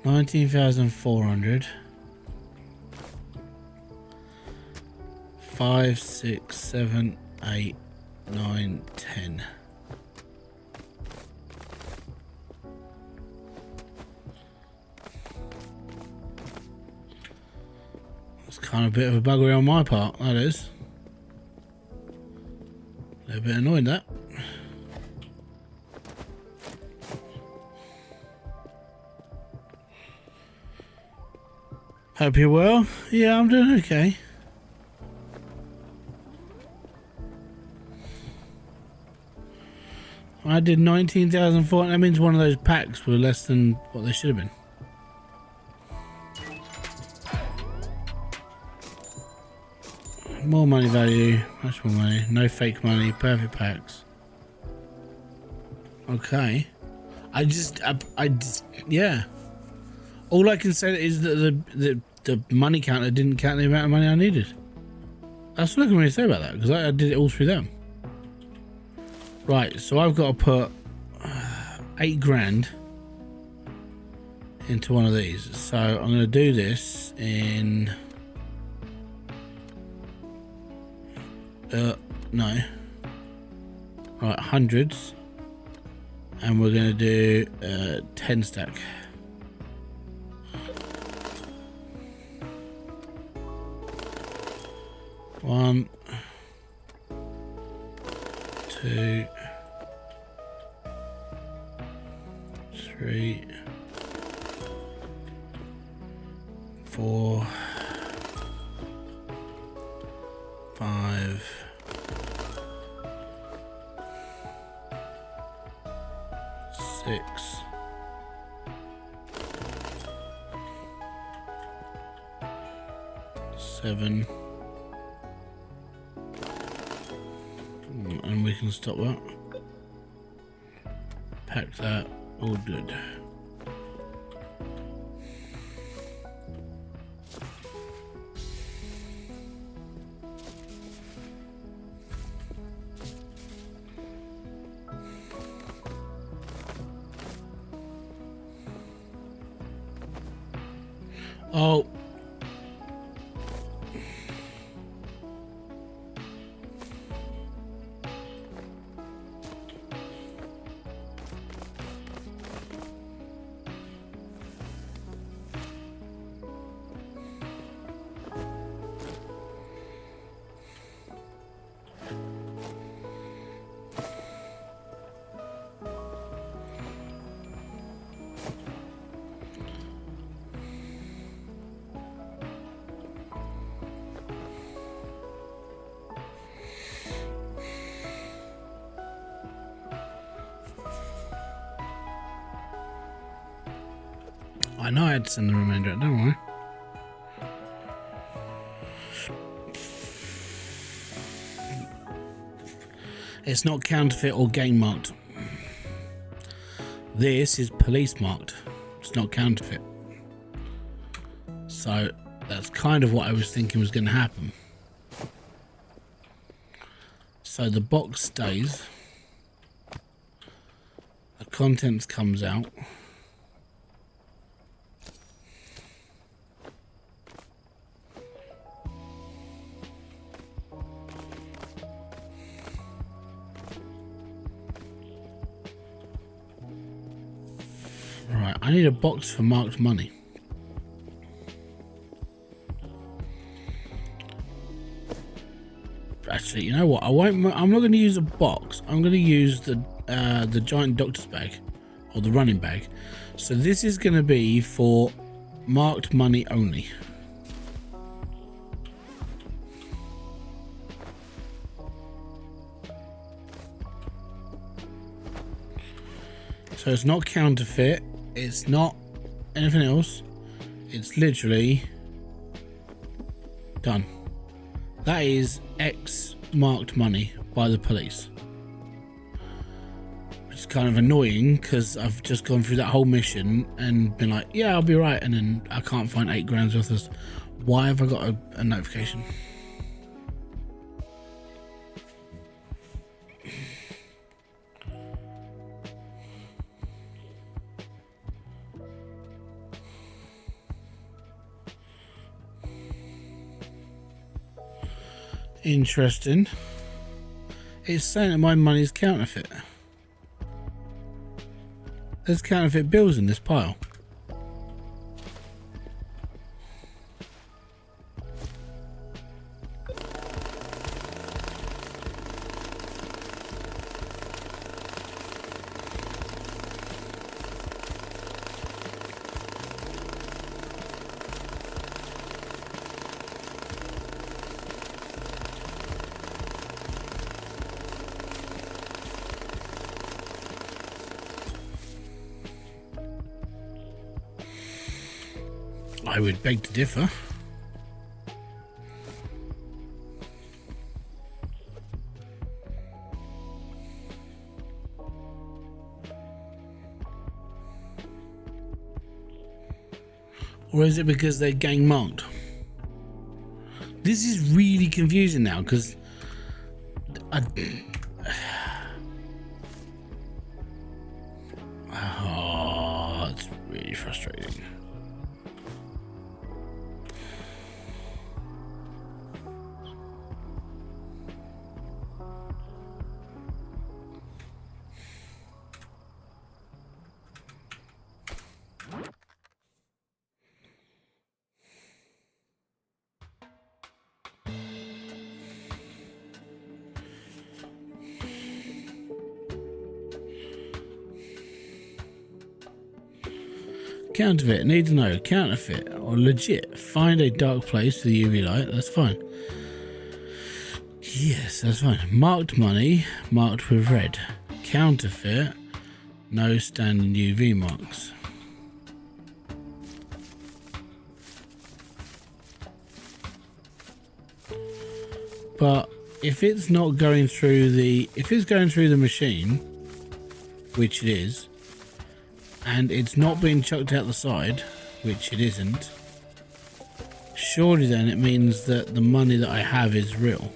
$19,400. 5, 6, 7, 8, 9, 10. That's kind of a bit of a buggery on my part, that is. A little bit annoyed, that. Hope you're well. Yeah, I'm doing okay. I did 19,400. That means one of those packs were less than what they should have been. More money value, much more money. No fake money, perfect packs. Okay. I just, yeah. All I can say is that the money counter didn't count the amount of money I needed. That's what I can really say about that, because I did it all through them. Right, so I've got to put 8 grand into one of these. So I'm going to do this in no, right, hundreds, and we're going to do 10 stack. One, two, three, 4, 5, 6, 7, and we can stop that. Pack that, all good. Oh. I know I had to send the remainder out, don't worry. It's not counterfeit or gang marked. This is police marked. It's not counterfeit. So that's kind of what I was thinking was going to happen. So the box stays. The contents comes out. Right, I need a box for marked money. Actually, you know what? I'm not going to use a box. I'm going to use the giant doctor's bag, or the running bag. So this is going to be for marked money only. So it's not counterfeit. It's not anything else. It's literally done. That is X marked money by the police. Which is kind of annoying because I've just gone through that whole mission and been like, yeah, I'll be right. And then I can't find 8 grand's worth of. Why have I got a notification? Interesting. It's saying that my money's counterfeit. There's counterfeit bills in this pile. I would beg to differ. Or is it because they're gang marked? This is really confusing now because oh, it's really frustrating. Counterfeit. Need to know. Counterfeit or legit. Find a dark place for the UV light. That's fine. Yes, that's fine. Marked money. Marked with red. Counterfeit. No standing UV marks. But if it's not going through the... If it's going through the machine, which it is, and it's not being chucked out the side, which it isn't, surely then it means that the money that I have is real.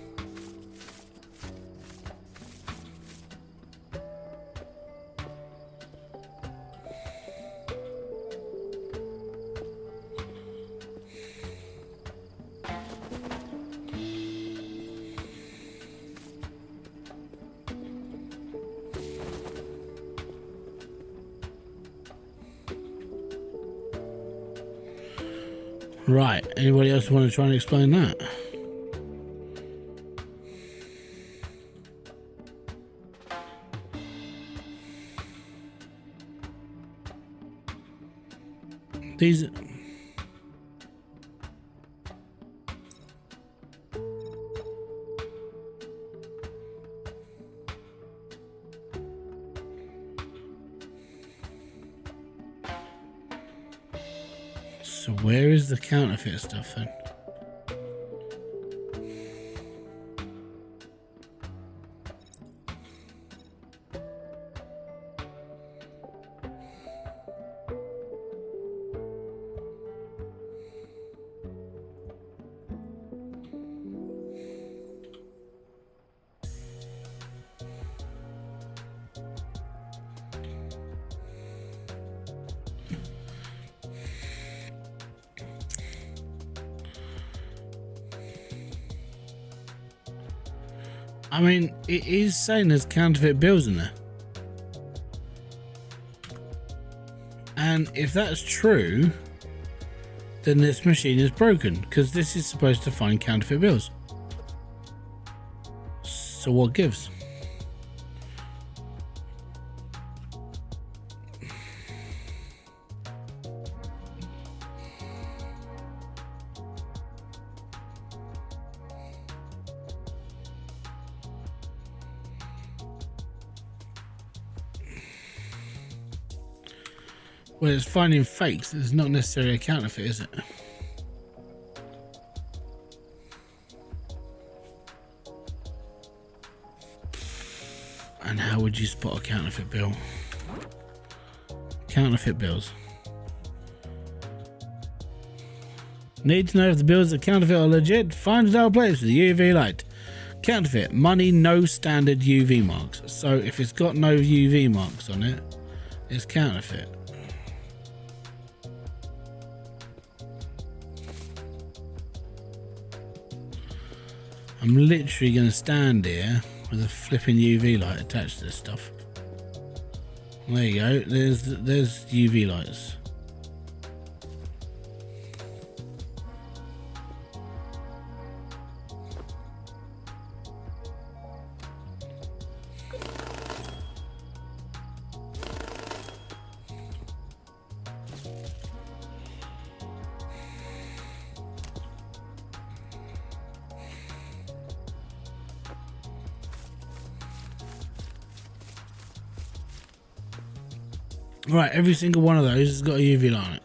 Right, anybody else want to try and explain that? These... So where is the counterfeit stuff then? I mean, it is saying there's counterfeit bills in there. And if that's true, then this machine is broken, because this is supposed to find counterfeit bills. So what gives? Well, it's finding fakes. It's not necessarily a counterfeit, is it? And how would you spot a counterfeit bill? Counterfeit bills. Need to know if the bills are counterfeit or legit? Find a dark place with the UV light. Counterfeit. Money, no standard UV marks. So if it's got no UV marks on it, it's counterfeit. I'm literally going to stand here with a flipping UV light attached to this stuff. There you go. There's UV lights. Right, every single one of those has got a UV light on it.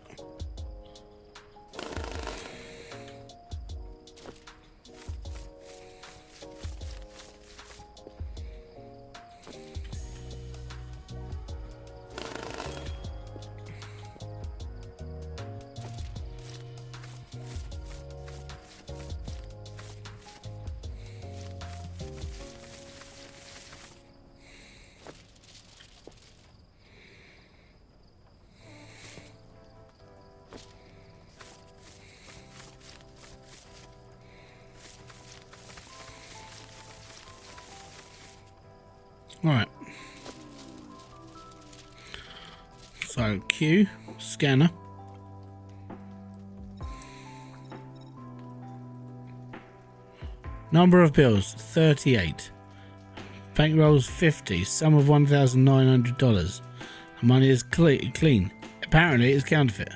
Right. So Q, scanner. Number of bills, 38. Bankrolls, 50. Sum of $1,900. Money is clean. Apparently it's counterfeit.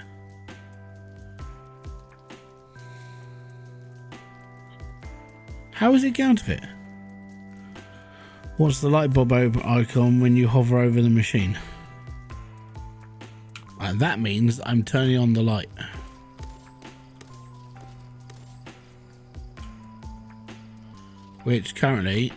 How is it counterfeit? What's the light bulb icon when you hover over the machine? That means I'm turning on the light. Which currently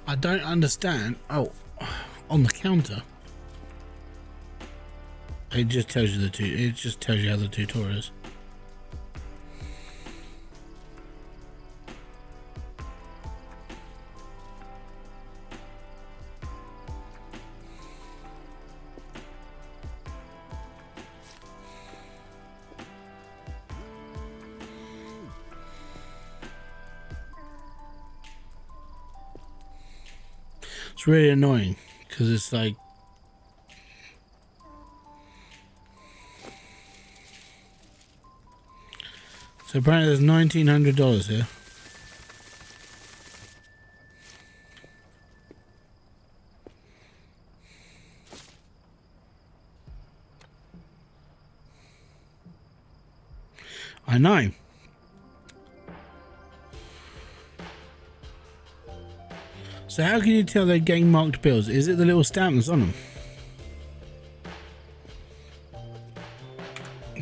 I don't understand. Oh, on the counter. It just tells you it just tells you how the tutorial is. It's really annoying because it's like so apparently there's $1,900 here. I know. So how can you tell they're gang marked bills? Is it the little stamp that's on them?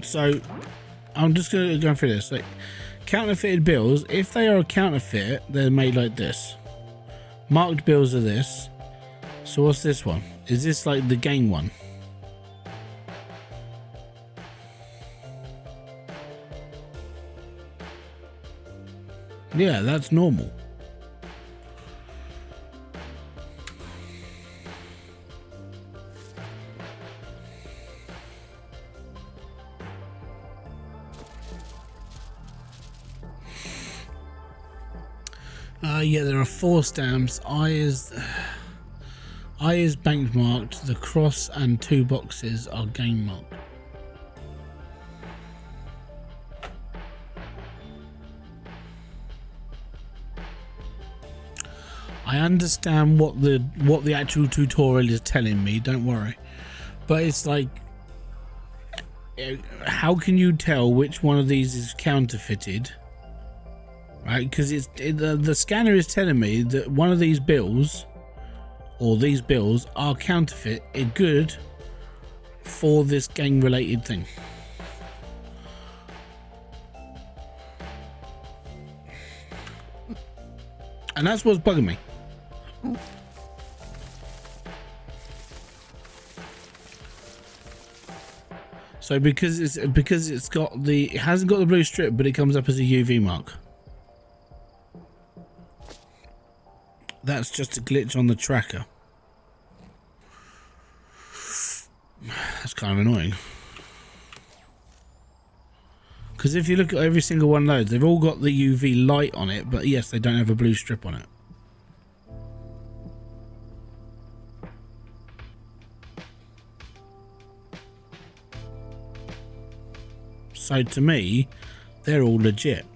So I'm just going to go through this. Like counterfeited bills, if they are a counterfeit, they're made like this. Marked bills are this. So what's this one? Is this like the gang one? Yeah, that's normal. Yeah, there are 4 stamps. I is bank marked. The cross and 2 boxes are gang marked. I understand what the actual tutorial is telling me. Don't worry, but it's like, how can you tell which one of these is counterfeited? Right, because the scanner is telling me that one of these bills, or these bills, are counterfeit. It's good for this gang-related thing. And that's what's bugging me. So because it hasn't got the blue strip, but it comes up as a UV mark. That's just a glitch on the tracker. That's kind of annoying. Because if you look at every single one of those, they've all got the UV light on it, but yes, they don't have a blue strip on it. So to me, they're all legit.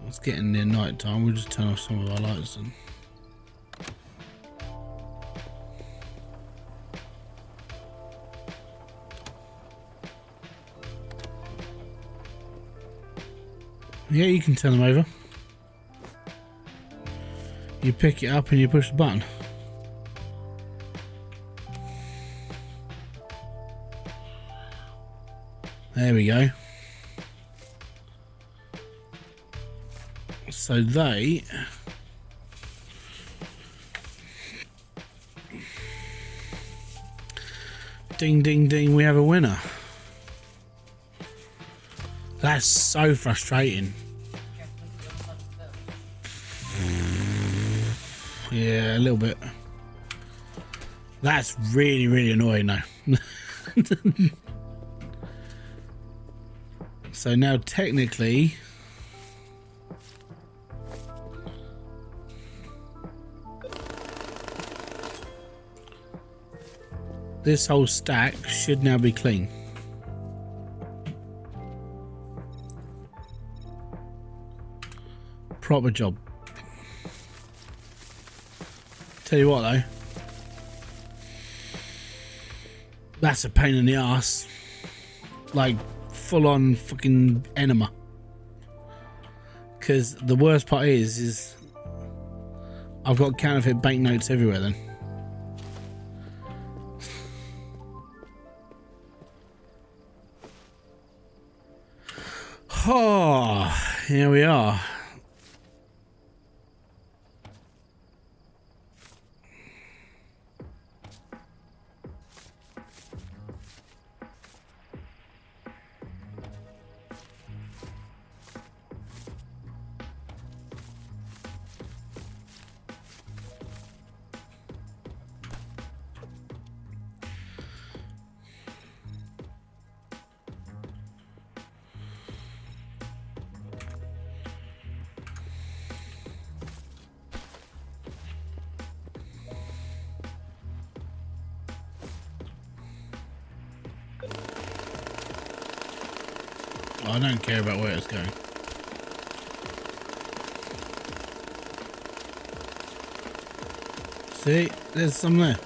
It's getting near night time. We'll just turn off some of our lights then. Yeah, you can turn them over. You pick it up and you push the button. There we go. So they Ding, ding, ding, we have a winner. That's so frustrating. Yeah, a little bit. That's really, really annoying though. So now technically this whole stack should now be clean. Proper job. Tell you what though, that's a pain in the ass. Like full on fucking enema. Because the worst part is I've got counterfeit banknotes everywhere then. Oh, here we are. I don't care about where it's going. See, there's some there.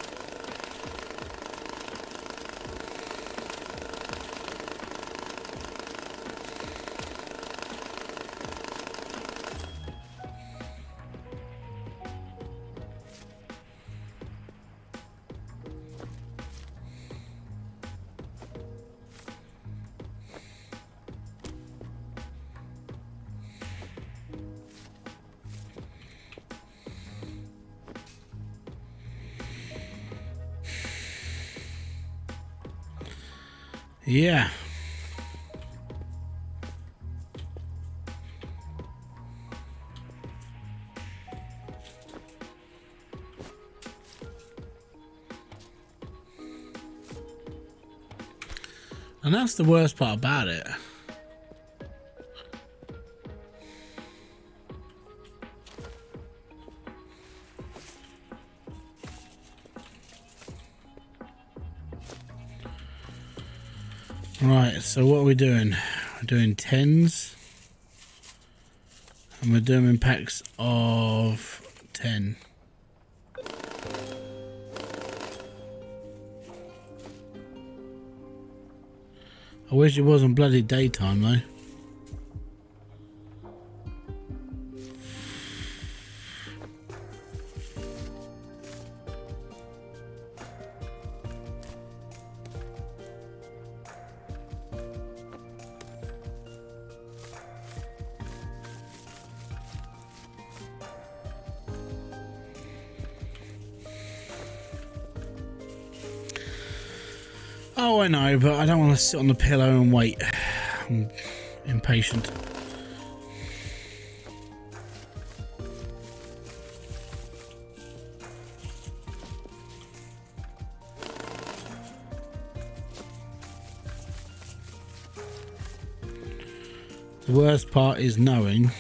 Yeah. And that's the worst part about it. Right, so what are we doing? We're doing 10s. And we're doing them in packs of 10. I wish it wasn't bloody daytime though. Oh, I know, but I don't want to sit on the pillow and wait. I'm impatient. The worst part is knowing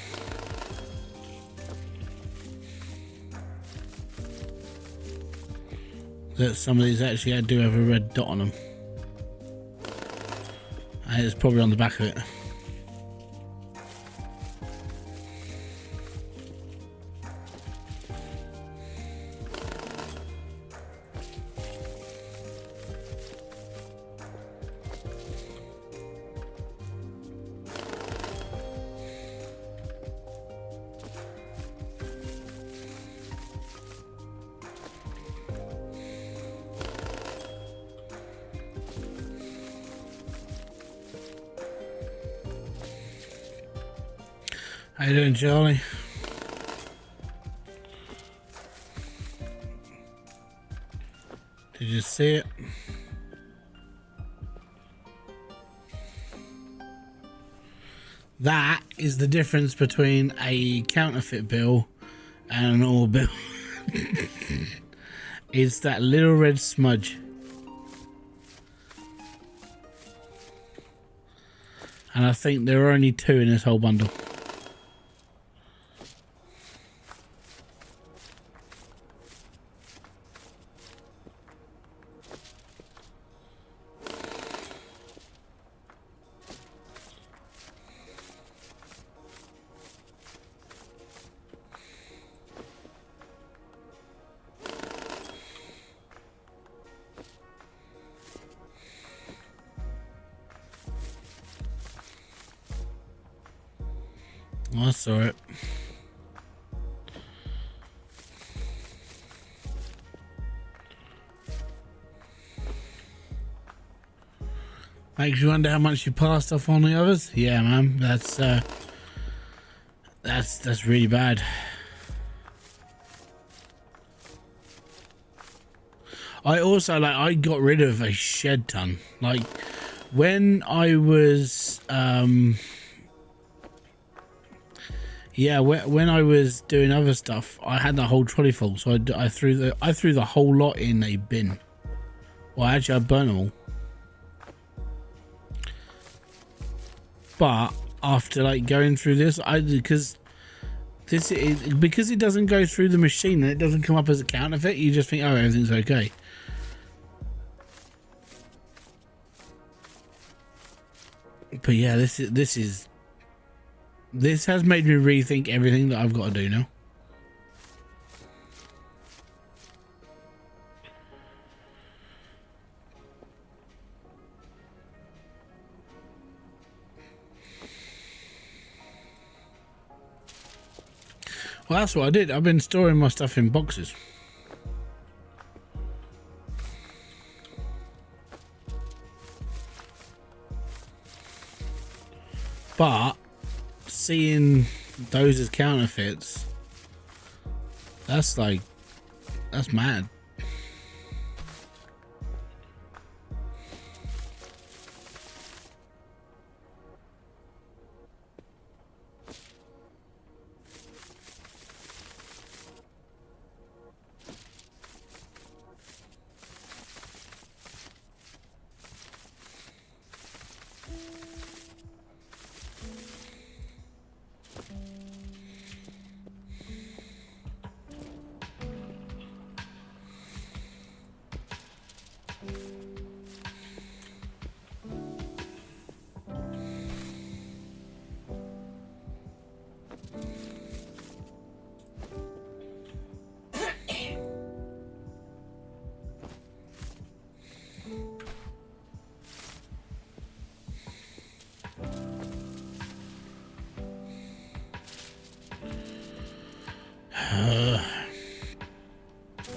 that some of these actually do have a red dot on them. And it's probably on the back of it. How you doing, Charlie? Did you see it? That is the difference between a counterfeit bill and an normal bill. It's that little red smudge. And I think there are only 2 in this whole bundle. I saw it. Makes you wonder how much you passed off on the others. Yeah, man, that's really bad. I also I got rid of a shed ton. Like when I was yeah, when I was doing other stuff, I had the whole trolley full, so I threw the whole lot in a bin. Well, actually, I burnt them all. But after like going through this, because it doesn't go through the machine and it doesn't come up as a counterfeit, you just think, oh, everything's okay. But yeah, this has made me rethink everything that I've got to do now. Well, that's what I did. I've been storing my stuff in boxes. But seeing those as counterfeits, that's mad.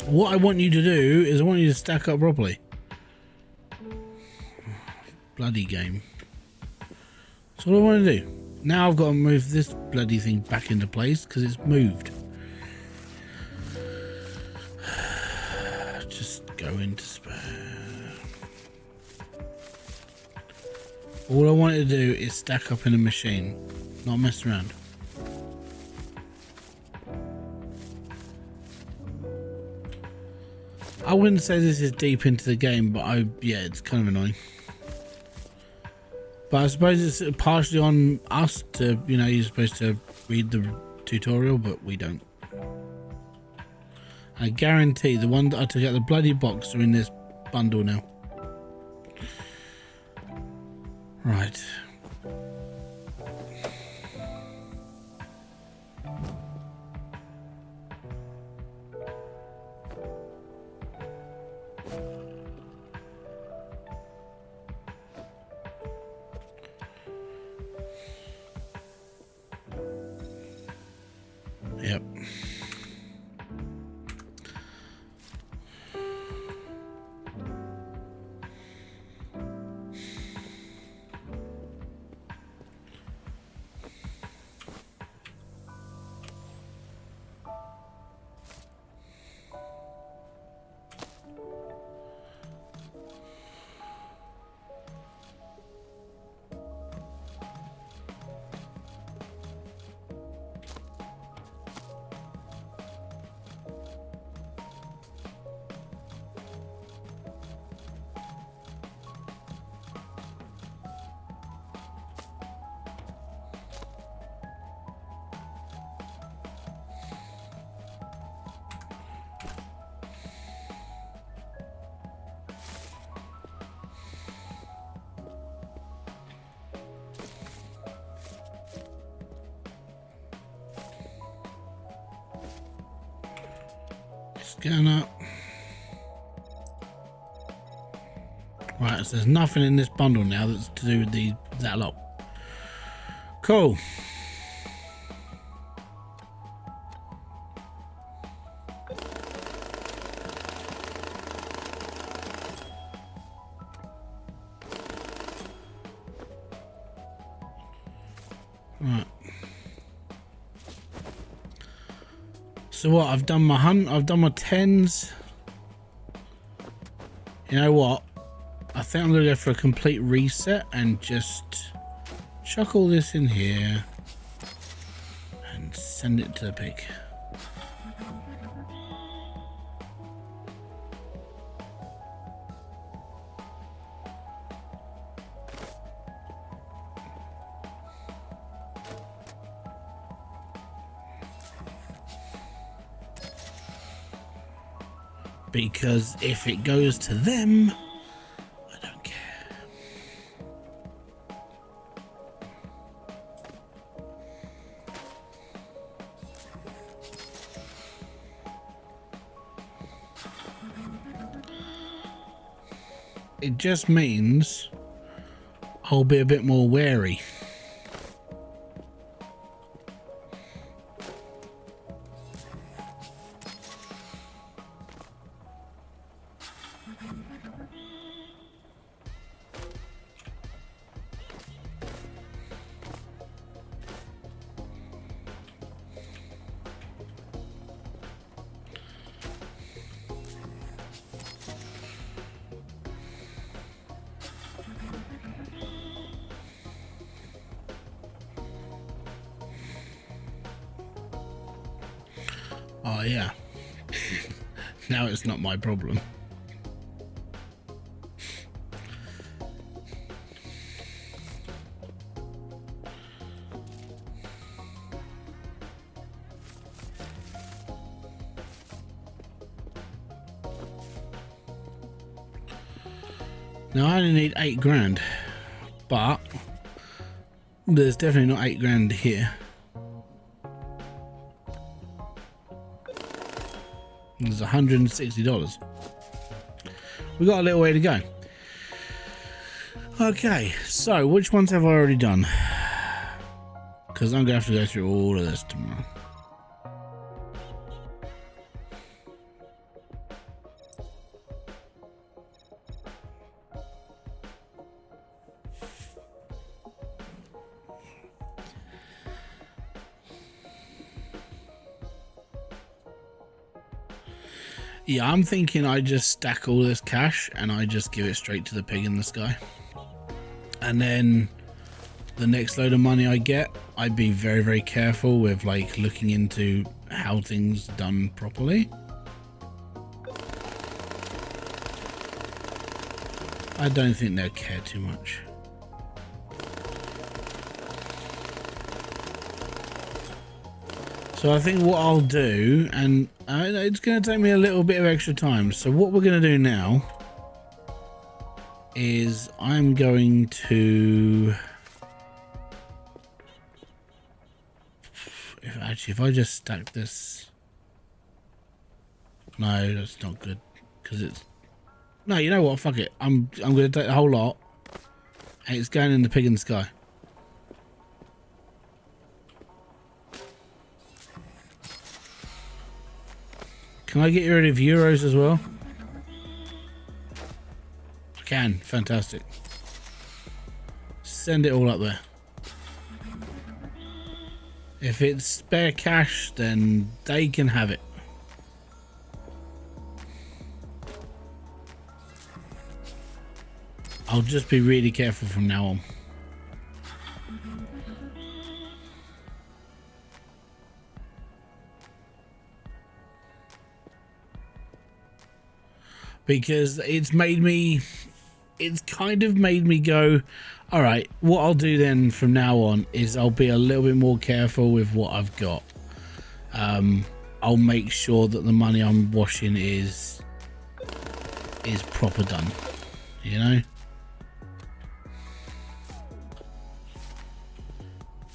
What I want you to do is I want you to stack up properly. Bloody game. That's what I want to do. Now I've got to move this bloody thing back into place because it's moved. Just go into spare. All I wanted to do is stack up in a machine, not mess around. I wouldn't say this is deep into the game, but yeah, it's kind of annoying. But I suppose it's partially on us to, you're supposed to read the tutorial, but we don't. I guarantee the one that I took out the bloody box are in this bundle now. Right. Yep. Scan up. Right, so there's nothing in this bundle now that's to do with that lot. Cool. Right. So what? I've done my hunt. I've done my 10s. You know what? I think I'm gonna go for a complete reset and just chuck all this in here and send it to the pig. Because if it goes to them, I don't care. It just means I'll be a bit more wary. Oh yeah. Now it's not my problem. Now I only need 8 grand, but there's definitely not 8 grand here. There's $160. We got a little way to go. Okay, so which ones have I already done? Because I'm gonna have to go through all of this tomorrow. Yeah, I'm thinking I just stack all this cash and I just give it straight to the pig in the sky. And then the next load of money I get, I'd be very, very careful with like looking into how things done properly. I don't think they'll care too much. So I think what I'll do, and it's going to take me a little bit of extra time. So what we're going to do now is I'm going to, if I just stack this, no, that's not good because it's, no, you know what? Fuck it. I'm going to take the whole lot and it's going in the pig in the sky. Can I get rid of euros as well? I can. Fantastic. Send it all up there. If it's spare cash, then they can have it. I'll just be really careful from now on. Because it's kind of made me go, all right, what I'll do then from now on is I'll be a little bit more careful with what I've got. I'll make sure that the money I'm washing is proper done, you know?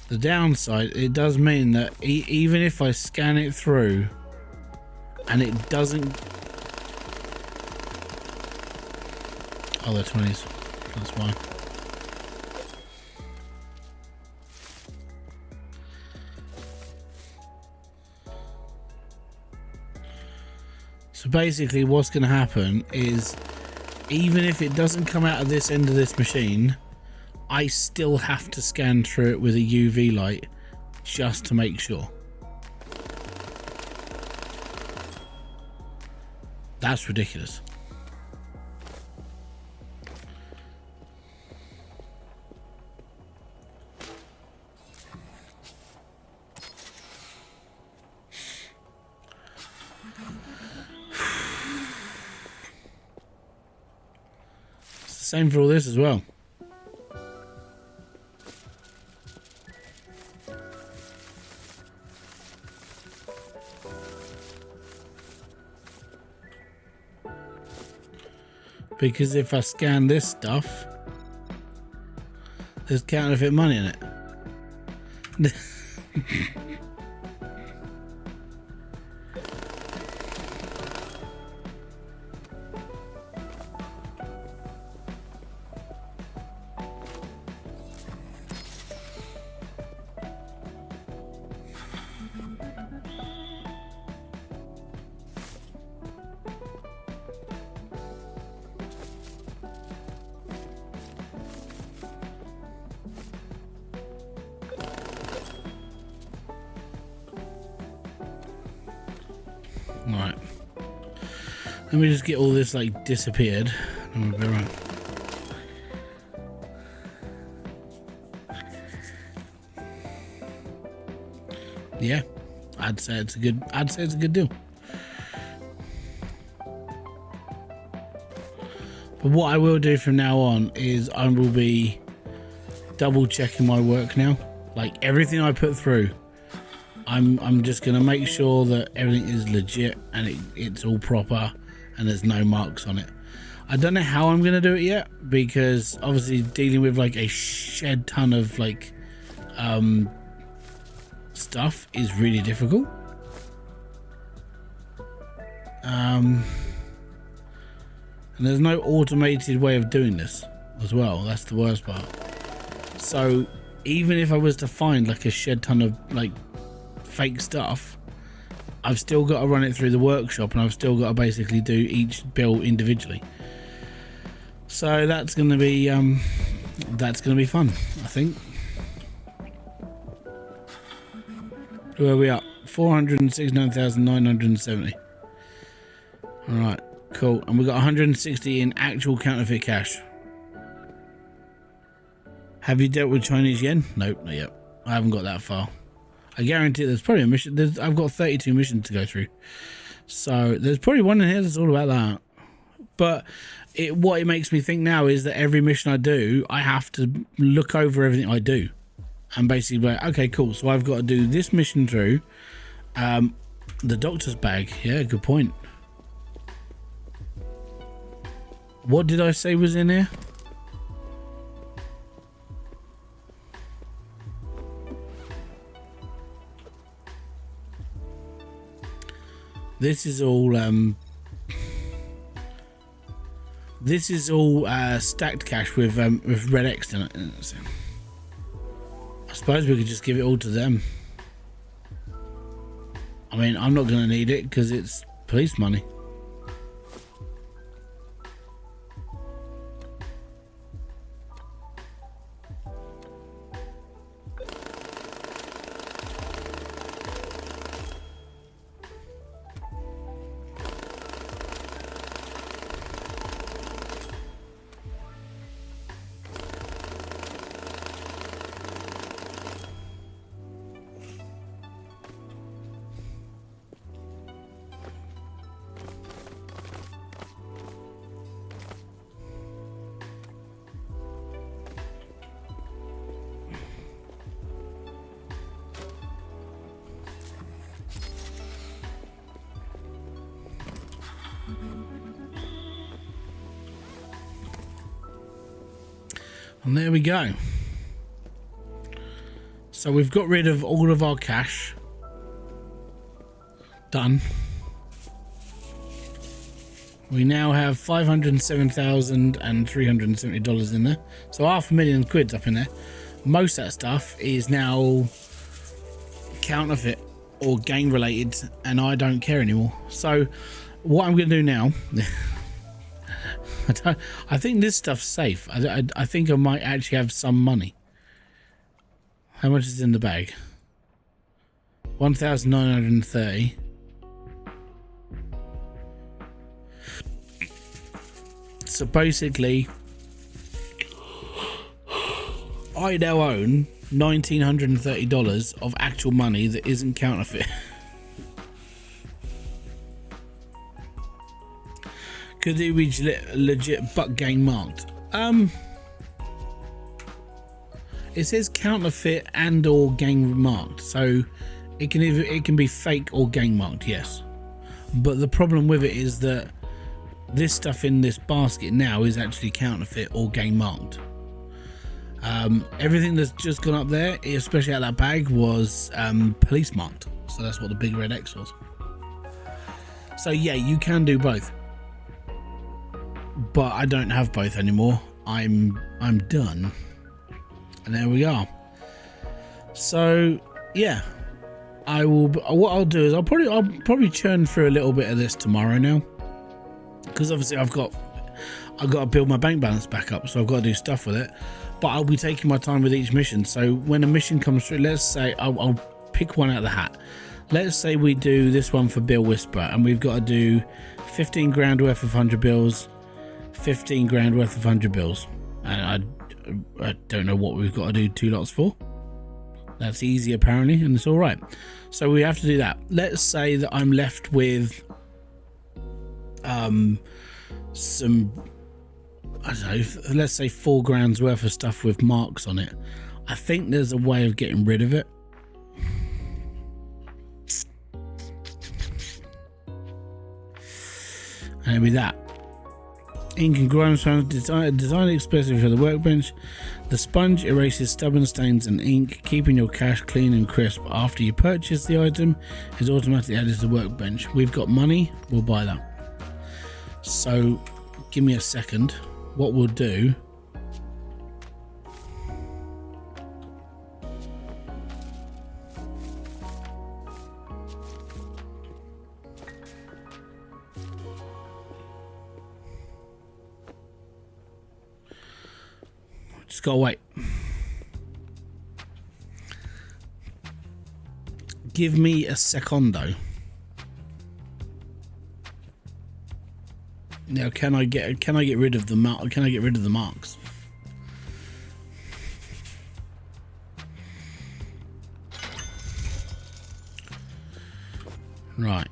The downside, it does mean that even if I scan it through and it doesn't. Oh, they're 20s. That's why. So basically what's going to happen is, even if it doesn't come out of this end of this machine, I still have to scan through it with a UV light just to make sure. That's ridiculous. It's the same for all this as well. Because if I scan this stuff, there's counterfeit money in it. Right. Let me just get all this like disappeared. And we'll be right. Yeah, I'd say it's a good deal. But what I will do from now on is I will be double checking my work now. Like everything I put through, I'm just gonna make sure that everything is legit and it's all proper and there's no marks on it. I don't know how I'm gonna do it yet, because obviously dealing with like a shed ton of like stuff is really difficult. And there's no automated way of doing this as well. That's the worst part. So even if I was to find like a shed ton of like fake stuff, I've still got to run it through the workshop, and I've still got to basically do each bill individually. So that's going to be fun, I think. Where are we at? 469,970. All right, cool. And we've got 160 in actual counterfeit cash. Have you dealt with Chinese yen? Nope, not yet. I haven't got that far. I guarantee there's probably a mission. I've got 32 missions to go through. So there's probably one in here that's all about that. But what it makes me think now is that every mission I do, I have to look over everything I do. And basically be like, okay, cool. So I've got to do this mission through. The doctor's bag. Yeah, good point. What did I say was in here? This is all stacked cash with red X in it. So I suppose we could just give it all to them. I mean, I'm not going to need it because it's police money. And there we go. So we've got rid of all of our cash. Done. We now have $507,370 in there. So £500,000 up in there. Most of that stuff is now counterfeit or gang related, and I don't care anymore. So what I'm going to do now, I think this stuff's safe. I think I might actually have some money. How much is in the bag? 1,930. So basically, I now own $1,930 of actual money that isn't counterfeit. Could it be legit but gang marked? It says counterfeit and or gang marked, so it can be fake or gang marked, yes. But the problem with it is that this stuff in this basket now is actually counterfeit or gang marked. Everything that's just gone up there, especially out of that bag, was police marked. So that's what the big red X was. So yeah, you can do both. But I don't have both anymore. I'm done. And there we are. So yeah, I will. What I'll do is I'll probably churn through a little bit of this tomorrow now, because obviously I've got to build my bank balance back up, so I've got to do stuff with it. But I'll be taking my time with each mission. So when a mission comes through, let's say I'll pick one out of the hat. Let's say we do this one for Bill Whisper, and we've got to do 15 grand worth of 100 bills, 15 grand worth of 100 bills, and I don't know what we've got to do 2 lots for. That's easy apparently, and it's all right. So we have to do that. Let's say that I'm left with some, I don't know, let's say 4 grand's worth of stuff with marks on it. I think there's a way of getting rid of it. And it'll be that. Ink and grime sponge designed especially for the workbench. The sponge erases stubborn stains and ink, keeping your cash clean and crisp. After you purchase the item, it's automatically added to the workbench. We've got money, we'll buy that. So give me a second. What we'll do, just gotta wait. Give me a secondo. Now, can I get rid of the mark? Can I get rid of the marks? Right.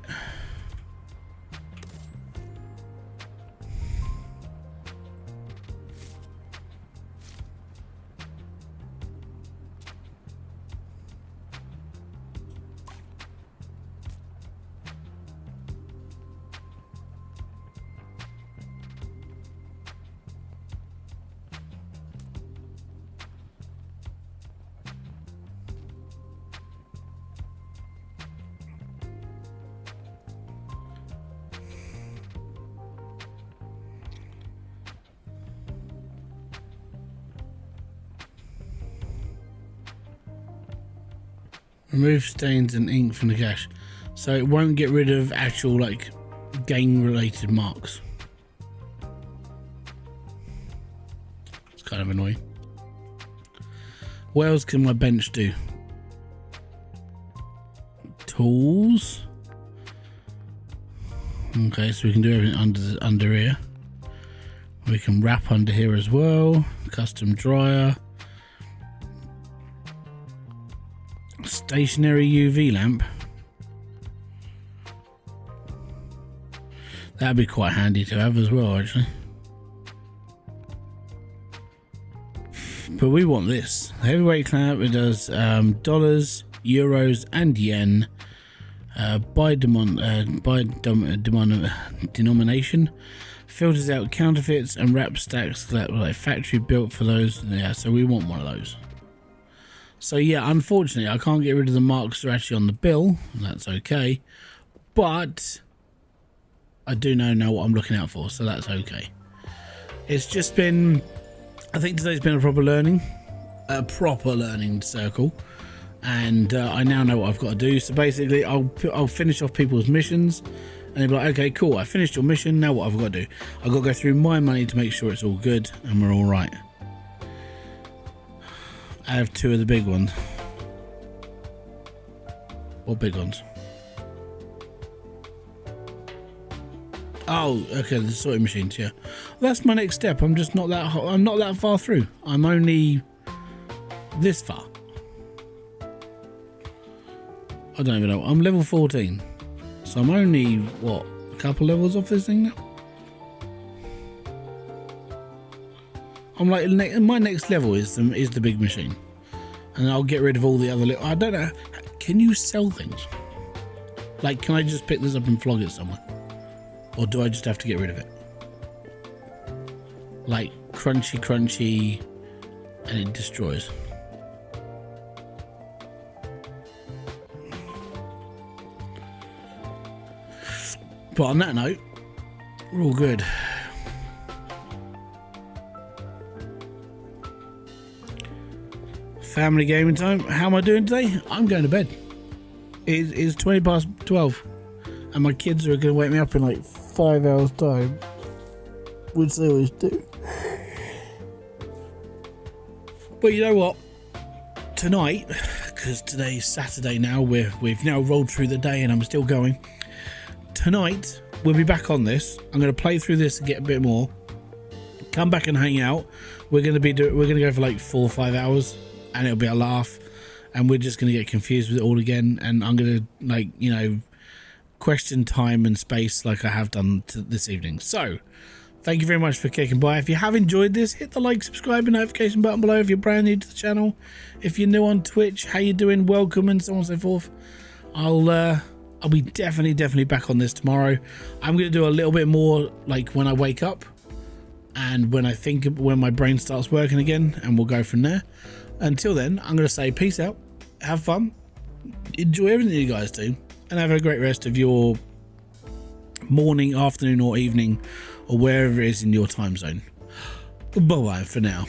Remove stains and ink from the cache, so it won't get rid of actual like gang related marks. It's kind of annoying. What else can my bench do? Tools. Okay, so we can do everything under here. We can wrap under here as well. Custom dryer. Stationary UV lamp. That'd be quite handy to have as well, actually. But we want this heavyweight clamp. It does dollars, euros, and yen by denomination. Filters out counterfeits and wrap stacks that were like factory built for those. Yeah, so we want one of those. So yeah, unfortunately, I can't get rid of the marks that are actually on the bill. That's okay, but I do know what I'm looking out for, so that's okay. It's just been, I think today's been a proper learning circle, and I now know what I've got to do. So basically, I'll finish off people's missions, and they'll be like, okay, cool, I finished your mission. Now what I've got to do? I've got to go through my money to make sure it's all good and we're all right. I have 2 of the big ones. What big ones? Oh, okay, the sorting machines. Yeah, that's my next step. I'm just not that. I'm not that far through. I'm only this far. I don't even know. I'm level 14, so I'm only what, a couple levels off this thing now. I'm like, my next level is the big machine, and I'll get rid of all the other little. I don't know. Can you sell things? Like, can I just pick this up and flog it somewhere? Or do I just have to get rid of it? Like, crunchy, and it destroys. But on that note, we're all good. Family gaming time. How am I doing today? I'm going to bed. It's 20 past 12. And my kids are going to wake me up in like 5 hours time, which they always do. But you know what? Tonight, because today's Saturday now, we've now rolled through the day and I'm still going. Tonight, we'll be back on this. I'm going to play through this and get a bit more. Come back and hang out. We're going to go for like 4 or 5 hours, and it'll be a laugh. And we're just going to get confused with it all again. And I'm going to, like, you know, question time and space like I have done this evening. So thank you very much for kicking by. If you have enjoyed this, hit the like, subscribe and notification button below if you're brand new to the channel. If you're new on Twitch, how you doing, welcome, and so on and so forth. I'll be definitely back on this tomorrow. I'm going to do a little bit more like when I wake up and when my brain starts working again, and we'll go from there. Until then, I'm going to say peace out, have fun, enjoy everything you guys do, and have a great rest of your morning, afternoon, or evening, or wherever it is in your time zone. Bye-bye for now.